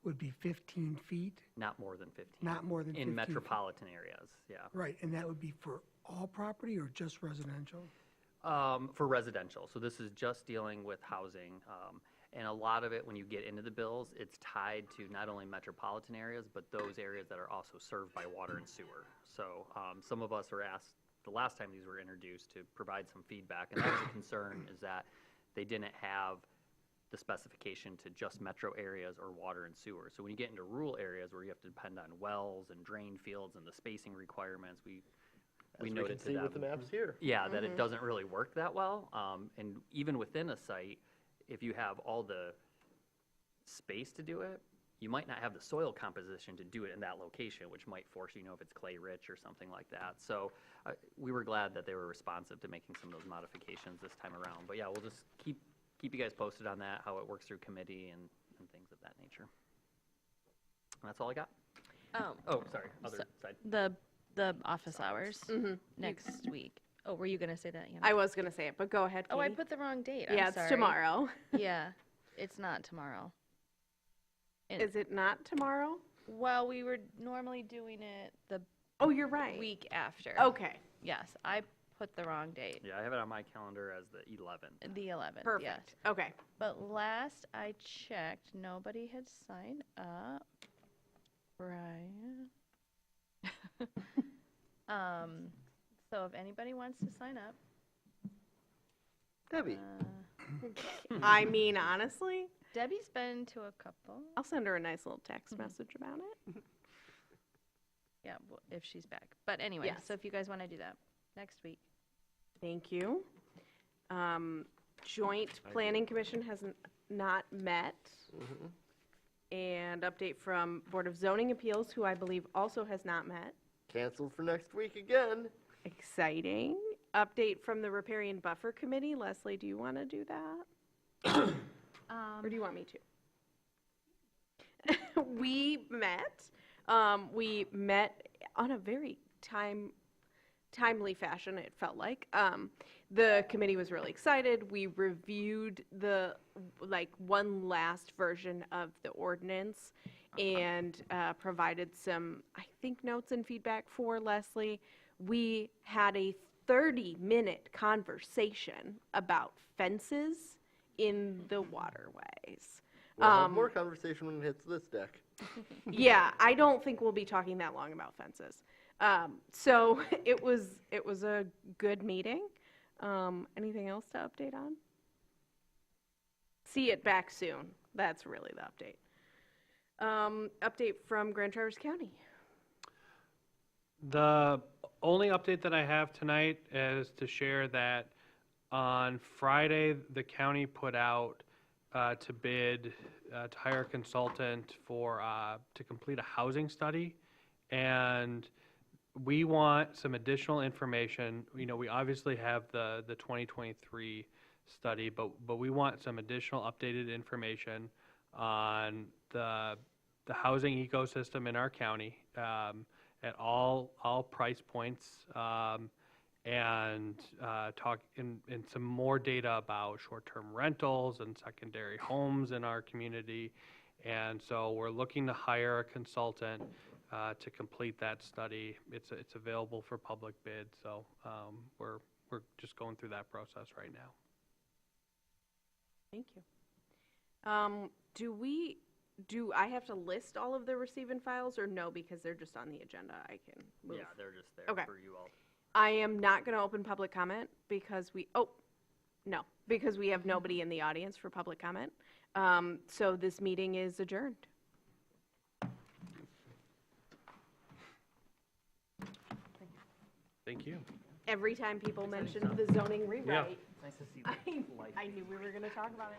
would be 15 feet? Not more than 15. Not more than 15 In feet. metropolitan areas, yeah. Right, and that would be for all property or just residential? For residential, so this is just dealing with housing. And a lot of it, when you get into the bills, it's tied to not only metropolitan areas, but those areas that are also served by water and sewer. So some of us were asked the last time these were introduced to provide some feedback, and that was a concern, is that they didn't have the specification to just metro areas or water and sewer. So when you get into rural areas where you have to depend on wells and drain fields and the spacing requirements, we noted to them. see with the maps here. Yeah, that it doesn't really work that well. And even within a site, if you have all the space to do it, you might not have the soil composition to do it in that location, which might force, you know, if it's clay rich or something like that. So we were glad that they were responsive to making some of those modifications this time around. But yeah, we'll just keep you guys posted on that, how it works through committee and things of that nature. And that's all I got. Oh, sorry, other side. The office hours next week. Oh, were you gonna say that, Anna? I was going to say it, but go ahead, Oh, I Katie. put the wrong date. Yeah, I'm it's sorry. tomorrow. Yeah, it's not tomorrow. And- Is it not tomorrow? Well, we were normally doing it the Oh, you're right. week after. Okay, Yes, I put the wrong date. Yeah, I have it on my calendar as the 11th. The 11th. perfect. Yes. Okay. But last I checked, nobody had signed up. Brian. So if anybody wants to sign up, Debbie. I mean, honestly, Debbie's been to a couple. I'll send her a nice little text message about it. Yeah, if she's back. But anyway, Yes. so if you guys want to do that next week. Thank you. Joint Planning Commission has not met. And update from Board of Zoning Appeals, who I believe also has not met. Canceled for next week again. Exciting. Update from the Riparian Buffer Committee. Leslie, do you want to do that? Or do you want me to? We met on a very timely fashion, it felt like. The committee was really excited. We reviewed the, one last version of the ordinance and provided some, I think, notes and feedback for Leslie. We had a 30-minute conversation about fences in the waterways. We'll have more conversation when it hits this deck. Yeah, I don't think we'll be talking that long about fences. So it was a good meeting. Anything else to update on? See it back soon. That's really the update. Update from Grand Traverse County. The only update that I have tonight is to share that on Friday, the county put out to bid to hire a consultant for to complete a housing study, and we want some additional information. You know, we obviously have the 2023 study, but we want some additional updated information on the housing ecosystem in our county at all price points, and talk in some more data about short-term rentals and secondary homes in our community. And so we're looking to hire a consultant to complete that study. It's available for public bid, so we're just going through that process right now. Thank you. Do I have to list all of the receive and files, or no, because they're just on the agenda, I can move? Yeah, they're just there Okay. for you all. I am not going to open public comment because we have nobody in the audience for public comment. So this meeting is adjourned. Thank you. Every time people mention the zoning rewrite, Nice to see I knew we were going to talk about it.